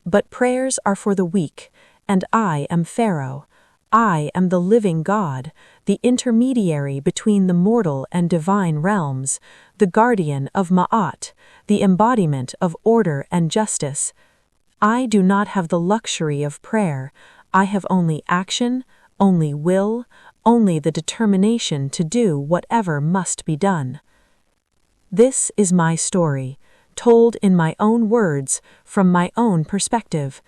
But prayers are for the weak, and I am Pharaoh. I am the living God, the intermediary between the mortal and divine realms, the guardian of Ma'at, the embodiment of order and justice. I do not have the luxury of prayer. I have only action, only will, only the determination to do whatever must be done. This is my story, told in my own words, from my own perspective.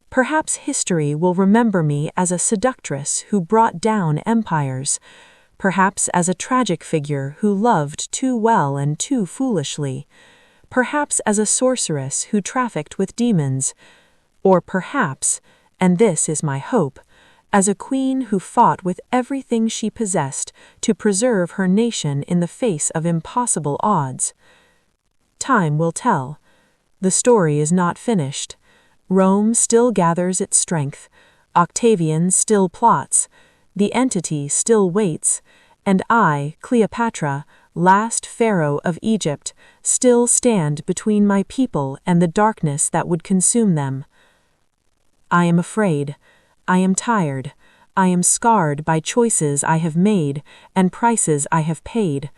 Perhaps history will remember me as a seductress who brought down empires, perhaps as a tragic figure who loved too well and too foolishly, perhaps as a sorceress who trafficked with demons, or perhaps, and this is my hope, as a queen who fought with everything she possessed to preserve her nation in the face of impossible odds. Time will tell. The story is not finished. Rome still gathers its strength, Octavian still plots, the entity still waits, and I, Cleopatra, last pharaoh of Egypt, still stand between my people and the darkness that would consume them. I am afraid. I am tired. I am scarred by choices I have made and prices I have paid.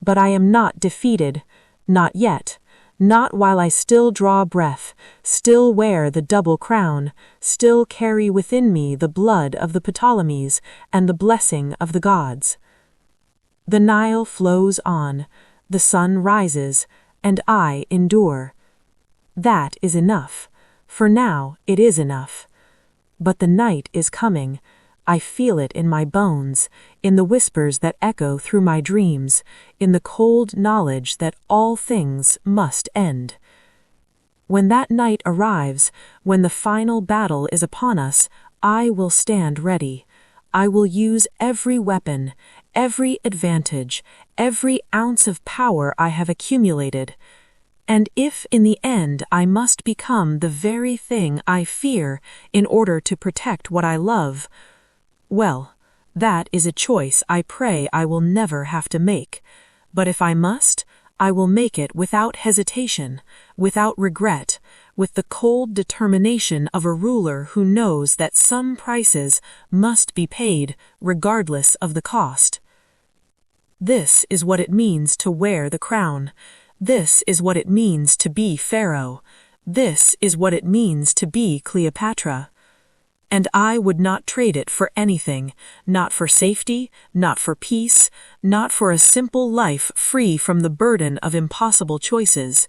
But I am not defeated. Not yet. Not while I still draw breath, still wear the double crown, still carry within me the blood of the Ptolemies and the blessing of the gods. The Nile flows on, the sun rises, and I endure. That is enough. For now it is enough. But the night is coming. I feel it in my bones, in the whispers that echo through my dreams, in the cold knowledge that all things must end. When that night arrives, when the final battle is upon us, I will stand ready. I will use every weapon, every advantage, every ounce of power I have accumulated. And if in the end I must become the very thing I fear in order to protect what I love, well, that is a choice I pray I will never have to make. But if I must, I will make it without hesitation, without regret, with the cold determination of a ruler who knows that some prices must be paid regardless of the cost. This is what it means to wear the crown. This is what it means to be Pharaoh. This is what it means to be Cleopatra. And I would not trade it for anything, not for safety, not for peace, not for a simple life free from the burden of impossible choices.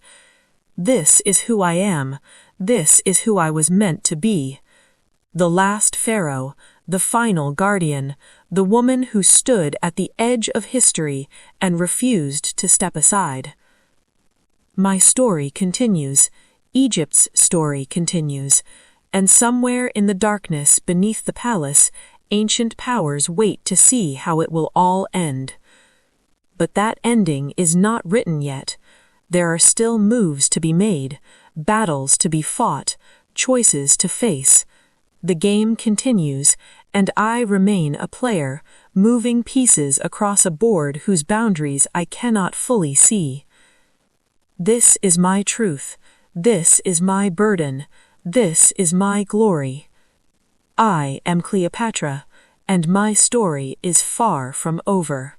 This is who I am. This is who I was meant to be. The last pharaoh, the final guardian, the woman who stood at the edge of history and refused to step aside. My story continues. Egypt's story continues. And somewhere in the darkness beneath the palace, ancient powers wait to see how it will all end. But that ending is not written yet. There are still moves to be made, battles to be fought, choices to face. The game continues, and I remain a player, moving pieces across a board whose boundaries I cannot fully see. This is my truth. This is my burden. This is my glory. I am Cleopatra, and my story is far from over.